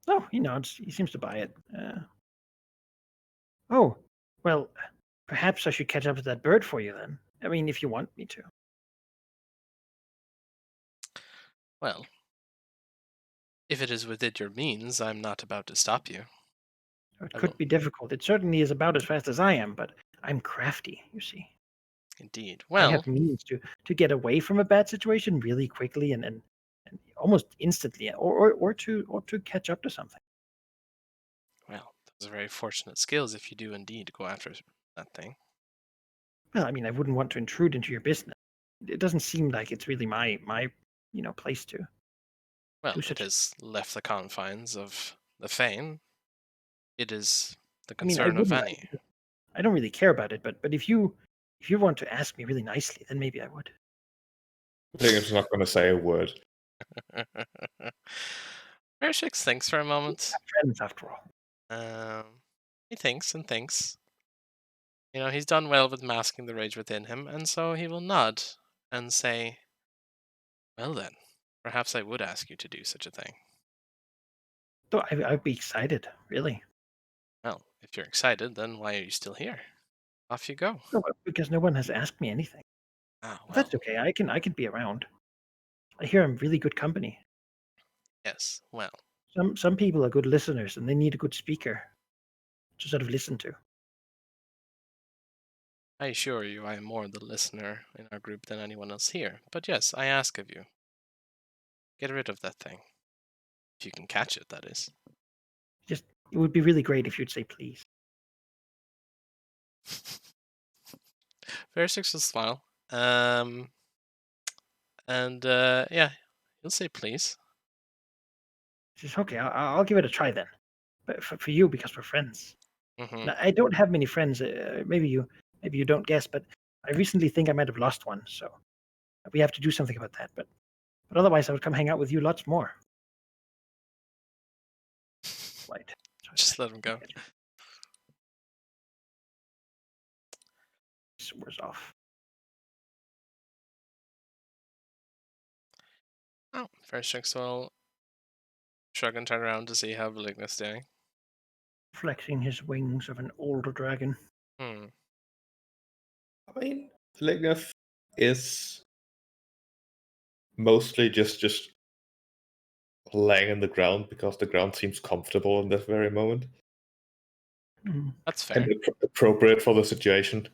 Oh, he nods. He seems to buy it. Oh, well, perhaps I should catch up with that bird for you then. I mean, if you want me to. Well, if it is within your means, I'm not about to stop you. It I could will. be difficult. It certainly is about as fast as I am, but I'm crafty, you see. Indeed. I Well, have means to get away from a bad situation really quickly and almost instantly, or to catch up to something. those are very fortunate skills if you do indeed go after that thing. Well, I mean, I wouldn't want to intrude into your business. It doesn't seem like it's really my place to Well, do it such. has left the confines of the Fane. It is the I mean, I concern of wouldn't. any. I don't really care about it, but if you want to ask me really nicely, then maybe I would. Lignum's not going to say a word. Bershix thinks for a moment. Friends, after all. He thinks and thinks. He's done well with masking the rage within him, and so he will nod and say, "Well then, perhaps I would ask you to do such a thing." So I'd be excited, really. Well, if you're excited, then why are you still here? Off you go. No, because no one has asked me anything. Ah, But well, that's okay. I can be around. I hear I'm really good company. yes, well. Some people are good listeners, and they need a good speaker to sort of listen to. I assure you I am more the listener in our group than anyone else here. But yes, I ask of you, get rid of that thing. If you can catch it, that is. Just it would be really great if you'd say please. Verysix will smile. And yeah, he'll say please. Just okay. I'll give it a try then. But for you, because we're friends. Mm-hmm. Now, I don't have many friends. Maybe you don't guess, but I recently think I might have lost one. So we have to do something about that. But otherwise, I would come hang out with you lots more. Right. Just let him go. Wears off. Oh, Verysix will shrug and turn around to see how Valignus doing. Flexing his wings of an older dragon. Hmm. I mean, Lignum is mostly just laying on the ground because the ground seems comfortable in this very moment That's fair. and appropriate for the situation.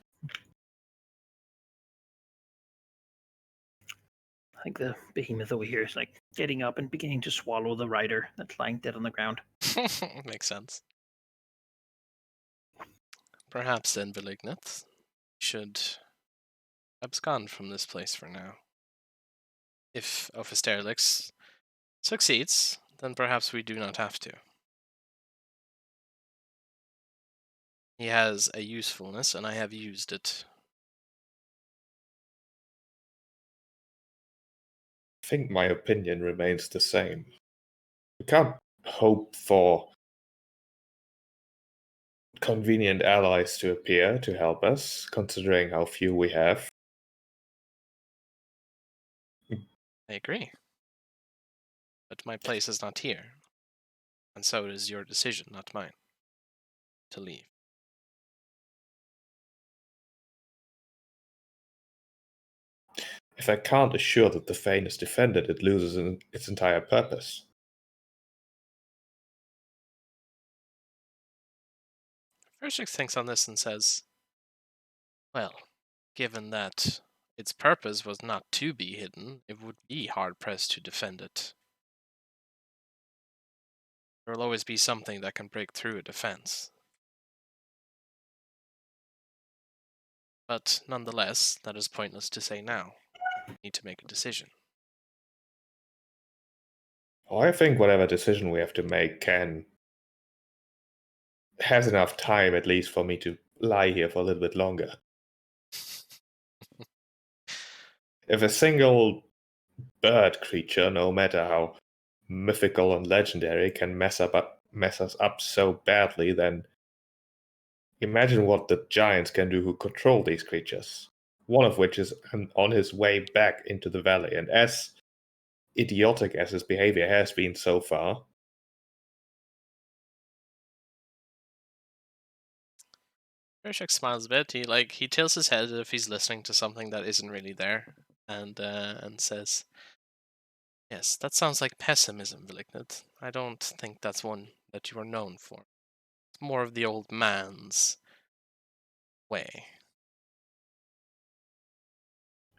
I think the behemoth over here is like getting up and beginning to swallow the rider that's lying dead on the ground. Makes sense. Perhaps then, Valignus should abscond from this place for now. If Ophisterlix succeeds, then perhaps we do not have to. He has a usefulness, and I have used it. I think my opinion remains the same. We can't hope for convenient allies to appear to help us, considering how few we have. I agree. But my place is not here, and so it is your decision, not mine, to leave. If I can't assure that the Fane is defended, it loses its entire purpose. Vershik thinks on this and says, well, given that its purpose was not to be hidden, it would be hard-pressed to defend it. There will always be something that can break through a defense. But nonetheless, that is pointless to say now. We need to make a decision. I think whatever decision we have to make has enough time at least for me to lie here for a little bit longer. If a single bird creature, no matter how mythical and legendary, can mess us up so badly, then imagine what the giants can do who control these creatures. One of which is on his way back into the valley, and as idiotic as his behavior has been so far, Vershik smiles a bit. He tilts his head as if he's listening to something that isn't really there, and says, "Yes, that sounds like pessimism, Valignant. I don't think that's one that you are known for. It's more of the old man's way."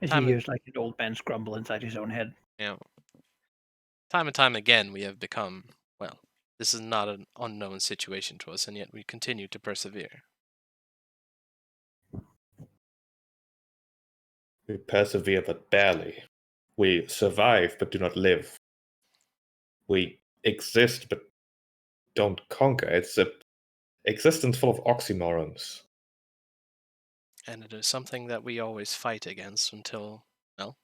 As he Time and hears like an old man grumble inside his own head. you know, time and time again, we have become, well, this is not an unknown situation to us, and yet we continue to persevere. We persevere but barely. We survive but do not live. We exist but don't conquer. It's an existence full of oxymorons. And it is something that we always fight against until, well,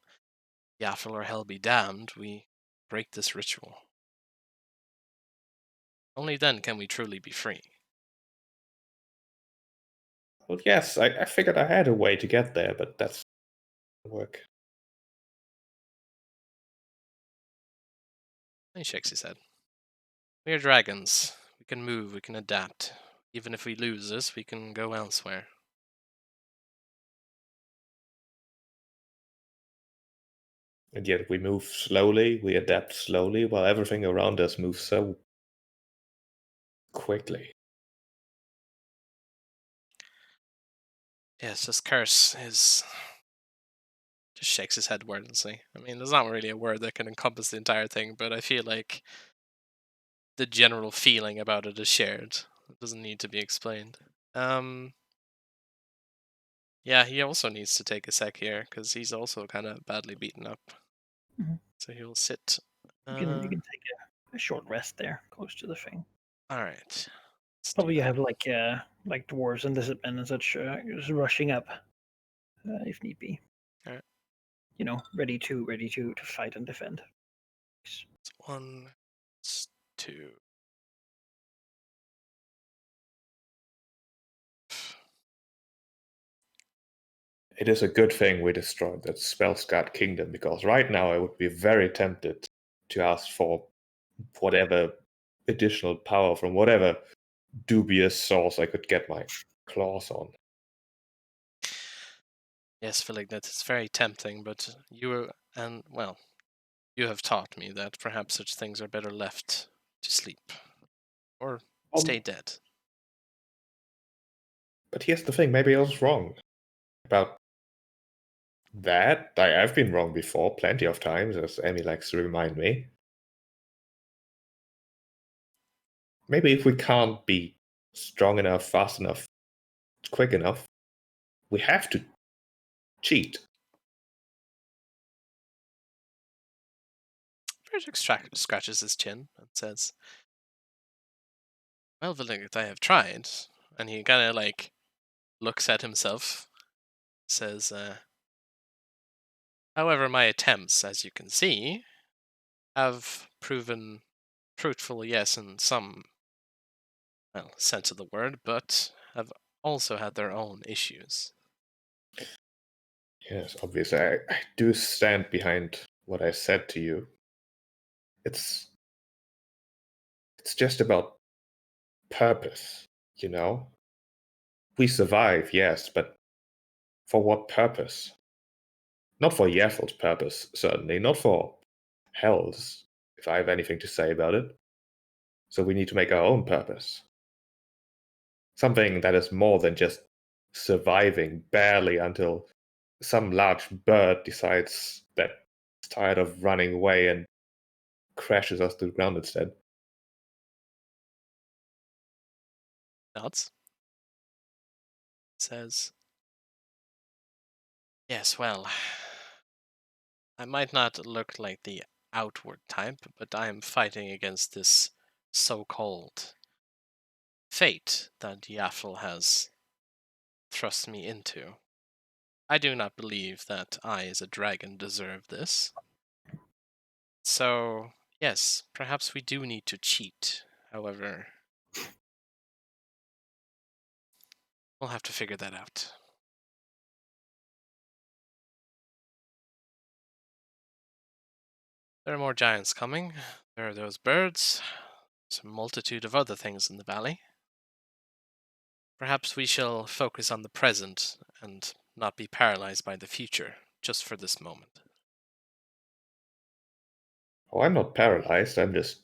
Yaffle or hell be damned, we break this ritual. Only then can we truly be free. Well, yes, I figured I had a way to get there, but that's not work. He shakes his head. We are dragons. We can move, we can adapt. Even if we lose this, we can go elsewhere. And yet we move slowly, we adapt slowly, while everything around us moves so quickly. Yes, this curse is... Just shakes his head wordlessly. I mean, there's not really a word that can encompass the entire thing, but I feel like the general feeling about it is shared. It doesn't need to be explained. Yeah, he also needs to take a sec here, because he's also kind of badly beaten up. Mhm. So he'll sit. You can take a short rest there, close to the thing. Alright. Probably you have like dwarves and lizard men and such just rushing up if need be. Alright. You know, ready to fight and defend. It's 1, it's 2. It is a good thing we destroyed that Spellscard Kingdom, because right now I would be very tempted to ask for whatever additional power from whatever dubious source I could get my claws on. Yes, Philip, that is very tempting, but you have taught me that perhaps such things are better left to sleep. Or stay dead. But here's the thing, maybe I was wrong about that. I've been wrong before, plenty of times, as Amy likes to remind me. Maybe if we can't be strong enough, fast enough, quick enough, we have to cheat. Frederick scratches his chin and says, well, Philip, I have tried. And he kind of like looks at himself, says, however, my attempts, as you can see, have proven fruitful, yes, in some sense of the word, but have also had their own issues. Yes, obviously, I do stand behind what I said to you. It's just about purpose, you know? We survive, yes, but for what purpose? Not for Yeffel's purpose, certainly, not for Hell's, if I have anything to say about it. So we need to make our own purpose. Something that is more than just surviving barely until some large bird decides that it's tired of running away and crashes us to the ground instead. Nods. Says, yes, well, I might not look like the outward type, but I am fighting against this so-called fate that Yaffle has thrust me into. I do not believe that I, as a dragon, deserve this. So, yes, perhaps we do need to cheat. However, we'll have to figure that out. There are more giants coming. There are those birds. There's a multitude of other things in the valley. Perhaps we shall focus on the present and not be paralyzed by the future, just for this moment. Oh, I'm not paralyzed, I'm just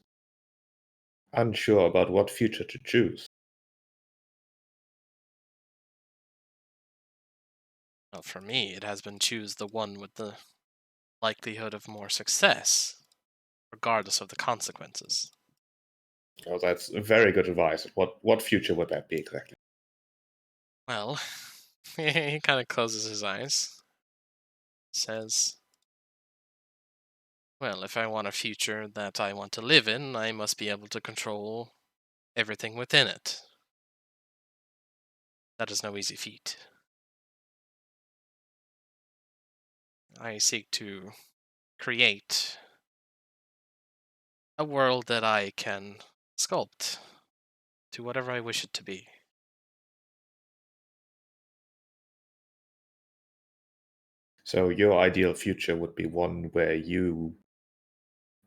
unsure about what future to choose. Well, for me, it has been choose the one with the likelihood of more success, regardless of the consequences. Oh, that's very good advice. What future would that be exactly? Well, he kind of closes his eyes. says, well, if I want a future that I want to live in, I must be able to control everything within it. That is no easy feat. I seek to create a world that I can sculpt to whatever I wish it to be. So your ideal future would be one where you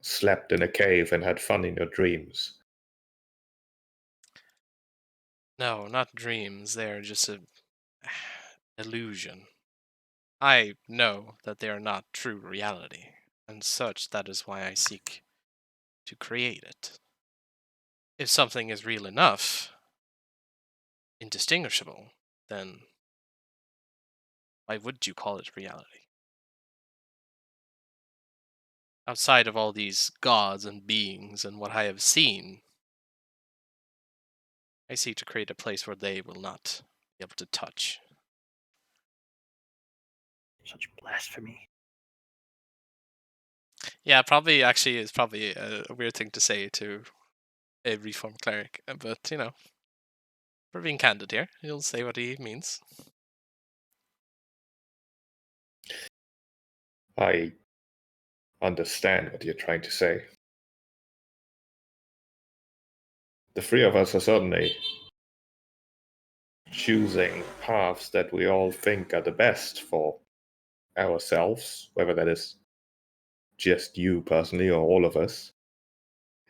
slept in a cave and had fun in your dreams. No, not dreams. They're just an illusion. I know that they are not true reality, and such that is why I seek to create it. If something is real enough, indistinguishable, then why would you call it reality? Outside of all these gods and beings and what I have seen, I seek to create a place where they will not be able to touch. Such blasphemy. Yeah, probably actually is probably a weird thing to say to a reformed cleric, but we're being candid here. He'll say what he means. I understand what you're trying to say. The three of us are certainly choosing paths that we all think are the best for ourselves, whether that is just you personally or all of us.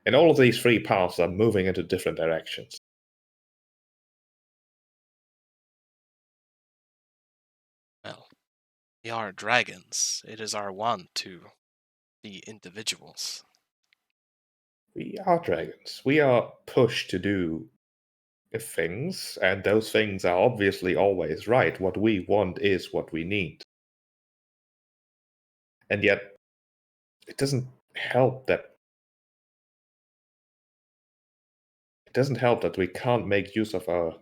And all of these three paths are moving into different directions. Well, we are dragons. It is our want to be individuals. We are dragons. We are pushed to do things, and those things are obviously always right. What we want is what we need. And yet, it doesn't help that we can't make use of our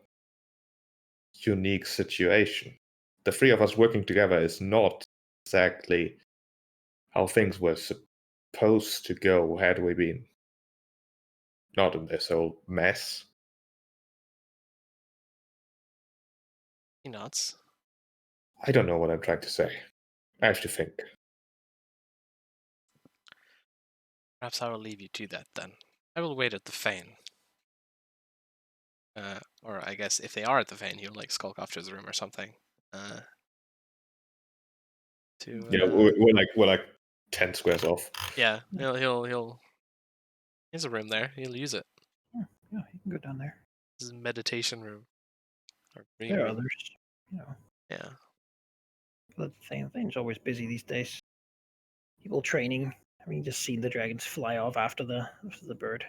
unique situation. The three of us working together is not exactly how things were supposed to go had we been not in this whole mess. He nods. I don't know what I'm trying to say. I have to think. Perhaps I will leave you to that then. I will wait at the Fane. Or I guess if they are at the Fane, he'll skulk off to his room or something. Yeah, we're like 10 squares off. Yeah, he'll. There's a room there. He'll use it. Yeah, you can go down there. This is a meditation room. Or green There are room. others. Yeah. But the same thing's always busy these days. People training. I mean, just seen the dragons fly off after the bird.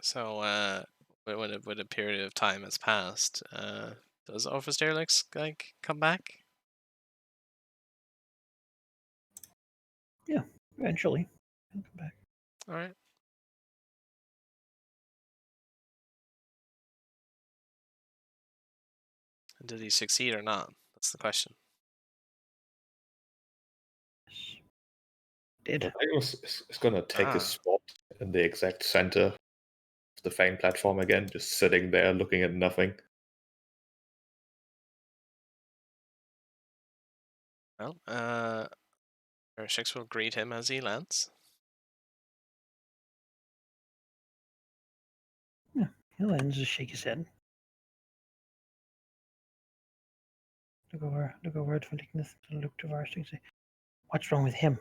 So when a period of time has passed, does Officer Derelict come back? Yeah, eventually. He'll come back. All right. Did he succeed or not? That's the question. Did. It's going to take a spot in the exact center of the Fang platform again, just sitting there looking at nothing. Well, Shix will greet him as he lands. Yeah, he'll end just shake his head. Look over at Valikness and look to Varst and say, "What's wrong with him?"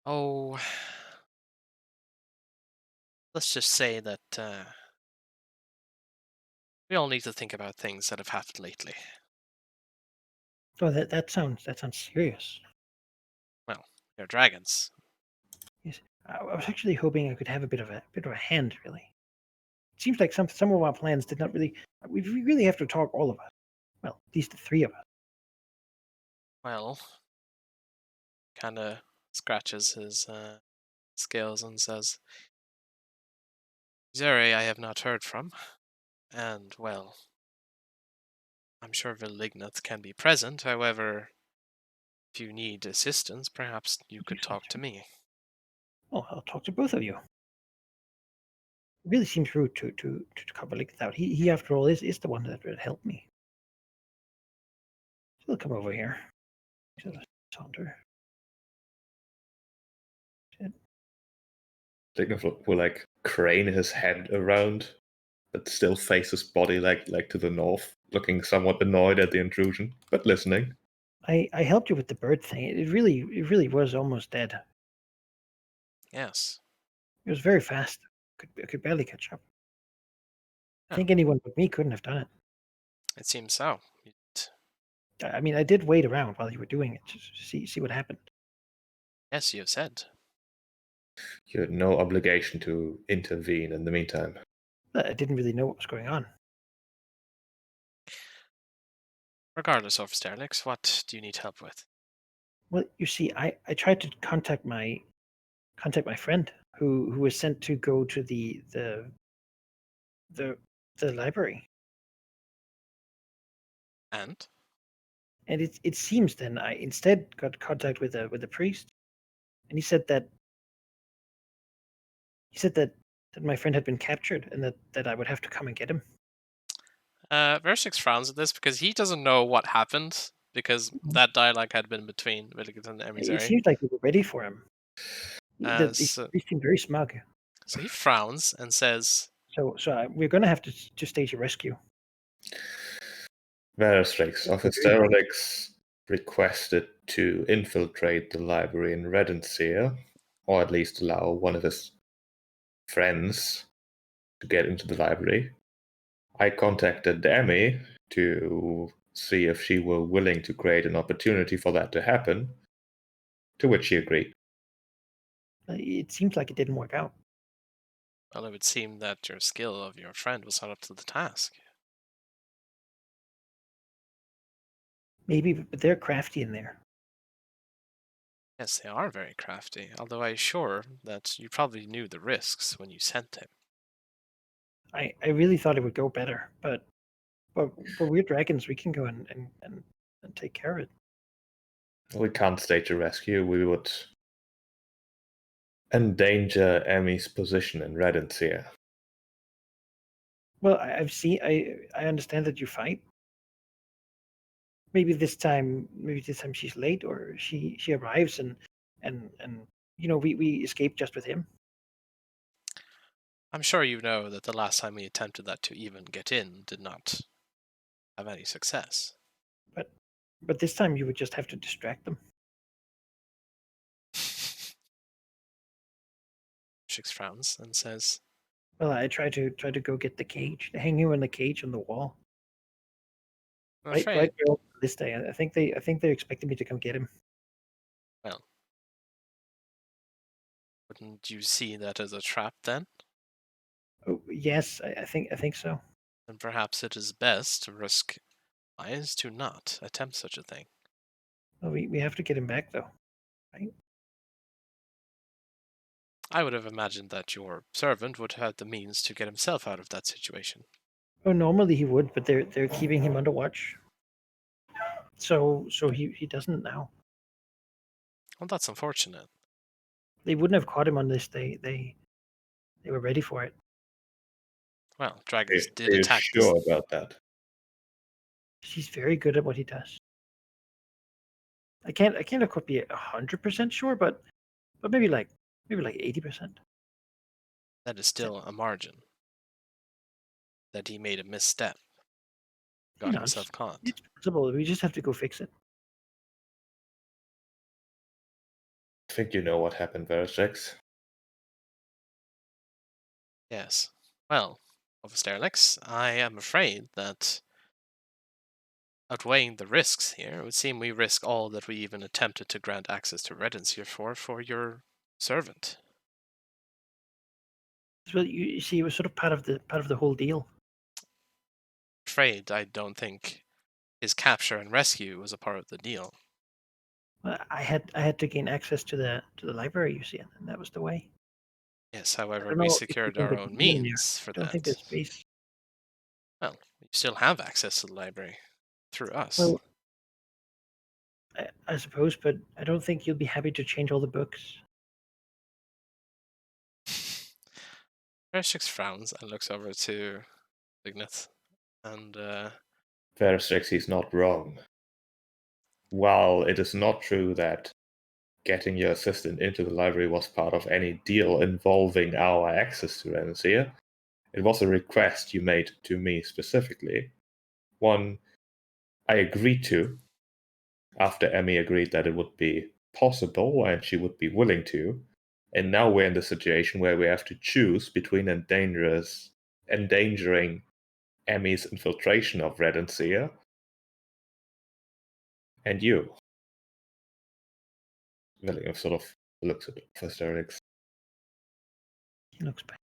Oh, let's just say that we all need to think about things that have happened lately. Oh, that sounds serious. Well, they're dragons. Yes, I was actually hoping I could have a bit of a hand. Really, it seems like some of our plans did not really. We really have to talk, all of us. Well, at least the three of us. Well, kind of scratches his scales and says, Zere, I have not heard from. And, well, I'm sure Vilignant can be present. However, if you need assistance, perhaps you could talk to me. Oh, I'll talk to both of you. It really seems rude to cover like that. He after all is the one that helped me. He'll come over here. To the saunter. Dignif will like crane his head around, but still face his body like to the north, looking somewhat annoyed at the intrusion, but listening. I helped you with the bird thing. It really was almost dead. Yes. It was very fast. I could barely catch up. I Oh. think anyone but me couldn't have done it. It seems so. I mean, I did wait around while you were doing it to see what happened. Yes, you have said. You had no obligation to intervene in the meantime. I didn't really know what was going on. Regardless of Sterlix, what do you need help with? Well, you see, I tried to contact my friend who was sent to go to the the library, And? and it seems then I instead got contact with a priest, and he said that my friend had been captured and that I would have to come and get him. Versix frowns at this because he doesn't know what happened, because that dialogue had been between Villigant and It Emissary. seems like we were ready for him. He So seemed very smug. he frowns and says, So we're going to have to stage a rescue. Veristrix of Hysterolix requested to infiltrate the library in Redenseer, or at least allow one of his friends to get into the library. I contacted Emmy to see if she were willing to create an opportunity for that to happen, to which she agreed. It seems like it didn't work out. well, it would seem that your skill of your friend was not up to the task. Maybe, but they're crafty in there. Yes, they are very crafty, although I'm sure that you probably knew the risks when you sent him. I really thought it would go better, but we're dragons. We can go and take care of it. We can't stage a rescue. We would endanger Emmy's position in Redenseer. Well, I've seen. I understand that you fight. Maybe this time she's late, or she arrives and we escape just with him. I'm sure you know that the last time we attempted that to even get in did not have any success. But this time you would just have to distract them. Shix frowns and says, Well, I try to go get the cage, hang you in the cage on the wall. I'm Right, afraid, Bill, this day. I think they expected me to come get him. well, wouldn't you see that as a trap then? Oh, yes, I think so. Then perhaps it is best to risk lives to not attempt such a thing. Well, we have to get him back though, right? I would have imagined that your servant would have the means to get himself out of that situation. Oh, normally he would, but they're keeping him under watch. So he doesn't now. Well, that's unfortunate. They wouldn't have caught him unless they were ready for it. Well, Are dragons did you attack sure about that? He's very good at what he does. I can't of course be 100% sure, but maybe like 80%. That is still a margin. That he made a misstep. Got himself caught. It's possible. We just have to go fix it. I think you know what happened, Veristrix. Yes. Well, of Sterlix, I am afraid that outweighing the risks here, it would seem we risk all that we even attempted to grant access to Redenseer for your servant. So you see, it was sort of part of the whole deal. Afraid I don't think his capture and rescue was a part of the deal. I had to gain access to the library, you see, and that was the way. Yes, I however, don't we know if you secured think our they could own be in there. means for I don't think there's that. space. Well, you still have access to the library through us. Well, I suppose, but I don't think you'll be happy to change all the books. Verishix frowns and looks over to Ignat, and Verstrix, he's not wrong. While it is not true that getting your assistant into the library was part of any deal involving our access to Renancia, it was a request you made to me specifically. One I agreed to after Emmy agreed that it would be possible and she would be willing to. And now we're in the situation where we have to choose between endangering Emmy's infiltration of Renancia and you. William sort of looks at Asterix. He looks back.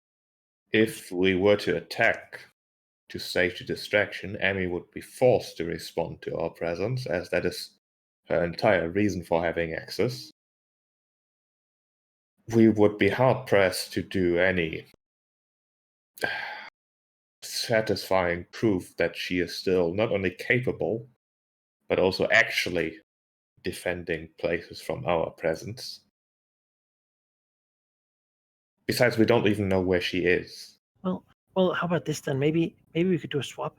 If we were to attack to stage a distraction, Emmy would be forced to respond to our presence, as that is her entire reason for having access. We would be hard pressed to do any satisfying proof that she is still not only capable, but also actually defending places from our presence. Besides, we don't even know where she is. Well, how about this then? Maybe we could do a swap.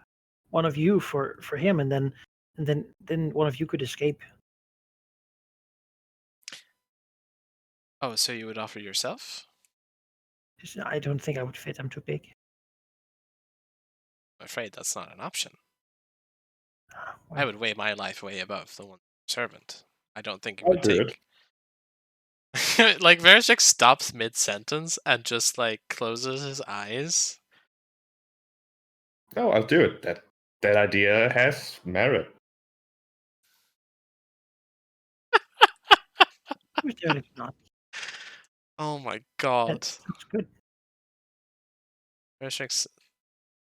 One of you for him, and then one of you could escape. oh, so you would offer yourself? I don't think I would fit. I'm too big. I'm afraid that's not an option. Well, I would weigh my life way above the one servant. I don't think it I'll would do it. take. Like Verishix stops mid sentence and just like closes his eyes. No, I'll do it. That idea has merit. who's doing it not? Oh my That god. looks good. Verishix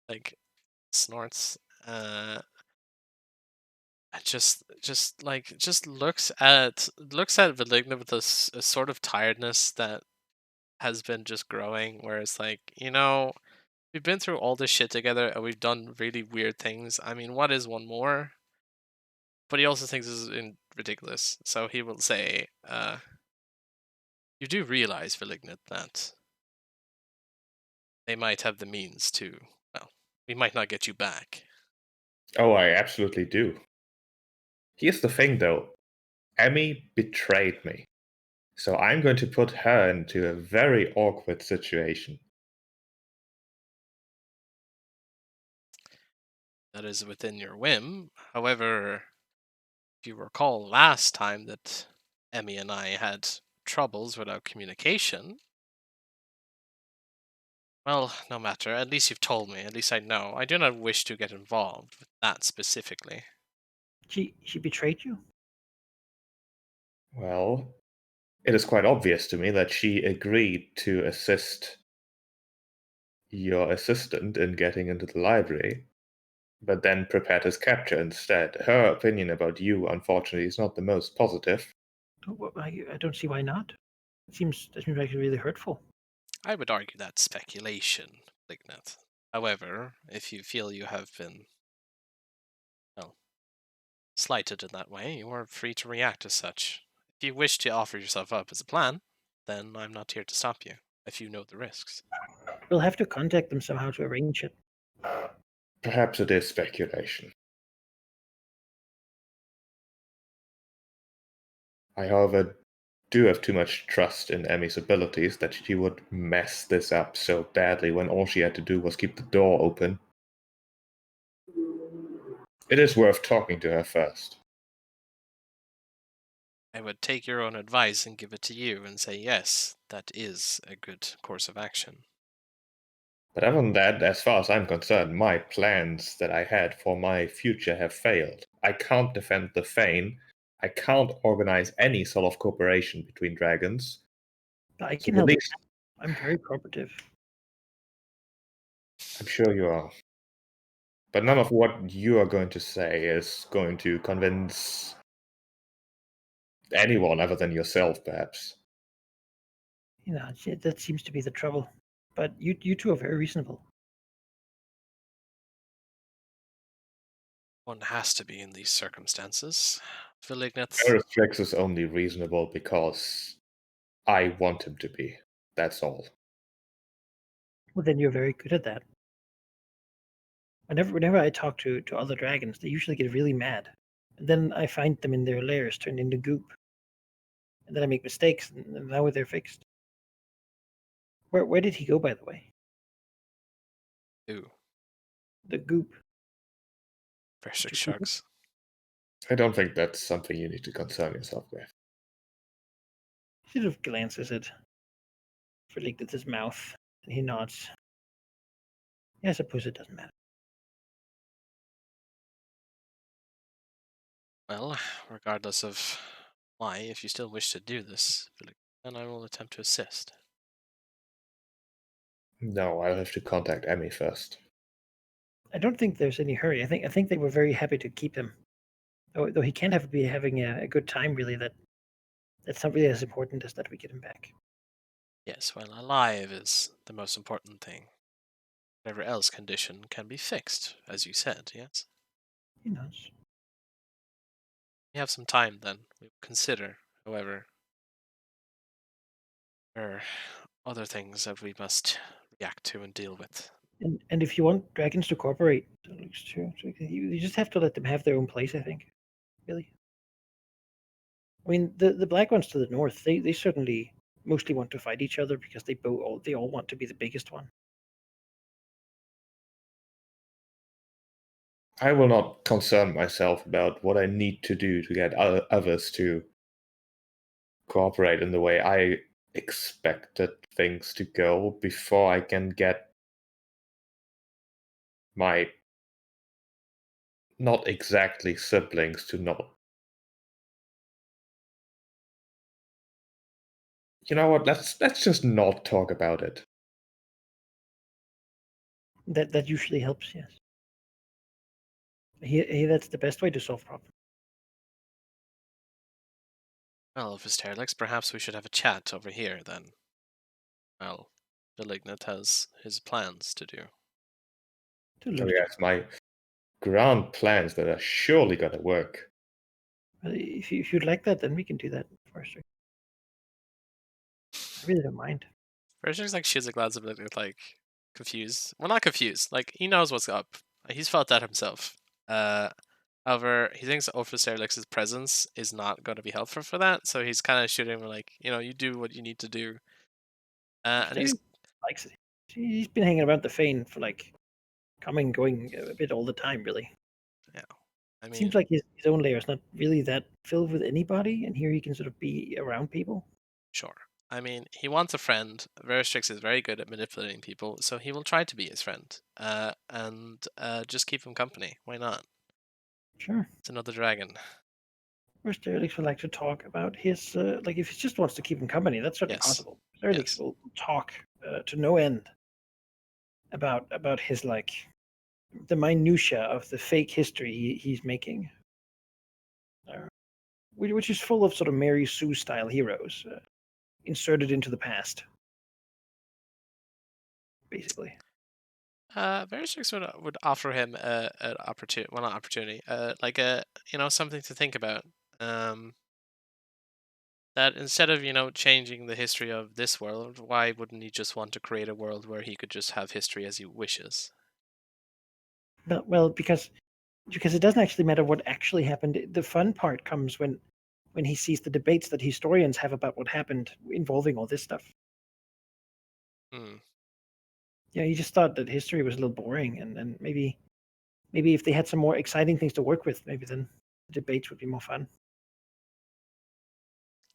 like snorts and just looks at Veligna with a sort of tiredness that has been just growing, where it's like, we've been through all this shit together and we've done really weird things. I mean, what is one more? But he also thinks this is ridiculous, so he will say, you do realize, Velignant, that they might have the means to, well, we might not get you back. Oh, I absolutely do. Here's the thing, though. Emmy betrayed me. So I'm going to put her into a very awkward situation. That is within your whim. However, if you recall last time that Emmy and I had troubles with our communication, well, no matter. At least you've told me. At least I know. I do not wish to get involved with that specifically. She betrayed you. Well, it is quite obvious to me that she agreed to assist your assistant in getting into the library, but then prepared his capture instead. Her opinion about you, unfortunately, is not the most positive. I don't see why not. That seems like really hurtful. I would argue that's speculation, Ligneth. However, if you feel you have been, well, slighted in that way, you are free to react as such. If you wish to offer yourself up as a plan, then I'm not here to stop you, if you know the risks. We'll have to contact them somehow to arrange it. Perhaps it is speculation. I, however, do have too much trust in Emmy's abilities that she would mess this up so badly when all she had to do was keep the door open. It is worth talking to her first. I would take your own advice and give it to you and say, yes, that is a good course of action. But other than that, as far as I'm concerned, my plans that I had for my future have failed. I can't defend the Fane. I can't organize any sort of cooperation between dragons. I So can the help. least, I'm very cooperative. I'm sure you are. But none of what you are going to say is going to convince anyone other than yourself, perhaps. That seems to be the trouble. But you two are very reasonable. One has to be in these circumstances. Vilignith. Aerostrix is only reasonable because I want him to be. That's all. Well, then you're very good at that. Whenever I talk to other dragons, they usually get really mad. And then I find them in their lairs turned into goop. And then I make mistakes, and now they're fixed. Where did he go, by the way? Ooh, The goop. Berserk Did you keep it? shrugs. I don't think that's something you need to concern yourself with. He sort of glances at Verlignith's mouth, and he nods. Yeah, I suppose it doesn't matter. Well, regardless of why, if you still wish to do this, then I will attempt to assist. No, I'll have to contact Emmy first. I don't think there's any hurry. I think they were very happy to keep him. Though he can't be having a good time, really. That's not really as important as that we get him back. Yes, well, alive is the most important thing. Whatever else condition can be fixed, as you said, yes? He knows. We have some time then. We will consider, however, there are other things that we must react to and deal with. And if you want dragons to cooperate, that looks true. You just have to let them have their own place, I think. Really. I mean, the black ones to the north, they certainly mostly want to fight each other because they all want to be the biggest one. I will not concern myself about what I need to do to get others to cooperate in the way I expected things to go before I can get my not exactly siblings to not. You know what? Let's just not talk about it. That usually helps, yes. That's the best way to solve problems. Well, if it's Terlix, perhaps we should have a chat over here then. Well, Malignant has his plans to do. Oh yes, my grand plans that are surely gonna work. If you'd like that, then we can do that first. I really don't mind. Berserk's like shits a glance a bit like confused. Well, not confused. Like he knows what's up. He's felt that himself. However, he thinks Officer Erlix's presence is not going to be helpful for that. So he's kind of shooting him like, you do what you need to do. And he's Likes it. He's been hanging around the Fane for like coming, going a bit all the time, really. yeah. I mean, Seems like his own layer is not really that filled with anybody, and here he can sort of be around people. sure. I mean, he wants a friend. Veristrix is very good at manipulating people, so he will try to be his friend. And just keep him company. Why not? Sure. It's another dragon. First, Erlich would like to talk about his, like, if he just wants to keep him company, that's certainly Yes. possible. Erlich Yes. will talk to no end about his, like, the minutia of the fake history he's making, which is full of sort of Mary Sue style heroes inserted into the past, basically. Veristrix would offer him an opportunity. Well, not opportunity. Like a something to think about. That instead of changing the history of this world, why wouldn't he just want to create a world where he could just have history as he wishes? Well, because it doesn't actually matter what actually happened. The fun part comes when he sees the debates that historians have about what happened involving all this stuff. Hmm. Yeah, he just thought that history was a little boring, and maybe if they had some more exciting things to work with, maybe then the debates would be more fun.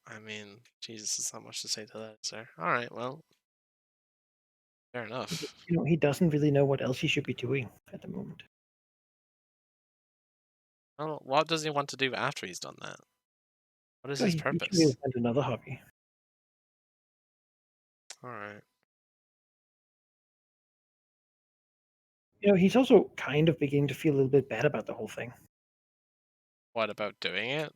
I mean, Jesus, there's not much to say to that, is there? All right, well, fair enough. He doesn't really know what else he should be doing at the moment. Well, what does he want to do after he's done that? What is So his he should purpose? really find another hobby. All right. He's also kind of beginning to feel a little bit bad about the whole thing. What about doing it?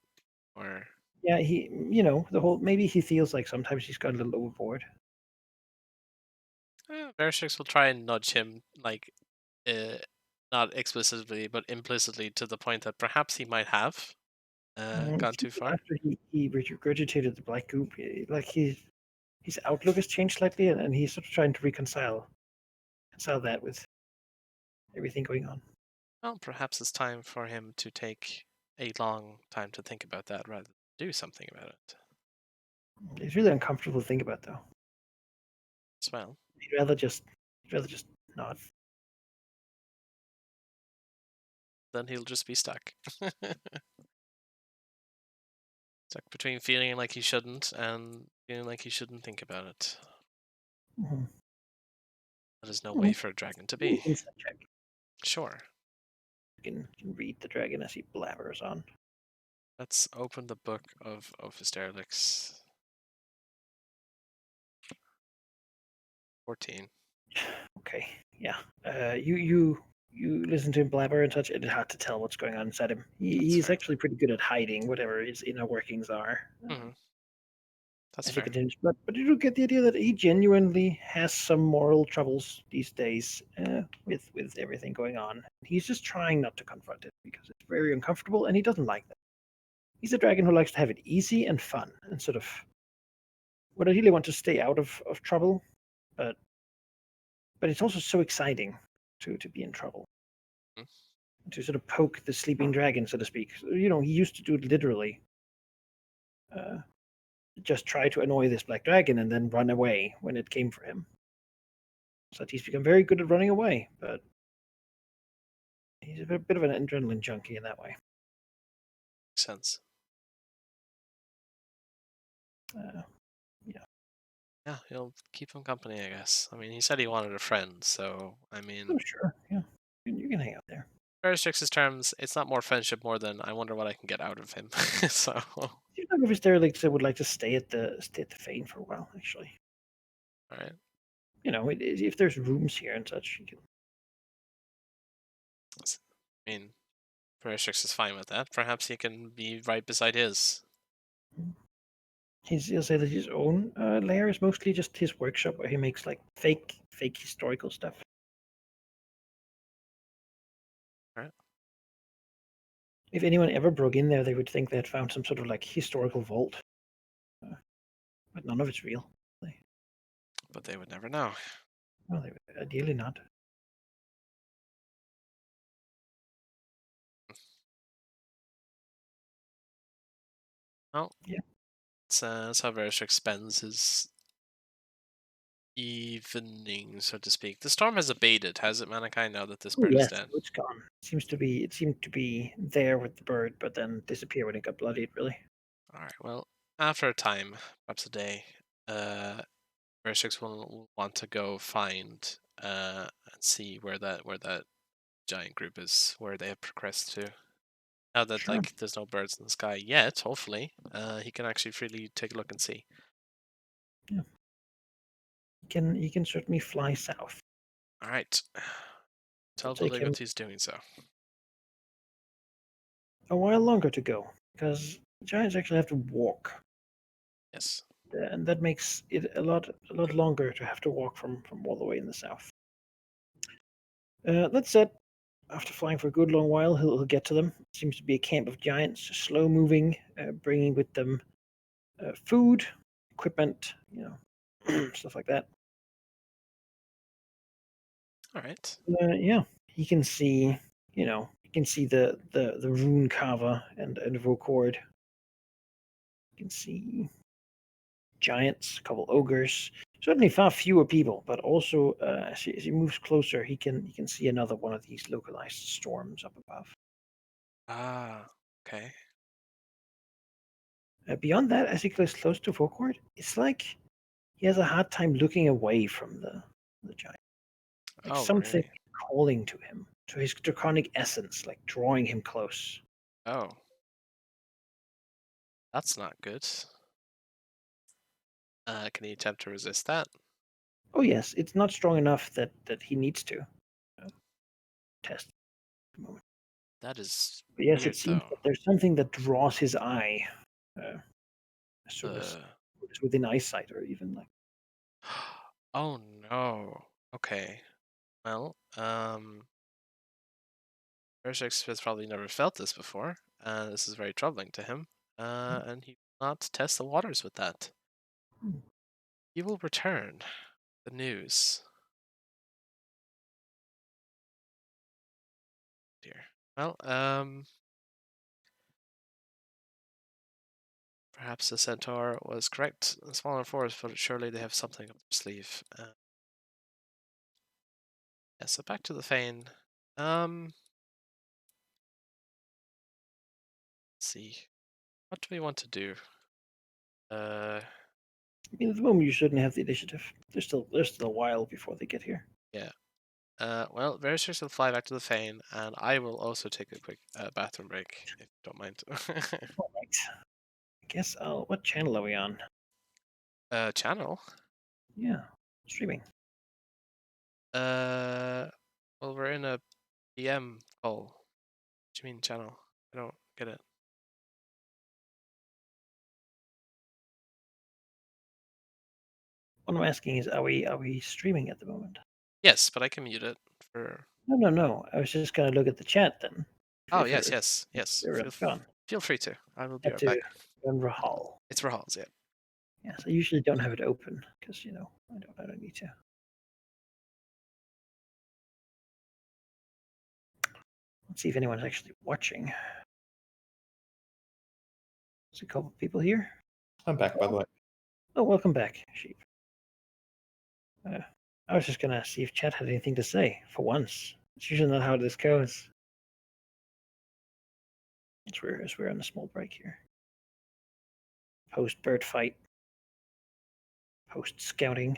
Or Yeah, the whole maybe he feels like sometimes he's got a little overboard. Verishix will try and nudge him, like, not not explicitly, but implicitly to the point that perhaps he might have It gone seems too like far. after he regurgitated the black goop, like his outlook has changed slightly, and he's sort of trying to reconcile that with everything going on. Well, perhaps it's time for him to take a long time to think about that rather than do something about it It's really uncomfortable to think about, though. as well. He'd rather just not. Then he'll just be stuck. Stuck between feeling like he shouldn't and feeling like he shouldn't think about it. Mhm. That is no way Mhm. for a dragon to Give me an be. insight check. Sure. You can read the dragon as he blabbers on. Let's open the book of Hysterics. 14. Okay, yeah. You listen to him blabber and such. It's hard to tell what's going on inside him. That's He's fair. actually pretty good at hiding whatever his inner workings are. Hmm. That's As he fair. continues, but you do get the idea that he genuinely has some moral troubles these days with everything going on. He's just trying not to confront it because it's very uncomfortable, and he doesn't like that. He's a dragon who likes to have it easy and fun, and sort of would ideally want to stay out of trouble, but it's also so exciting to be in trouble, Mm. to sort of poke the sleeping dragon, so to speak. So, he used to do it literally. Uh, just try to annoy this black dragon and then run away when it came for him. So he's become very good at running away, but he's a bit of an adrenaline junkie in that way. Makes sense. Uh, yeah. Yeah, he'll keep him company, I guess. I mean, he said he wanted a friend, so I mean, Oh, sure. Yeah. You can hang out there. very strict terms, it's not more friendship, more than I wonder what I can get out of him. So, Seems like if his derelicts would like to stay at the Fane for a while, actually. all right. If there's rooms here and such, you can. I mean, Veristrix is fine with that. Perhaps he can be right beside his. He'll say that his own lair is mostly just his workshop where he makes like fake historical stuff. Right. If anyone ever broke in there, they would think they had found some sort of like historical vault, but none of it's real. But they would never know. Well, they would ideally not. Well, Yeah. that's how Veristrix spends his evening, so to speak. The storm has abated, has it, Mankind, now that this Oh bird is yes, dead? it's gone. It seemed to be there with the bird, but then disappear when it got bloodied. Really. Alright, well, after a time, perhaps a day, Veristrix will want to go find and see where that giant group is, where they have progressed to. Now that Sure. like there's no birds in the sky yet, hopefully, he can actually freely take a look and see. Yeah. He can certainly fly south. All right, It'll tell take him Deligoth he's doing so. a while longer to go because giants actually have to walk, Yes. and that makes it a lot longer to have to walk from all the way in the south. That said, after flying for a good long while, he'll get to them. Seems to be a camp of giants, slow moving, bringing with them food, equipment, stuff like that. All right. Yeah, you can see the rune carver and Vocord. You can see giants, a couple ogres. Certainly far fewer people, but also as he moves closer, he can see another one of these localized storms up above. Ah. Okay. Beyond that, as he gets close to Vocord, it's like he has a hard time looking away from the giant. Like Oh, something really? calling to him, to his draconic essence, like drawing him close. Oh, that's not good. Can he attempt to resist that? Oh yes, it's not strong enough that he needs to uh, test at the moment. That is But yes, it weird, seems though. that there's something that draws his eye, uh, as soon as The it's within eyesight, or even like. oh no. Okay. Well, Berserk has probably never felt this before, and this is very troubling to him. And he will not test the waters with that. Hmm. He will return the news. Dear. Well, perhaps the centaur was correct. A smaller force, but surely they have something up their sleeve. Yeah, so back to the Fane. Let's see. What do we want to do? I mean, at the moment, you shouldn't have the initiative. There's still a while before they get here. Yeah. Well, Berserk will fly back to the Fane, and I will also take a quick bathroom break, if you don't mind. All right. I guess. What channel are we on? Channel? Yeah, streaming. Well, we're in a PM call. What do you mean channel? I don't get it. What I'm asking is, are we streaming at the moment? Yes, but I can mute it for. No. I was just gonna look at the chat then. Oh, yes. They're gone. Feel free to. I will be Had right to back. go in Rahal. It's Rahal's, yeah. Yes, I usually don't have it open because I don't need to. Let's see if anyone's actually watching. There's a couple people here. I'm back, by the way. Oh, welcome back, Sheep. I was just gonna see if chat had anything to say for once. It's usually not how this goes. As we're on a small break here. Post bird fight. Post scouting.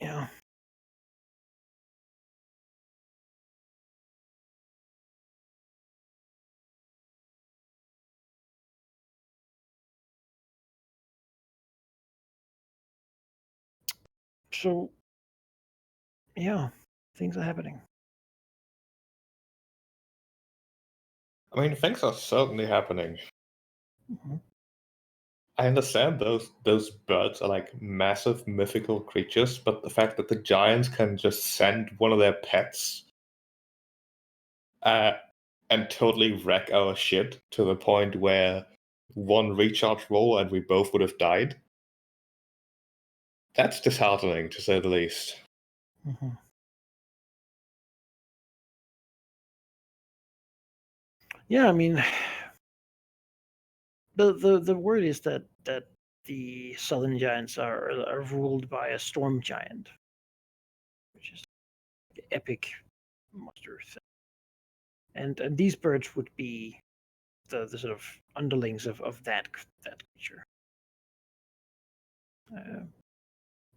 Yeah. So, yeah, things are happening. I mean, things are certainly happening. Mhm. I understand those birds are like massive mythical creatures, but the fact that the giants can just send one of their pets uh, and totally wreck our shit to the point where one recharge roll and we both would have died. That's disheartening, to say the least. Mhm. Yeah, I mean, the word is that the southern giants are ruled by a storm giant, which is the epic monster thing. And these birds would be the sort of underlings of that creature.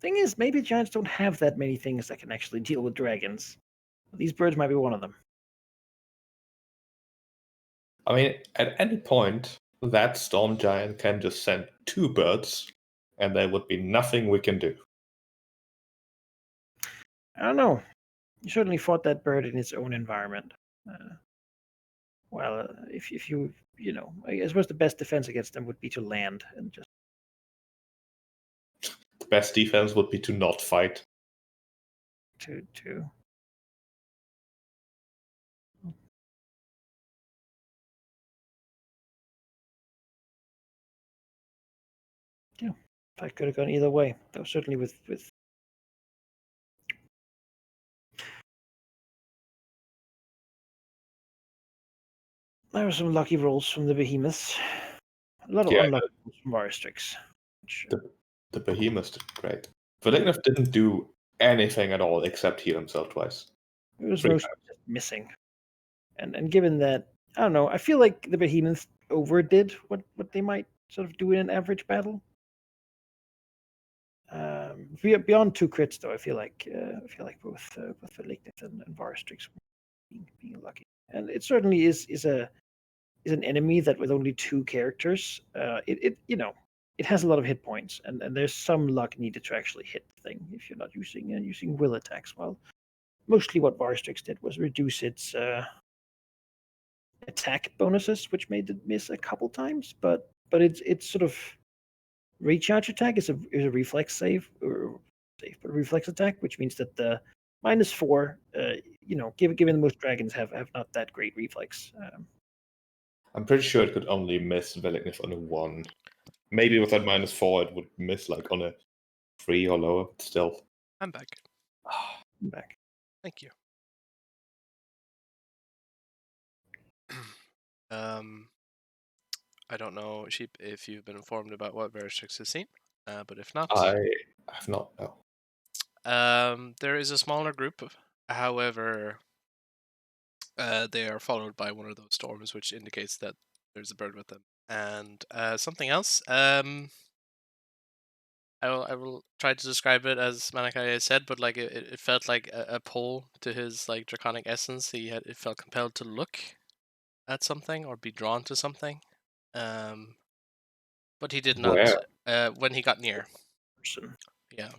Thing is, maybe giants don't have that many things that can actually deal with dragons. These birds might be one of them. I mean, at any point, that storm giant can just send two birds, and there would be nothing we can do. I don't know. You certainly fought that bird in its own environment. Well, if you I suppose the best defense against them would be to land and just The best defense would be to not fight. to yeah. I could have gone either way. Though certainly with there were some lucky rolls from the behemoths. A lot of Yeah, unlucky rolls from Varistrix. Which, the behemoth did great. Valignov didn't do anything at all except heal himself twice. it was 3 mostly just missing. And given that, I don't know, I feel like the behemoths overdid what they might sort of do in an average battle. Beyond two crits, though, I feel like both Valignith and Varistrix being lucky, and it certainly is an enemy that with only two characters, it has a lot of hit points, and there's some luck needed to actually hit the thing if you're not using will attacks. Well, mostly what Varistrix did was reduce its attack bonuses, which made it miss a couple times. But it's sort of recharge attack is a reflex save or but a reflex attack, which means that the -4, given most dragons have not that great reflex. I'm pretty sure it could only miss Velignif on a 1. Maybe with that -4, it would miss like on a 3 or lower, but still. I'm back. I'm back. Thank you. I don't know, Sheep, if you've been informed about what Veristix has seen, but if not, I have not, no. there is a smaller group. However, they are followed by one of those storms, which indicates that there's a bird with them. And something else. I will try to describe it as Malachi said, but like it felt like a pull to his like draconic essence. It felt compelled to look at something or be drawn to something. But he did not Where? when he got near. Person. Yeah.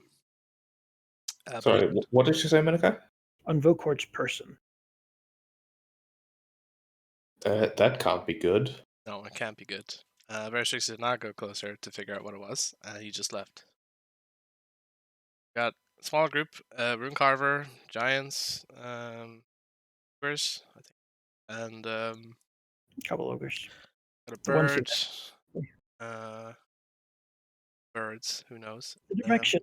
Sorry, what did you say, Menica? On Vokort's person. That can't be good. No, it can't be good. Verishix did not go closer to figure out what it was. He just left. Got a small group, Rune Carver, Giants, Ogres, I think, and A couple ogres. got a The ones who bird. Birds, who knows? the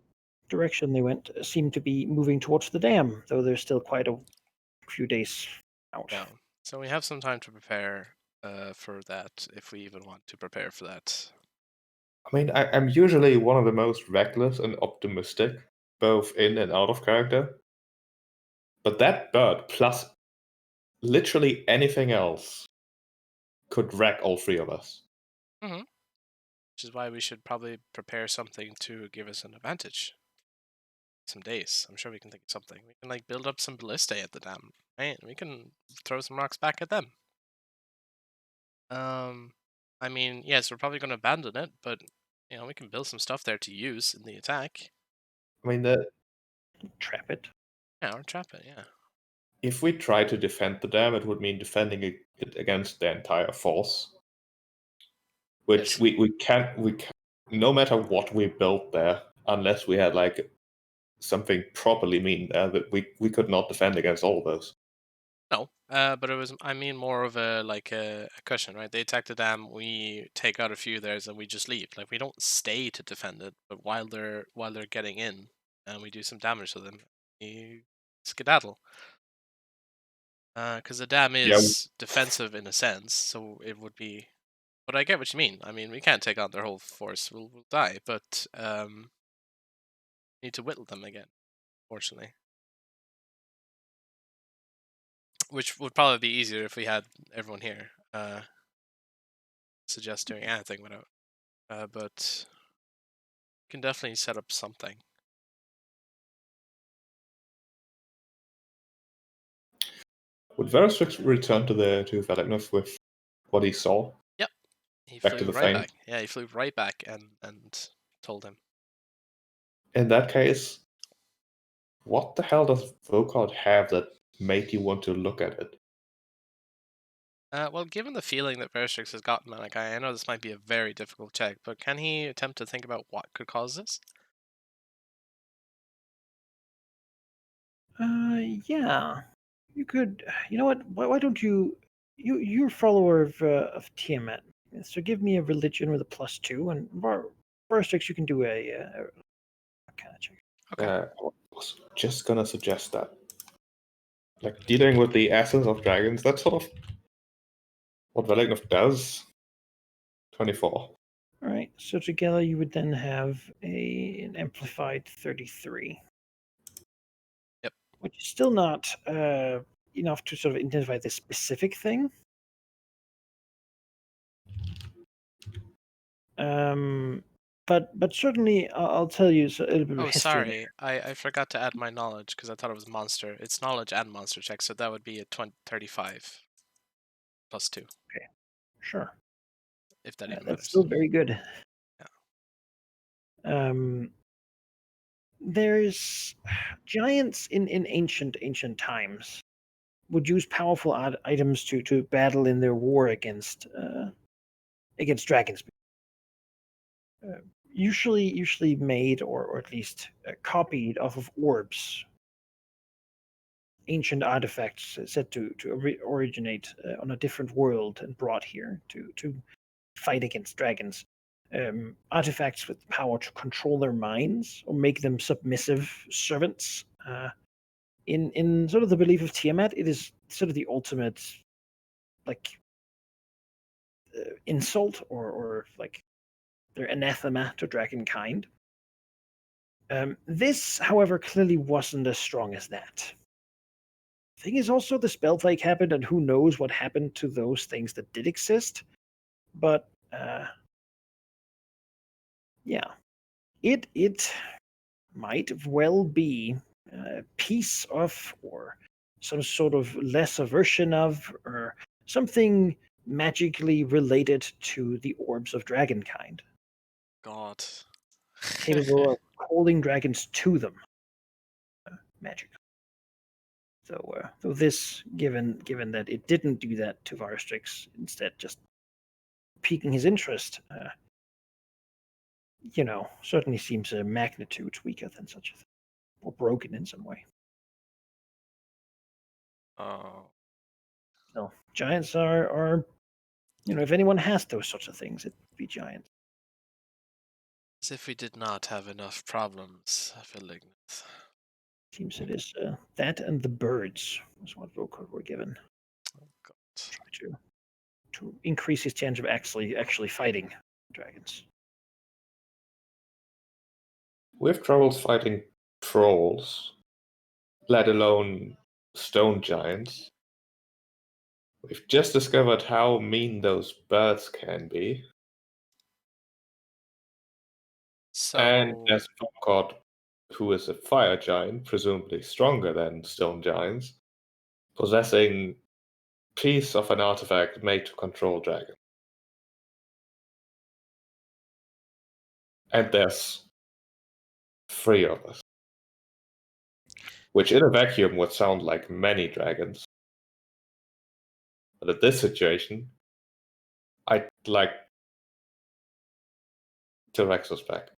direction they went seemed to be moving towards the dam, though there's still quite a few days out. Yeah. So we have some time to prepare for that, if we even want to prepare for that. I mean, I'm usually one of the most reckless and optimistic, both in and out of character. But that bird, plus literally anything else, could wreck all three of us. Mm-hmm. Which is why we should probably prepare something to give us an advantage. Some days. I'm sure we can think of something. We can like build up some ballistae at the dam, right? We can throw some rocks back at them. I mean, yes, we're probably going to abandon it, but we can build some stuff there to use in the attack. I mean, Trap it. Yeah, or trap it. Yeah. if we try to defend the dam, it would mean defending it against the entire force, which Yes. we can't. No matter what we built there, unless we had like something properly mean there, that we could not defend against all of those. No, but it was. I mean, more of a cushion, right? They attack the dam, we take out a few of theirs, and we just leave. Like we don't stay to defend it, but while they're getting in, and we do some damage to them, we skedaddle. Because the dam is defensive in a sense, so it would be. But I get what you mean. I mean, we can't take on their whole force; we'll die. But need to whittle them again, fortunately. Which would probably be easier if we had everyone here. Suggest doing anything without. But we can definitely set up something. Would Veristix return to Velignif with what he saw? Yep. He Back to flew the right thing? back. Yeah, he flew right back and told him. In that case, what the hell does Vokard have that made you want to look at it? Well, given the feeling that Veristix has gotten Malachi, I know this might be a very difficult check, but can he attempt to think about what could cause this? Yeah. You could. You know what? Why don't you? You're a follower of Tiamat, so give me a religion with a +2, and Veristix, you can do a kind of check. Okay. I was just gonna suggest that. Like dealing with the essence of dragons, that's sort of what Velignif does. 24. All right. So together you would then have an amplified 33. Yep. Which is still not enough to sort of identify this specific thing. But certainly I'll tell you a little bit of Oh, history. sorry. I forgot to add my knowledge because I thought it was monster. It's knowledge and monster check, so that would be a 35 +2. Okay, sure. If that even That's matters. still very good. Yeah. There's giants in ancient times would use powerful items to battle in their war against dragons. Usually made or at least copied off of orbs, ancient artifacts said to originate on a different world and brought here to fight against dragons. Artifacts with power to control their minds or make them submissive servants. In sort of the belief of Tiamat, it is sort of the ultimate like insult or like their anathema to dragonkind. This, however, clearly wasn't as strong as that. Thing is also the spell plague happened, and who knows what happened to those things that did exist. But yeah, it might well be a piece of, or some sort of lesser version of, or something magically related to the orbs of dragonkind, God. capable of holding dragons to them. Magic. So this, given that it didn't do that to Varstrix, instead just piquing his interest, certainly seems a magnitude weaker than such a thing, or broken in some way. Oh. So giants are if anyone has those sorts of things, it'd be giants. As if we did not have enough problems, Filignant. Seems it is that and the birds was what Volkor were given. Oh, God. Try to increase his chance of actually fighting dragons. We have troubles fighting trolls, let alone stone giants. We've just discovered how mean those birds can be. And So, there's Volkot, who is a fire giant, presumably stronger than stone giants, possessing piece of an artifact made to control dragons. And there's 3 of us. Which in a vacuum would sound like many dragons. But in this situation, I'd like to retrospect.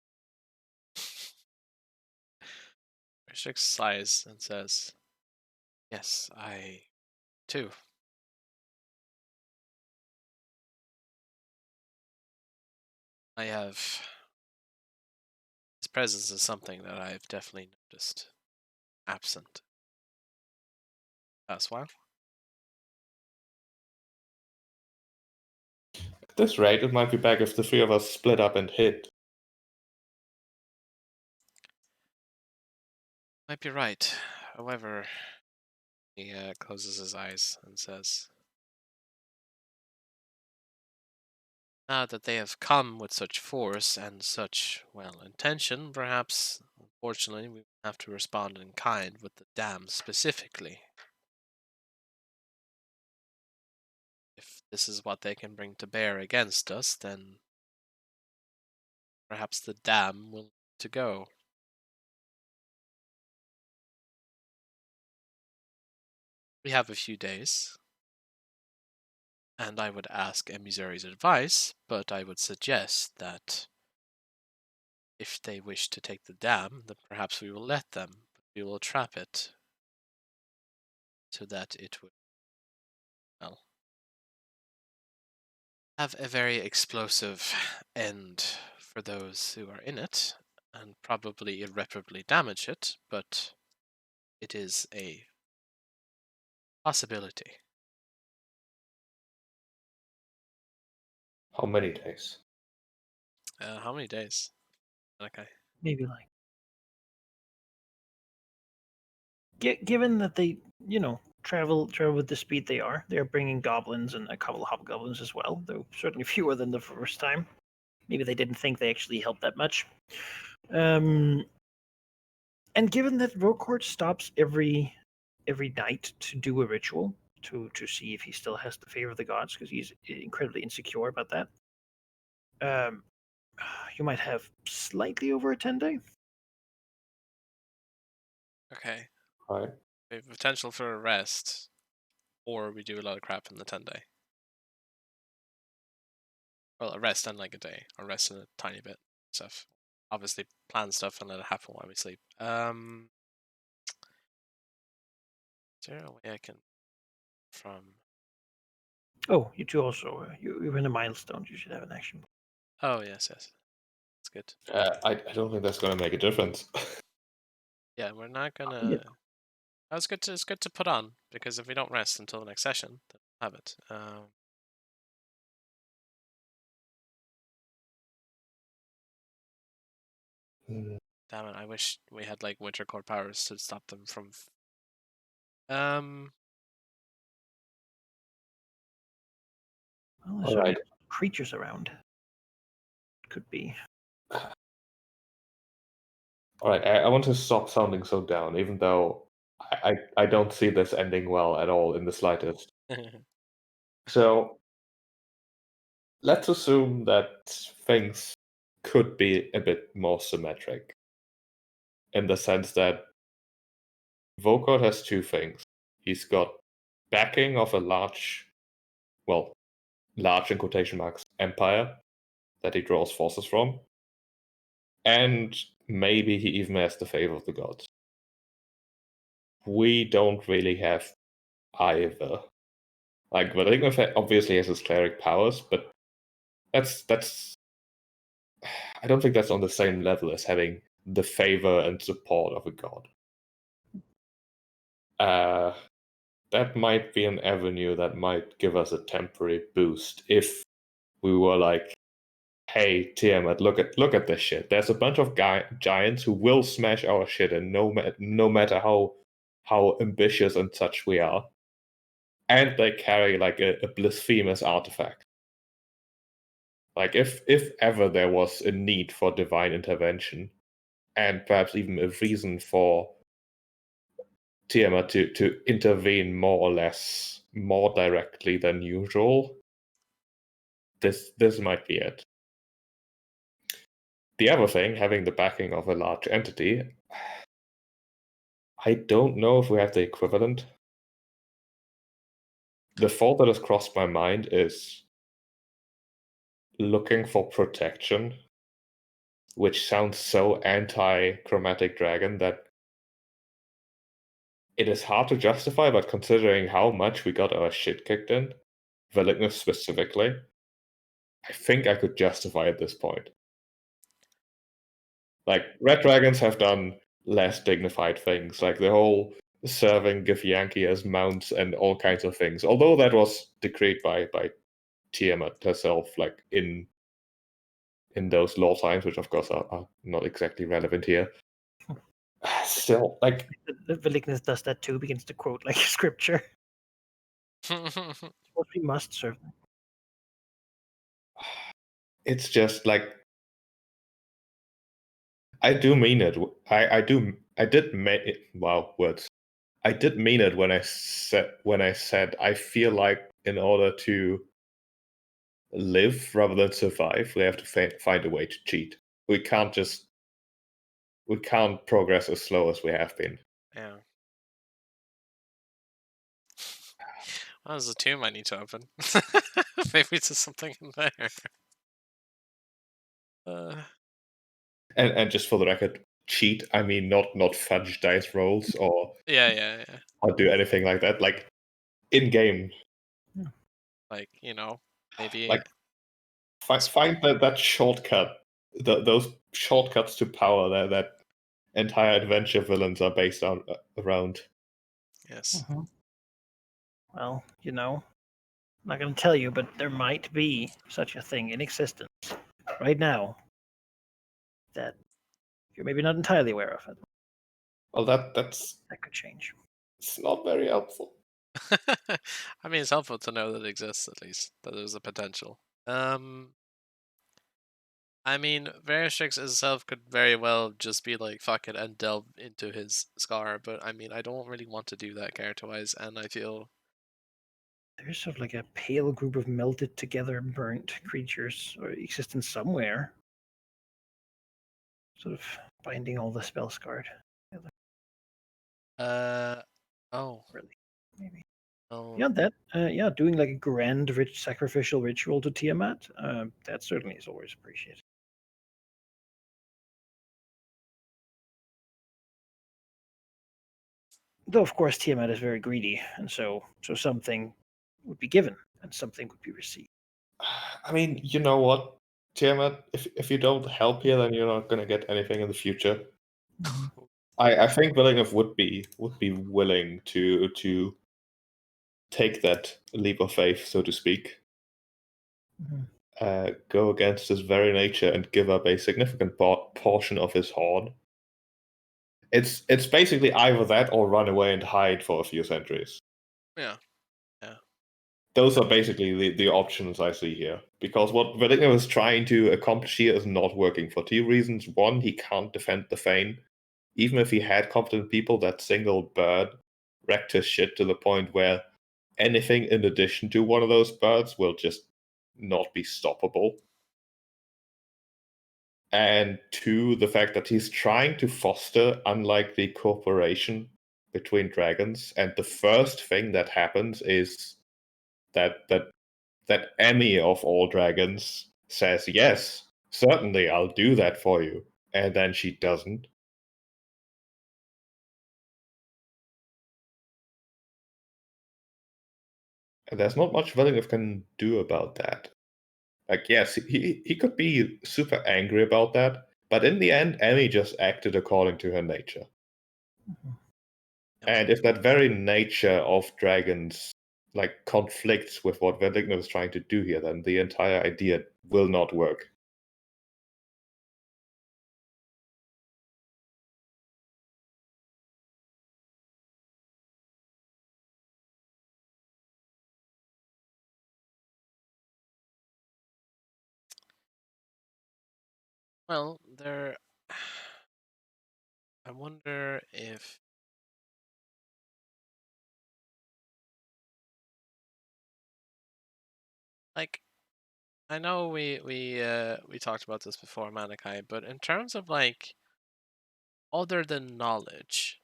Rishik sighs and says, "Yes, I too. I have. His presence is something that I've definitely noticed absent last while." At this rate, it might be back if the 3 of us split up and hid. Might be right. However, he closes his eyes and says, "Now that they have come with such force and such, well, intention, perhaps, unfortunately, we have to respond in kind with the dam specifically. If this is what they can bring to bear against us, then perhaps the dam will need to go. We have a few days, and I would ask emissary's advice, but I would suggest that if they wish to take the dam, then perhaps we will let them, but we will trap it so that it would, well, have a very explosive end for those who are in it, and probably irreparably damage it, but it is a possibility." How many days? How many days? Okay. Maybe like given that they travel with the speed they're bringing goblins and a couple of hobgoblins as well, though certainly fewer than the first time. Maybe they didn't think they actually helped that much. And given that Rokort stops every night to do a ritual to see if he still has the favor of the gods, because he's incredibly insecure about that, you might have slightly over a 10-day. Okay. Right. We have potential for a rest. or we do a lot of crap in the 10-day. Well, a rest and like a day, or rest in a tiny bit stuff. Obviously, plan stuff and let it happen while we sleep. Is there a way I can from? Oh, you two also. You're in a milestone. You should have an action. Oh yes, that's good. I don't think that's going to make a difference. Yeah, we're not gonna. Yeah. It's good to put on, because if we don't rest until the next session, then we'll have it. Damn it! I wish we had like winter core powers to stop them from. Well, there's All certainly right. creatures around. Could be. All right, I want to stop sounding so down, even though I don't see this ending well at all in the slightest. So let's assume that things could be a bit more symmetric in the sense that Vokot has two things. He's got backing of a large, well, large in quotation marks, empire that he draws forces from, and maybe he even has the favor of the gods. We don't really have either. Like, Valigna obviously has his cleric powers, but that's I don't think that's on the same level as having the favor and support of a god. That might be an avenue that might give us a temporary boost if we were like, "Hey, Tiamat, look at this shit. There's a bunch of giants who will smash our shit, and no matter how ambitious and such we are, and they carry like a blasphemous artifact. Like if ever there was a need for divine intervention, and perhaps even a reason for Tiamat to intervene more or less more directly than usual, this might be it. The other thing, having the backing of a large entity, I don't know if we have the equivalent. The thought that has crossed my mind is looking for protection, which sounds so anti-chromatic dragon that it is hard to justify, but considering how much we got our shit kicked in, Valigna specifically, I think I could justify at this point. Like, Red Dragons have done less dignified things, like the whole serving Githyanki as mounts and all kinds of things. Although that was decreed by Tiamat herself, like in those law times, which of course are not exactly relevant here. Still, like The Valignas does that too. Begins to quote like scripture. What we must serve. it's just like I do mean it. I did mean it. Wow, words. I did mean it when I said I feel like in order to live rather than survive, we have to find a way to cheat. We can't progress as slow as we have been. Yeah. Well, there's a tomb I need to open. Maybe there's something in there. And just for the record, cheat, I mean not fudge dice rolls or Yeah. do anything like that. Like in game, Like, maybe like find that shortcut, those shortcuts to power that entire adventure villains are based on around. yes. Well, I'm not going to tell you, but there might be such a thing in existence right now that you're maybe not entirely aware of. It. Well, that could change. it's not very helpful. I mean, it's helpful to know that it exists, at least, that there's a potential. I mean, Veristrix itself could very well just be like, fuck it, and delve into his scar, but I mean, I don't really want to do that character-wise, and I feel... There's sort of like a pale group of melted together burnt creatures or existence somewhere. Sort of binding all the spell scarred. Oh. Really, maybe. Oh, Beyond that, doing like a grand, rich sacrificial ritual to Tiamat, that certainly is always appreciated. Though, of course, Tiamat is very greedy, and so something would be given and something would be received. I mean, you know what, Tiamat? If you don't help here, then you're not gonna get anything in the future. Mhm. I think Villeneuve would be willing to take that leap of faith, so to speak, Mhm. go against his very nature and give up a significant portion of his hoard. It's basically either that or run away and hide for a few centuries. yeah, yeah. Those are basically the options I see here. Because what Villeneuve is trying to accomplish here is not working for two reasons. One, he can't defend the Fane. Even if he had competent people, that single bird wrecked his shit to the point where anything in addition to one of those birds will just not be stoppable. And two, the fact that he's trying to foster unlikely cooperation between dragons, and the first thing that happens is that Emmy of all dragons says, "Yes, certainly, I'll do that for you," and then she doesn't. And there's not much Villeneuve can do about that. Like, yes, he could be super angry about that, but in the end, Emmy just acted according to her nature. Mhm. And if that very nature of dragons like conflicts with what Vendigno is trying to do here, then the entire idea will not work. Well, there. I wonder if like I know we talked about this before, Manikai, but in terms of like other than knowledge,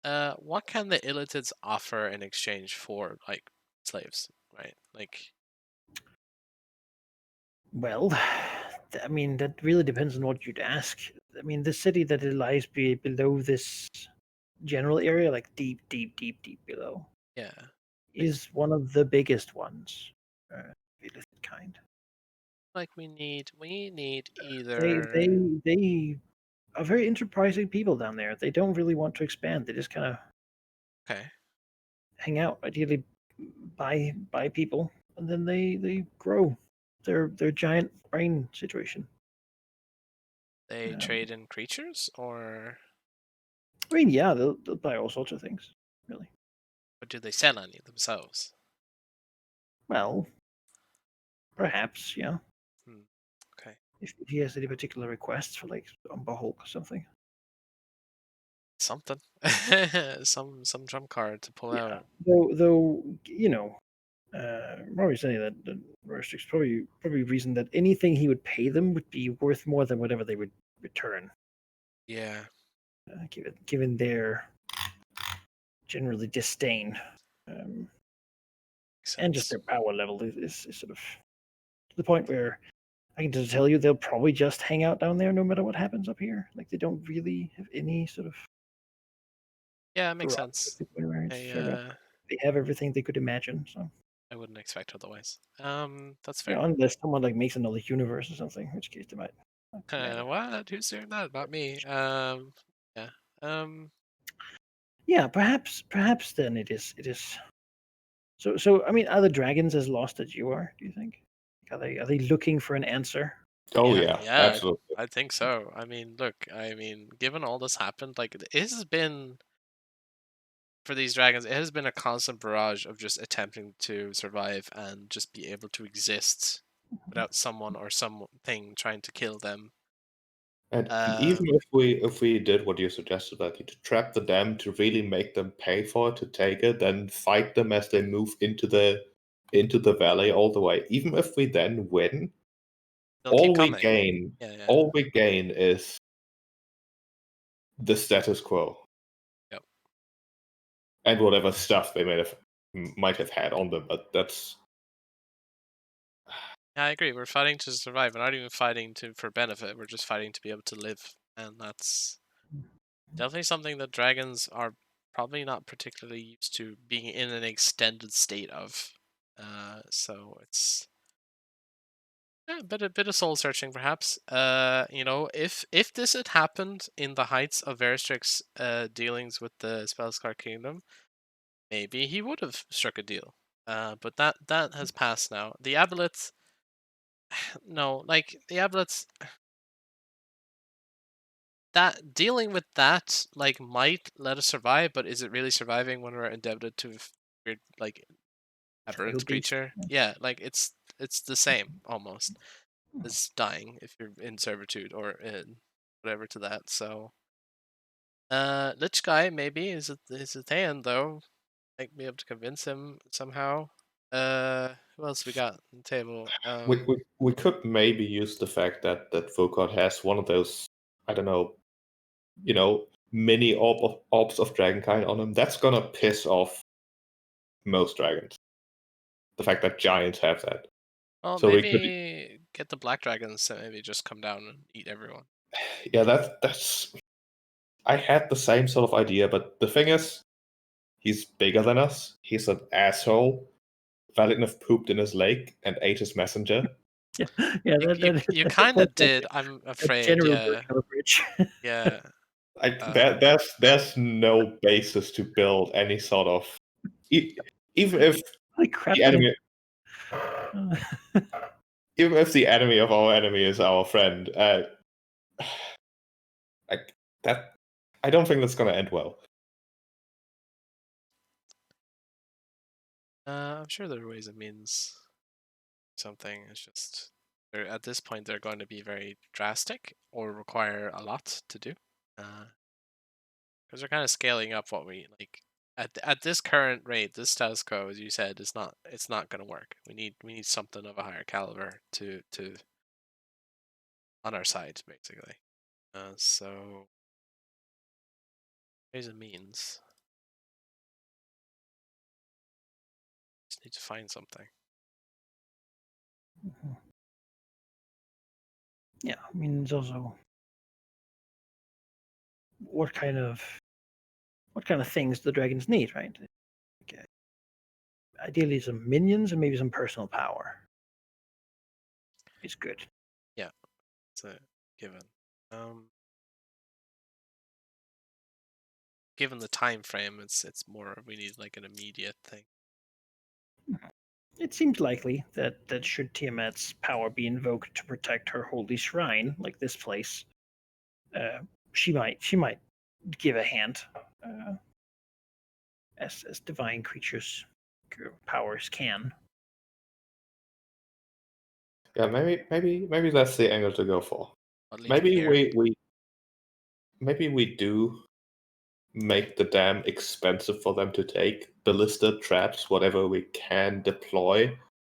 what can the Illitids offer in exchange for like slaves, right? Like, Well, I mean, that really depends on what you'd ask. I mean, the city that it lies below this general area, like deep, deep, deep, deep below, yeah, like is one of the biggest ones. Illicit kind. like we need They either. they they are very enterprising people down there. They don't really want to expand. They just kind of Okay, hang out. Ideally, buy people, and then they grow. Their giant brain situation. they Um, trade in creatures, or I mean, yeah, they'll buy all sorts of things. Really. do they sell any themselves? Well, perhaps, yeah. Hmm. Okay, If he has any particular requests for like Umber Hulk or something. something, some trump card to pull Yeah. out. Though Rory saying that Rorschach's probably reason that anything he would pay them would be worth more than whatever they would return, Yeah, given their generally disdain, um, makes and just sense. their power level is sort of to the point where I can just tell you they'll probably just hang out down there no matter what happens up here. Like they don't really have any sort of Yeah, it makes prerogative sense. where it's I fair enough. uh, They have everything they could imagine. So I wouldn't expect otherwise. That's you fair. know, unless someone like makes another universe or something, in which case they might demand it. What? Who's doing that? Not me. Yeah. Um, Yeah, perhaps then it is. So I mean, are the dragons as lost as you are? Do you think? Are they looking for an answer? Oh yeah, yeah, yeah, absolutely. I think so. I mean, look, I mean, given all this happened, like it has been for these dragons, it has been a constant barrage of just attempting to survive and just be able to exist without someone or something trying to kill them. And Uh, even if we did what you suggested, like to trap the dam to really make them pay for it to take it, then fight them as they move into the valley all the way. Even if we then win, they'll keep all we coming. gain, Yeah, yeah. all we gain is the status quo Yep. and whatever stuff they made of. might have had on them, but that's Yeah, I agree. We're fighting to survive. We're not even fighting for benefit. We're just fighting to be able to live, and that's definitely something that dragons are probably not particularly used to being in an extended state of. So it's a bit of soul searching, perhaps. If this had happened in the heights of Veristrix's dealings with the Spellscar Kingdom, maybe he would have struck a deal. But that has passed now. The Aboleths, no, like the Aboleths, that dealing with that like might let us survive, but is it really surviving when we're indebted to weird like aberrant beast. creature? Yeah, like it's the same almost as dying if you're in servitude or in whatever to that. So Lich guy maybe is a Thayan though. Might be able to convince him somehow. Who else we got on the table? we could maybe use the fact that Vokard has one of those, I don't know, mini orbs of Dragonkind on him. That's gonna piss off most dragons. The fact that giants have that. Well, So we could, maybe get the black dragons to maybe just come down and eat everyone. yeah, that's. I had the same sort of idea, but the thing is, he's bigger than us. He's an asshole. Valinov pooped in his lake and ate his messenger. Yeah, yeah. You kind of did. I'm a afraid. general Yeah, version of a bridge. yeah. There's no basis to build any sort of even if Holy crap! the enemy even if the enemy of our enemy is our friend, like that, I don't think that's gonna end well. I'm sure there are ways and means. Something. It's just at this point they're going to be very drastic or require a lot to do. Because we're kind of scaling up what we like at this current rate. This status quo, as you said, is not. It's not going to work. We need something of a higher caliber to on our side, basically. So ways and means. Just need to find something. Yeah, I mean, it's also what kind of things the dragons need, right? Okay. Ideally, some minions and maybe some personal power. It's good. Yeah, it's a given. Given the time frame, it's more we need like an immediate thing. It seems likely that should Tiamat's power be invoked to protect her holy shrine, like this place, she might give a hand, as divine creatures powers can. Yeah, maybe that's the angle to go for. I'll leave you Maybe here. we do make the dam expensive for them to take, ballista traps, whatever we can deploy,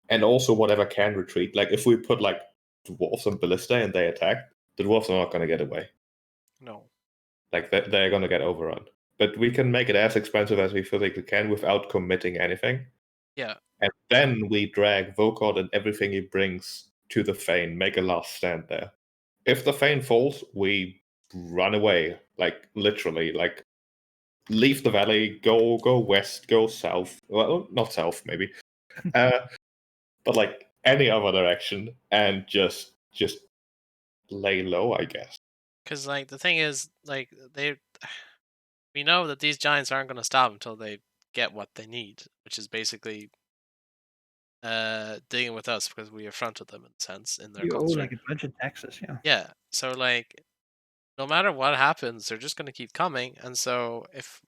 and also whatever can retreat. Like if we put like dwarves on ballista and they attack, the dwarves are not going to get away. No. Like they're going to get overrun. But we can make it as expensive as we physically can without committing anything. Yeah. And then we drag Vokard and everything he brings to the Fane, make a last stand there. If the Fane falls, we run away. Like literally, like leave the valley, go west, go south. Well, not south, maybe. But like any other direction and just lay low, I guess. Because like the thing is, like we know that these giants aren't going to stop until they get what they need, which is basically dealing with us because we affronted them in a sense in their You owe culture. like a bunch of taxes, yeah. Yeah. So like, no matter what happens, they're just going to keep coming, and so if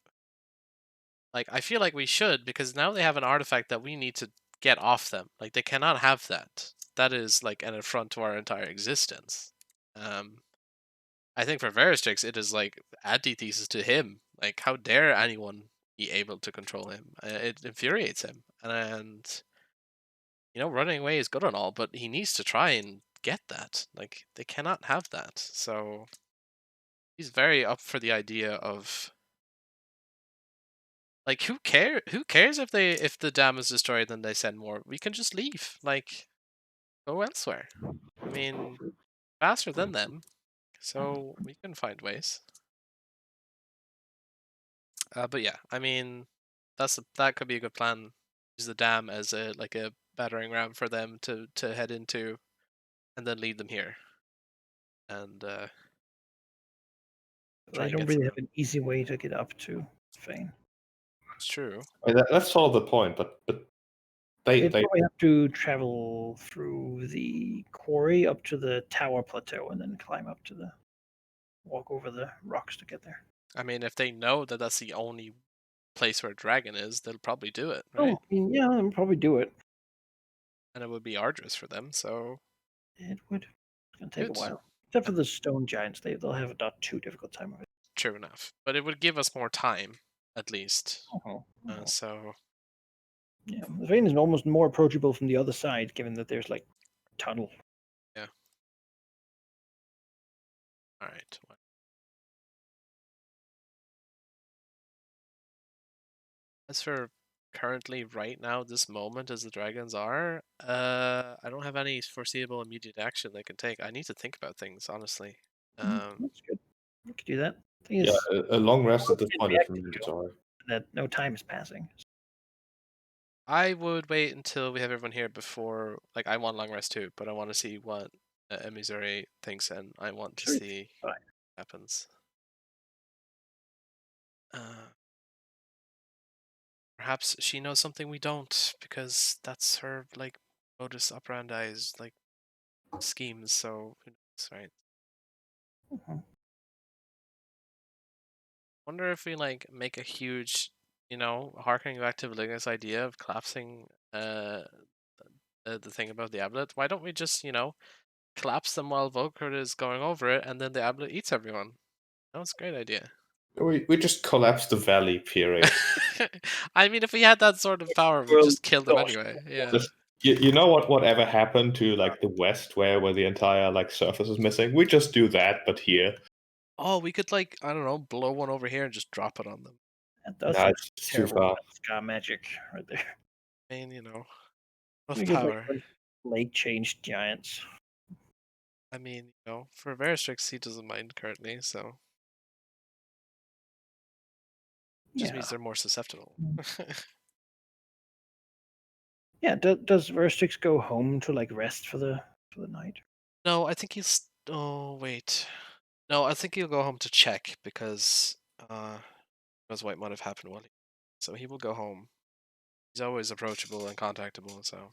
like I feel like we should because now they have an artifact that we need to get off them. Like they cannot have that. That is like an affront to our entire existence. I think for Veristrix, it is like antithesis to him. Like, how dare anyone be able to control him? It infuriates him, and running away is good and all, but he needs to try and get that. Like, they cannot have that. So he's very up for the idea of Like, who cares if the dam is destroyed, then they send more? We can just leave. Like, go elsewhere. I mean, faster than them, so we can find ways. But yeah, I mean, that could be a good plan. Use the dam as a battering ram for them to head into, and then lead them here, and try They and don't get to really have them. an easy way to get up to Fane. It's true. I mean, that's sort of the point, but They'd they probably have to travel through the quarry up to the tower plateau and then climb up to the walk over the rocks to get there. I mean, if they know that that's the only place where a dragon is, they'll probably do it, Oh, right? I mean, yeah, they'll probably do it. And it would be arduous for them, so It would. It's gonna take a good. while. Except Yeah, for the stone giants, they'll have a not too difficult time of it. true enough. But it would give us more time, at least. Uh-huh. Uh-huh. So Yeah, the Fane is almost more approachable from the other side, given that there's like a tunnel. yeah. All right. As for currently, right now, this moment, as the dragons are, I don't have any foreseeable immediate action they can take. I need to think about things, honestly. That's good. You could do that. Thing yeah, is, a long rest at we this can point is react to you mandatory. that no time is passing. I would wait until we have everyone here before. Like, I want long rest too, but I want to see what Missouri thinks, and I want to Sure, it's see fine. what happens. Perhaps she knows something we don't, because that's her modus operandi's schemes. So who knows, right? Mhm. Wonder if we make a huge, harkening back to Valiga's idea of collapsing the thing about the amulet. Why don't we just collapse them while Volkert is going over it, and then the amulet eats everyone? That was a great idea. We just collapse the valley, period. I mean, if we had that sort of power, we World just killed them lost. anyway. Yeah. Just you know whatever happened to like the west where the entire like surface is missing? We just do that, but here. Oh, we could I don't know, blow one over here and just drop it on them. That does Nah, seem it's too terrible far. ska magic right there. I mean, enough We get like power. lake changed giants. I mean, for Veristrix, he doesn't mind currently, so just Yeah. means they're more susceptible. Yeah. Does Verstix go home to like rest for the night? No, I think he's. Oh wait, no, I think he'll go home to check because what might have happened while so he will go home. He's always approachable and contactable, so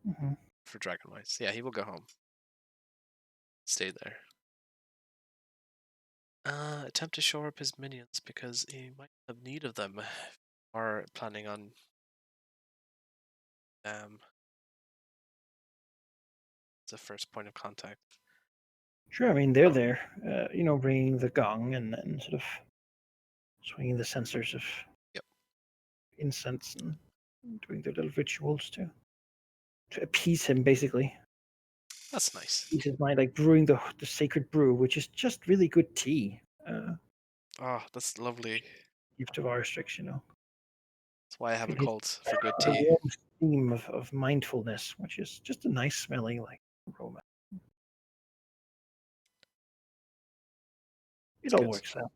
Mm-hmm. for Dragonwise, yeah, he will go home. Stay there. Attempt to shore up his minions because he might have need of them. Are planning on as a first point of contact. Sure. I mean, they're there. Ringing the gong and sort of swinging the censers of Yep. incense and doing their little rituals to appease him, basically. That's nice. Appease his mind, like brewing the sacred brew, which is just really good tea. Oh, that's lovely. Gift of Arstrix. That's why I have a Feel his cult for good the tea. warm steam of mindfulness, which is just a nice smelling like aroma. It It's all good. works out.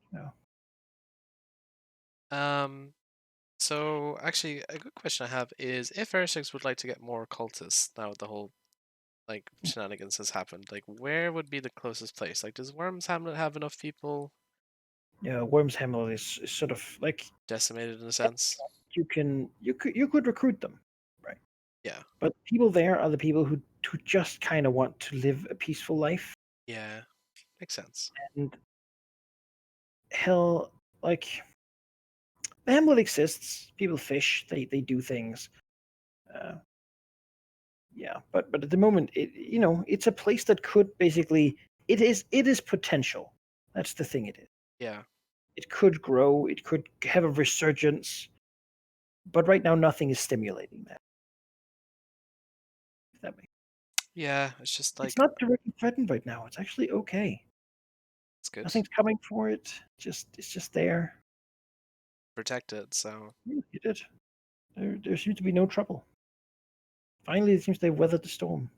So actually, a good question I have is if Veristix would like to get more cultists now the whole shenanigans has happened, where would be the closest place? Does Worms Hamlet have enough people Yeah, Worm's Hamlet is sort of like decimated in a sense? you could recruit them, right? Yeah. But people there are the people who just kind of want to live a peaceful life, Yeah. Makes sense. and hell, like the Hamlet exists. People fish, they do things. Uh, yeah, but at the moment, it's a place that could basically it is potential. That's the thing. It is. Yeah. It could grow. It could have a resurgence, but right now nothing is stimulating that. If that makes Yeah. It's just It's not directly threatened right now. It's actually okay. it's good. Nothing's coming for it. It's just there. protect it. So Yeah, you did. There seems to be no trouble. Finally, it seems they've weathered the storm.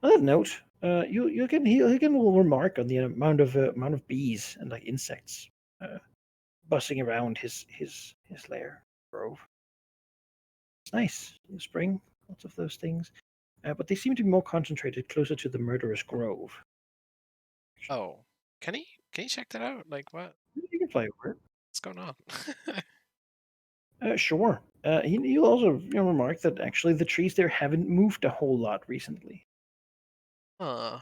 On that note, you can he can will remark on the amount of bees and like insects uh, buzzing around his lair grove. It's nice in the spring, lots of those things, but they seem to be more concentrated closer to the murderous grove. oh, can you check that out? Like You can fly over it. what's going on? Sure. He'll also remark that actually the trees there haven't moved a whole lot recently. Huh.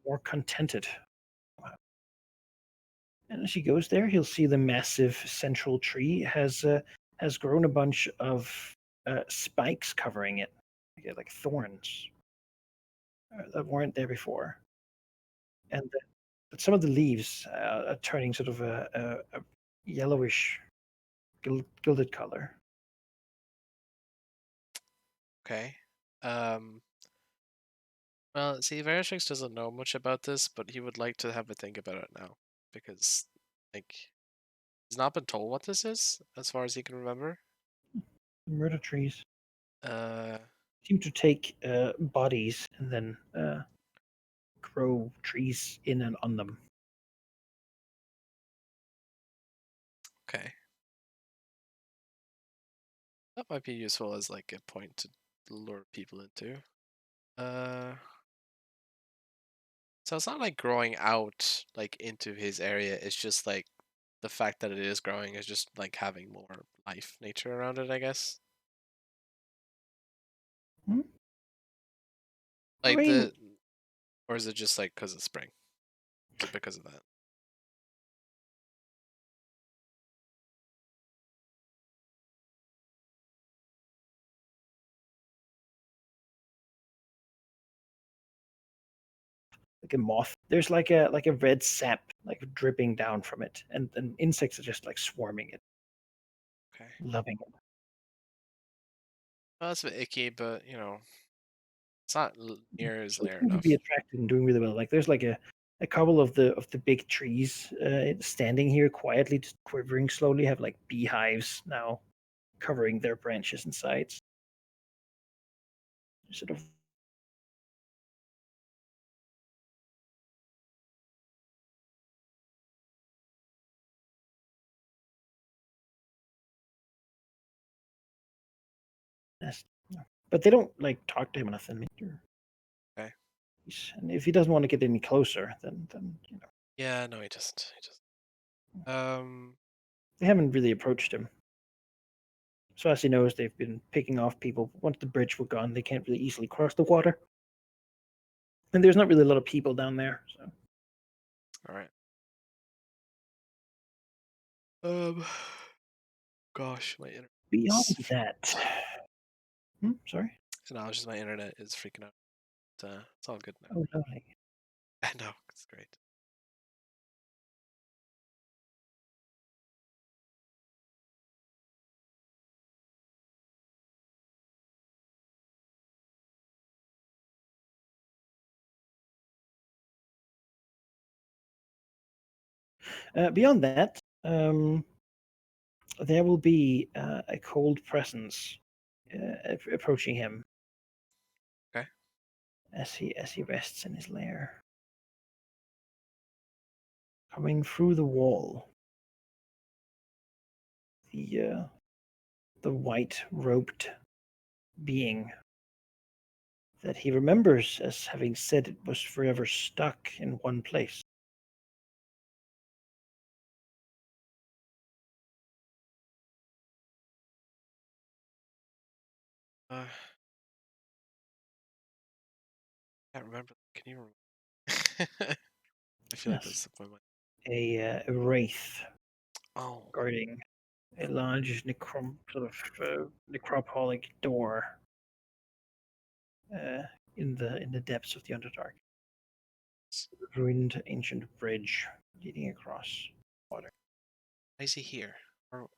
More contented. And as he goes there, he'll see the massive central tree has grown a bunch of spikes covering it, like thorns that weren't there before, and that some of the leaves are turning sort of a yellowish, gilded color. Okay. Um. Well, see, Verishix doesn't know much about this, but he would like to have a think about it now because, like, he's not been told what this is, as far as he can remember. Murder trees Uh, seem to take bodies and then grow trees in and on them. okay. That might be useful as like a point to lure people into. Uh, so it's not like growing out like into his area. It's just like the fact that it is growing is just like having more life nature around it, I guess. Hmm? I Like mean, or is it just like because of spring? Is it because of that? like a moth. There's like a red sap like dripping down from it, and insects are just like swarming it, Okay. loving it. Well, that's a bit icky, but it's not near his So it lair seems to be enough. attracted and doing really well. Like there's like a couple of the big trees standing here quietly, just quivering slowly, have like beehives now covering their branches and sides. Sort of nest. But they don't like talk to him or nothing. Okay. And if he doesn't want to get any closer, then Yeah, no, he doesn't. He doesn't. they haven't really approached him. So as he knows, they've been picking off people. Once the bridge were gone, they can't really easily cross the water, and there's not really a lot of people down there. So All right. Gosh, my internet. beyond that, sorry. No, it's just my internet is freaking out. It's all good now. Oh, lovely. I know it's great. Beyond that, there will be a cold presence approaching him Okay. as he rests in his lair, coming through the wall. The the white robed being that he remembers as having said it was forever stuck in one place. I can't remember. Can you remember? I feel like Yes, that's the point. a wraith Oh, guarding a large necropolic door uh, in the depths of the Underdark. Ruined ancient bridge leading across water. why is he here? Or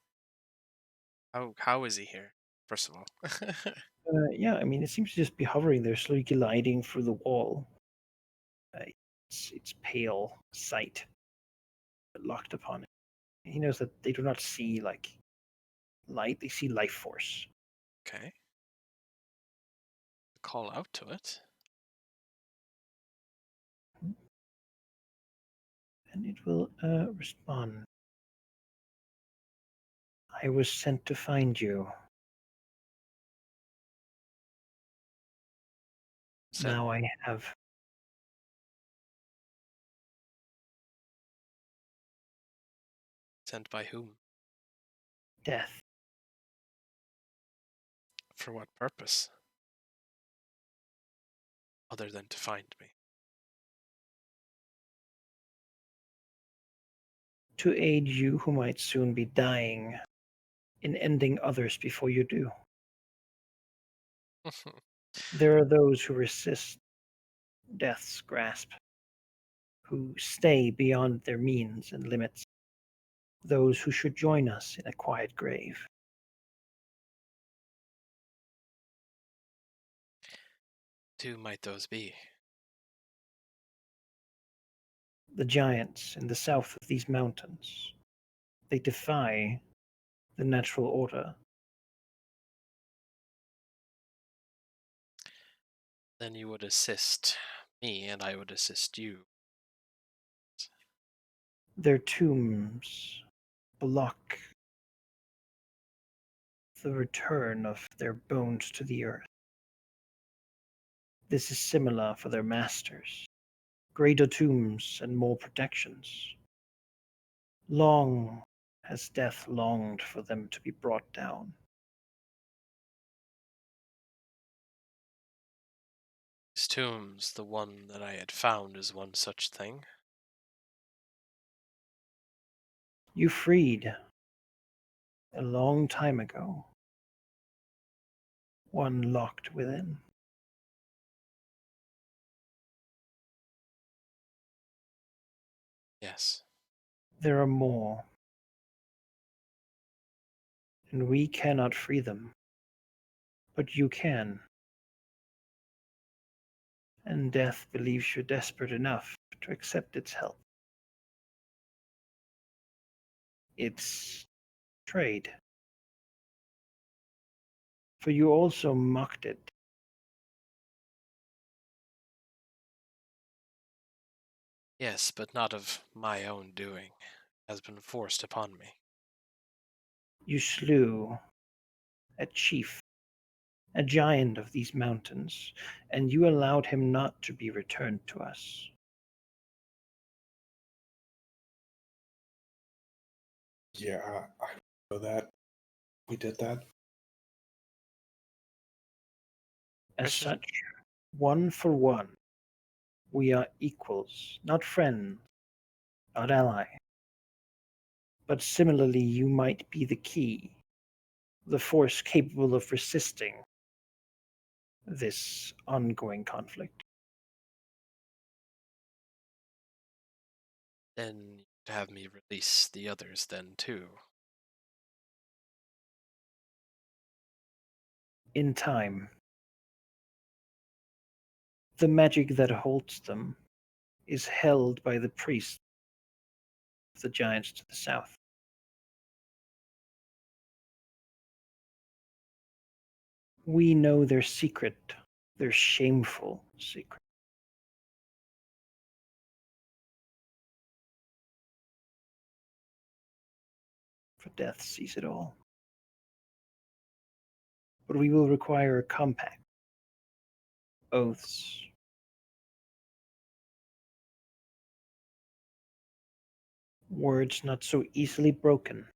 how is he here? First of all. Yeah, I mean, it seems to just be hovering there, slowly gliding through the wall. Its pale sight locked upon it. He knows that they do not see like light; they see life force. Okay. Call out to it. And it will respond. I was sent to find you. Sent, Now I have. sent by whom? Death. For what purpose? Other than to find me. To aid you who might soon be dying in ending others before you do. There are those who resist death's grasp, who stay beyond their means and limits, those who should join us in a quiet grave. Who might those be? The giants in the south of these mountains, they defy the natural order. Then you would assist me, and I would assist you. Their tombs block the return of their bones to the earth. This is similar for their masters. Greater tombs and more protections. Long has death longed for them to be brought down. These tombs, the one that I had found, is one such thing. You freed a long time ago one locked within. Yes. There are more, and we cannot free them, but you can. And death believes you're desperate enough to accept its help. It's trade. For you also mocked it. Yes, but not of my own doing. It has been forced upon me. You slew a chief, a giant of these mountains, and you allowed him not to be returned to us. Yeah, I know that. We did that. As Precious. such, one for one, we are equals, not friends, not ally. But similarly, you might be the key, the force capable of resisting this ongoing conflict. Then you'd have me release the others then too. In time, the magic that holds them is held by the priests of the giants to the south. We know their secret, their shameful secret. For death sees it all. But we will require a compact, oaths, words not so easily broken.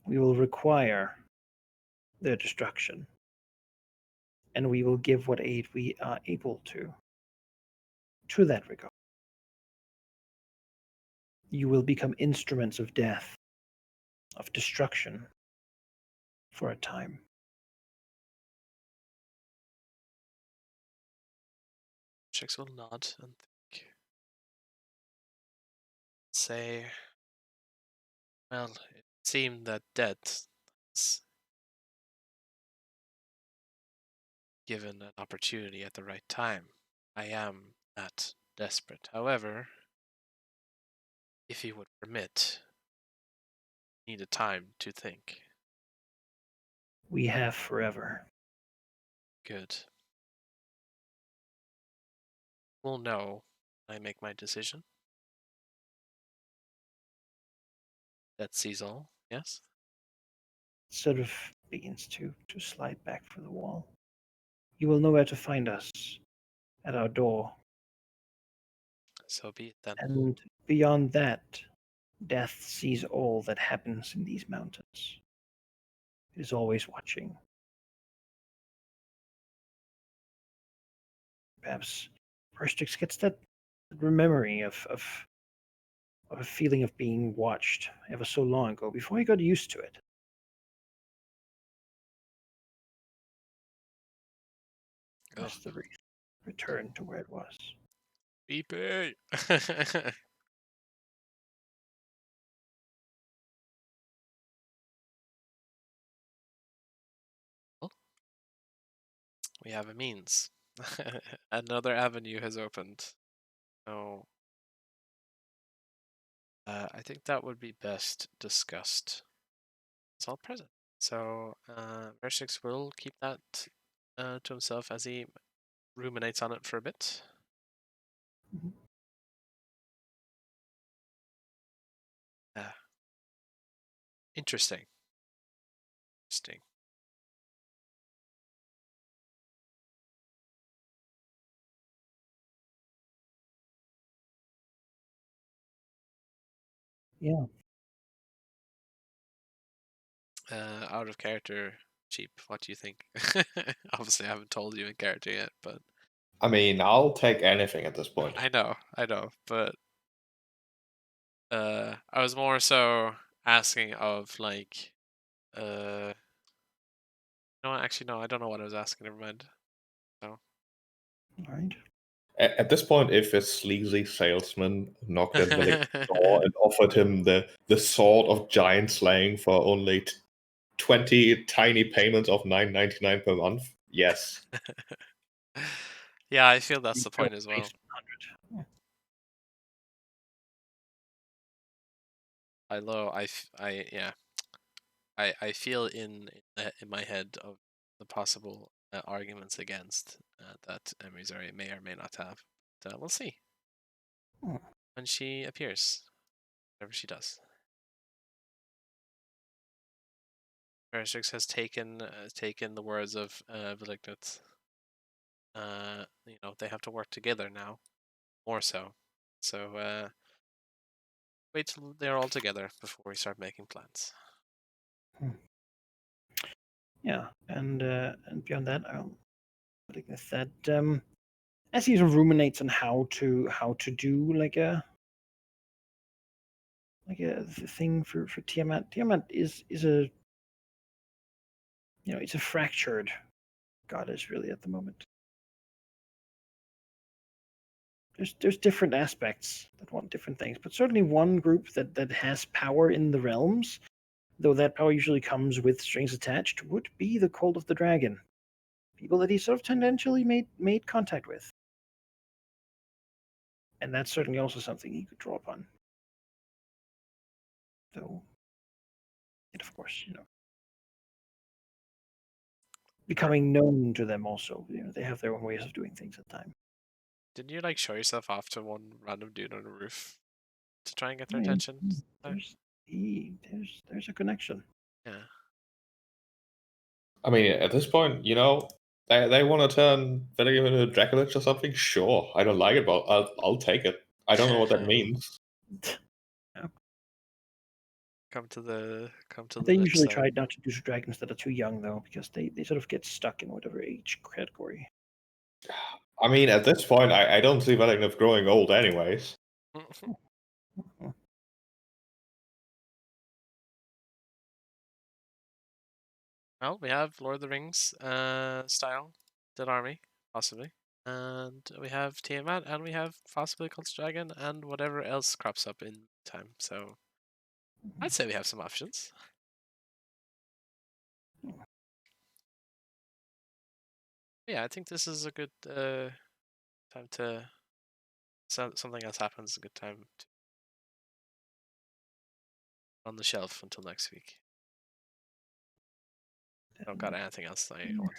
We will require their destruction, and we will give what aid we are able to that regard. You will become instruments of death, of destruction, for a time. Chicks will nod and think. Say, well, it seemed that death was given an opportunity at the right time. I am that desperate. However, If you would permit, need a time to think. We have forever. Good. We'll know when I make my decision. That sees all, yes? Sort of begins to slide back for the wall. You will know where to find us at our door. So be it then. And beyond that, death sees all that happens in these mountains. It is always watching. Perhaps Perstrix gets that memory of a feeling of being watched ever so long ago before he got used to it. Ugh. As the wreath returned to where it was. BP! Well, we have a means. Another avenue has opened. So, I think that would be best discussed. It's all present. So, Vershix will keep that to himself as he ruminates on it for a bit. Mhm. Interesting. Interesting. Yeah. Out of character, cheap. What do you think? Obviously, I haven't told you in character yet, but I mean, I'll take anything at this point. I know, but I was more so asking of like, no, actually, no, I don't know what I was asking. Never mind. No. All right. At this point, if a sleazy salesman knocked at Willig's door and offered him the sword of giant slaying for only 20 tiny payments of $9.99 per month, yes. Yeah, I feel that's You the go point as well. base 100. Yeah, I feel in my head of the possible arguments against that Emizari may or may not have. We'll see Hmm. when she appears, whatever she does. Verstrix has taken the words of Velignit. They have to work together now, more so. So wait till they're all together before we start making plans. Yeah, and beyond that, I'll put it with that. As he sort of ruminates on how to do like a thing for Tiamat. Tiamat is a it's a fractured goddess really at the moment. There's different aspects that want different things, but certainly one group that has power in the realms, though that power usually comes with strings attached, would be the Cult of the Dragon. People that he sort of tendentially made contact with. And that's certainly also something he could draw upon. Though it of course, becoming known to them also. They have their own ways of doing things at times. Didn't you like show yourself off to one random dude on the roof to try and get I their mean, attention? there's a connection. Yeah. I mean, at this point, they want to turn Willig into Draculich or something? Sure. I don't like it, but I'll take it. I don't know what that means. Come to the They lit usually side. try not to do dragons that are too young though, because they sort of get stuck in whatever age category. I mean, at this point, I don't see Willig growing old anyways. Well, we have Lord of the Rings style Dead Army, possibly. And we have Tiamat, and we have possibly Cult Dragon, and whatever else crops up in time. So I'd say we have some options. Yeah, I think this is a good time to. Something else happens. A good time to on the shelf until next week. I don't got anything else I want.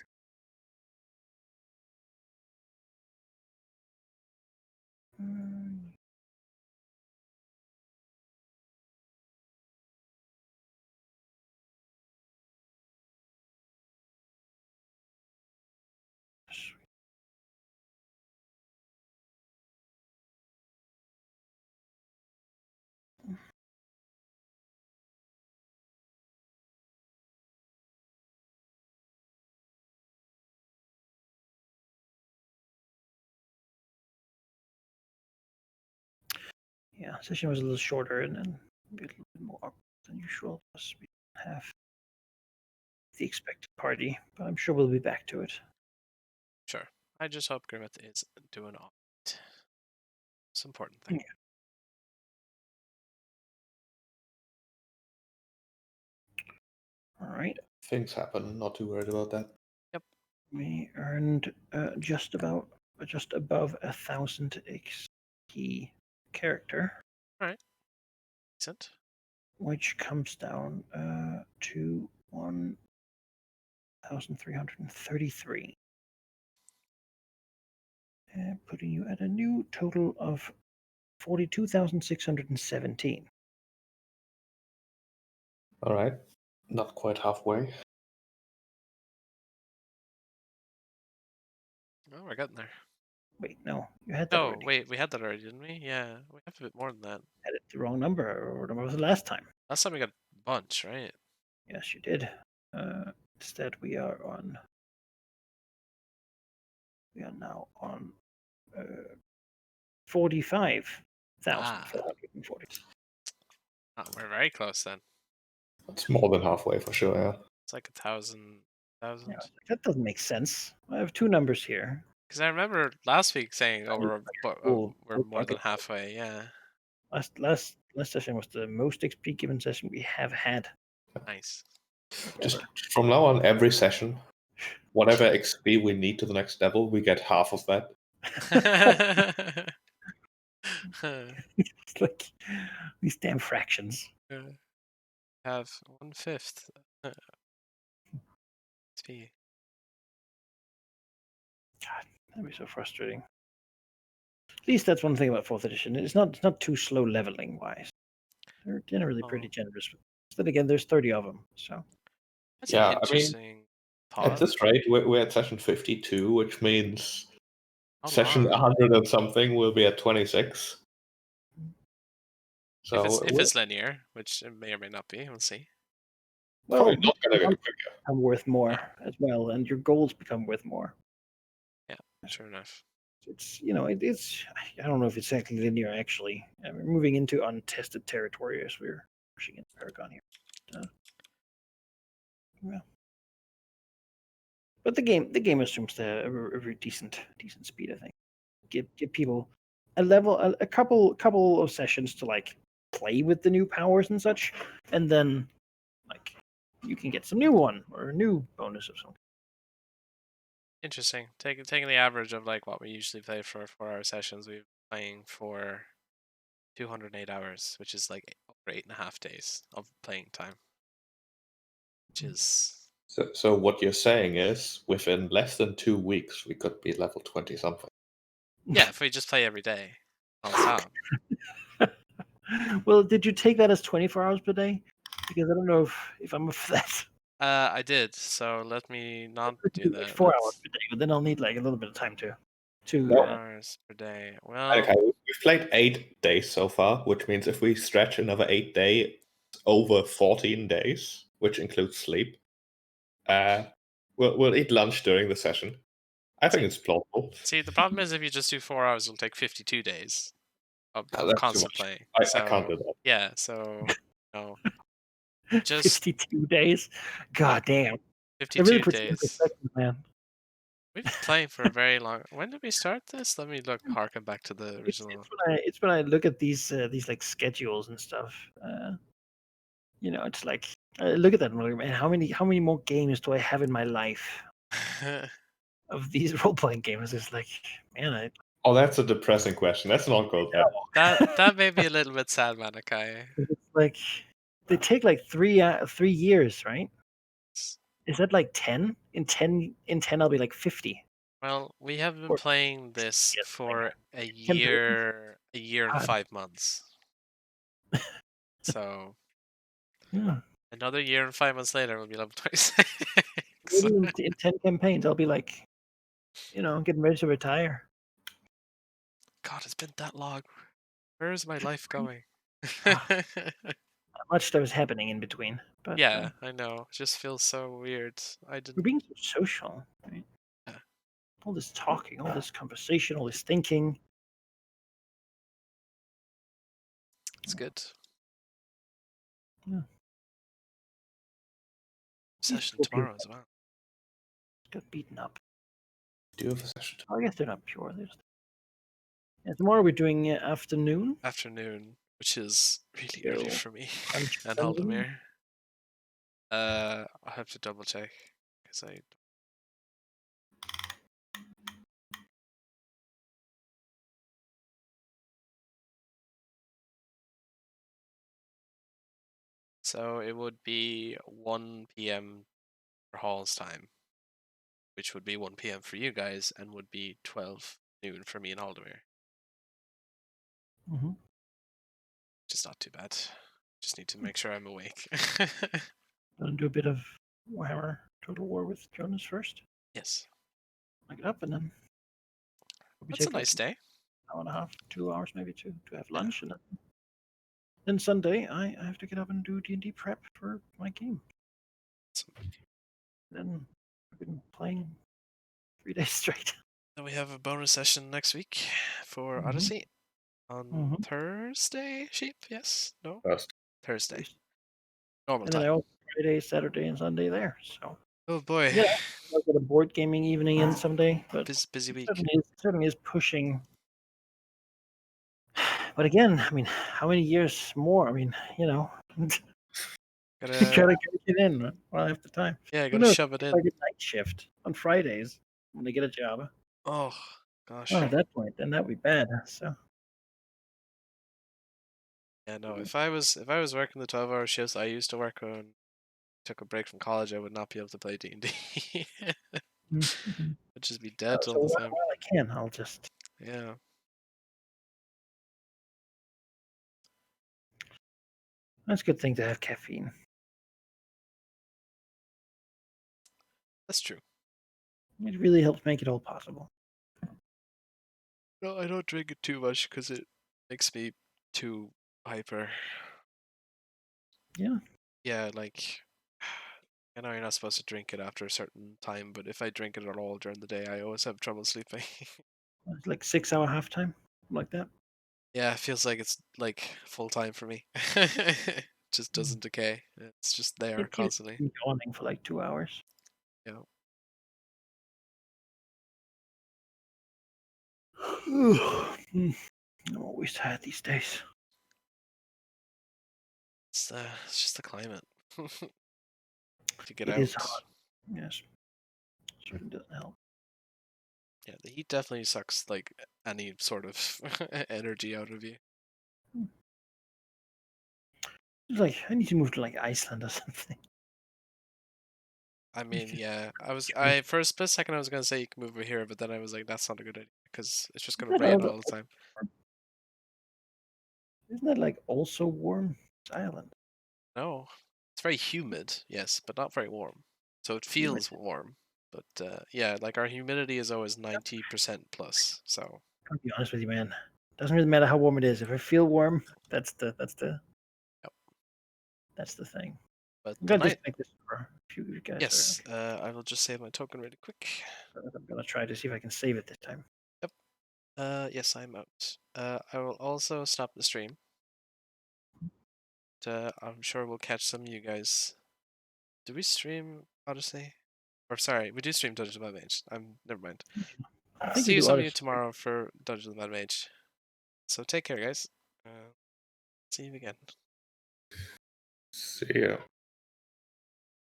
Yeah, session was a little shorter and then a little bit more awkward than usual. Plus, we don't have the expected party, but I'm sure we'll be back to it. Sure. I just hope Grimmett is doing all right. It's an important thing. Yeah. All right. Things happen. Not too worried about that. We earned just above 1,000 XP character, Decent. which comes down to 1,333, putting you at a new total of 42,617. All right. Not quite halfway. Oh, we're getting there. Wait, no, you had that Oh, already. wait, we had that already, didn't we? Yeah, we have a bit more than that. Had it the wrong number, or what number was the last time? Last time we got a bunch, right? Yes, you did. Instead, we are now on 45,440. We're very close then. It's more than halfway for sure, yeah. It's like 1,000. Yeah, that doesn't make sense. I have two numbers here. Because I remember last week saying, "Oh, full we're more bucket. than halfway." Yeah, Last session was the most XP given session we have had. nice. Just from now on, every session, whatever XP we need to the next level, we get half of that. It's like these damn fractions. Have 1/5 XP. God, that'd be so frustrating. At least that's one thing about fourth edition. It's not too slow leveling wise. They're generally pretty generous. Then again, there's 30 of them, so That's Yeah, an I mean, interesting At thought. this rate, we're at session 52, which means How session long? 100 and something will be at 26. So If it's linear, which it may or may not be, we'll see. probably not going to get quicker. become worth more as well, and your goals become worth more. Yeah, sure enough. It's it's I don't know if it's exactly linear actually. We're moving into untested territory as we're pushing into Paragon here. Well, but the game assumes a very decent speed. I think give people a couple of sessions to like play with the new powers and such, and then like you can get some new one or a new bonus of something. Interesting. Taking the average of like what we usually play for 4-hour sessions, we're playing for 208 hours, which is like over 8.5 days of playing time. Which is So what you're saying is, within less than 2 weeks, we could be level 20 something. yeah, if we just play every day, non-stop. Well, did you take that as 24 hours per day? Because I don't know if I'm for that. I did. So let me not do Like that. 4 hours per day, but then I'll need like a little bit of time to 4 hours per day. Well, Okay, we've played 8 days so far, which means if we stretch another 8 days, over 14 days, which includes sleep, we'll eat lunch during the session. I think it's plausible. see, the problem is if you just do 4 hours, it'll take 52 days of That's too constant much. playing. I can't do that. Yeah, so no. Just 52 days. God damn. They're 52 really putting into days. perspective, man. We've been playing for a very long. When did we start this? Let me harken back to the It's, original. it's when I look at these like schedules and stuff. It's like I look at that and I'm like, man, how many more games do I have in my life of these role playing games? It's like, man, Oh, that's a depressing question. Let's not go there. that may be a little bit sad, Manakai. it's like They take like 3 years, right? Is that like 10? In 10, I'll be like 50. Well, we have been Or- playing this yes, for a 10 year and God. 5 months. So Yeah. another year and 5 months later, we'll be level 26. Maybe in 10 campaigns, I'll be like, getting ready to retire. God, it's been that long. Where is my life going? Ah. Not much stuff is happening in between. But Yeah, I know. It just feels so weird. I we're didn't. being so social. Right? Yeah. All this talking, all this conversation, all this thinking. It's good. Yeah. Session Poor tomorrow people as well. got beaten up. Do you have a session? I guess they're not pure. Yeah, tomorrow we're doing afternoon. Afternoon, which is really So, early for me Punch and Dungeon. Haldemir. I'll have to double check because I. So it would be 1 p.m. for Hall's time, which would be 1 p.m. for you guys, and would be 12 noon for me and Haldemir. Mm-hmm. Which is not too bad. Just need to make sure I'm awake. Gonna do a bit of Warhammer Total War with Jonas first. Yes. Look it up, and then we That's a take nice day. an hour and a half, 2 hours maybe to have lunch, and then Sunday I have to get up and do D&D prep for my game. Then I've been playing 3 days straight. Then we have a bonus session next week for Mhm. Odyssey on Mhm. Thursday. Sheep? Yes? No? First. Thursday. Normal And then I time. also Friday, Saturday, and Sunday there. So Oh boy. yeah, I'll get a board gaming evening in someday, but Busy it week. certainly is pushing. But again, I mean, how many years more? I mean, try Gotta to get in while I have the time. yeah, Who gotta knows? shove it If in. I get night shift on Fridays when I get a job. Oh gosh. Well, at that point, then that'd be bad. So Yeah, no, if I was working the 12-hour shifts I used to work on, took a break from college, I would not be able to play D&D. Mhm. I'd just be dead So all the while time. I can, I'll just. Yeah. That's a good thing to have caffeine. That's true. It really helps make it all possible. No, I don't drink it too much because it makes me too hyper. Yeah. Yeah, like I know you're not supposed to drink it after a certain time, but if I drink it at all during the day, I always have trouble sleeping. It's like 6 hour halftime, like that. Yeah, it feels like it's like full time for me. Just doesn't decay. It's just there It keeps constantly. me yawning for like 2 hours. Yeah. I'm always tired these days. It's just the climate. To get It out. is hot. Yes. Certainly doesn't help. Yeah, the heat definitely sucks like any sort of energy out of you. It's like I need to move to like Iceland or something. I mean, yeah, Sure. for a split second I was gonna say you can move over here, but then I was like, that's not a good idea because it's just gonna Isn't that rain also all the time. warm? Isn't that like also warm? It's Ireland. No, it's very humid, yes, but not very warm. So it feels warm, but yeah, like our humidity is always 90% plus. So I'll be honest with you, man. Doesn't really matter how warm it is. If I feel warm, Yep. that's the thing. But I'm the gonna night, disconnect this for if you guys yes, I will just save my token really quick. I'm gonna try to see if I can save it this time. Yep. Yes, I'm out. I will also stop the stream. I'm sure we'll catch some of you guys. Do we stream Odyssey? Or sorry, we do stream Dungeons and Mage. Never mind. I think See we you do some of you Odyssey. tomorrow for Dungeons and Mage. So take care, guys. See you again. See ya.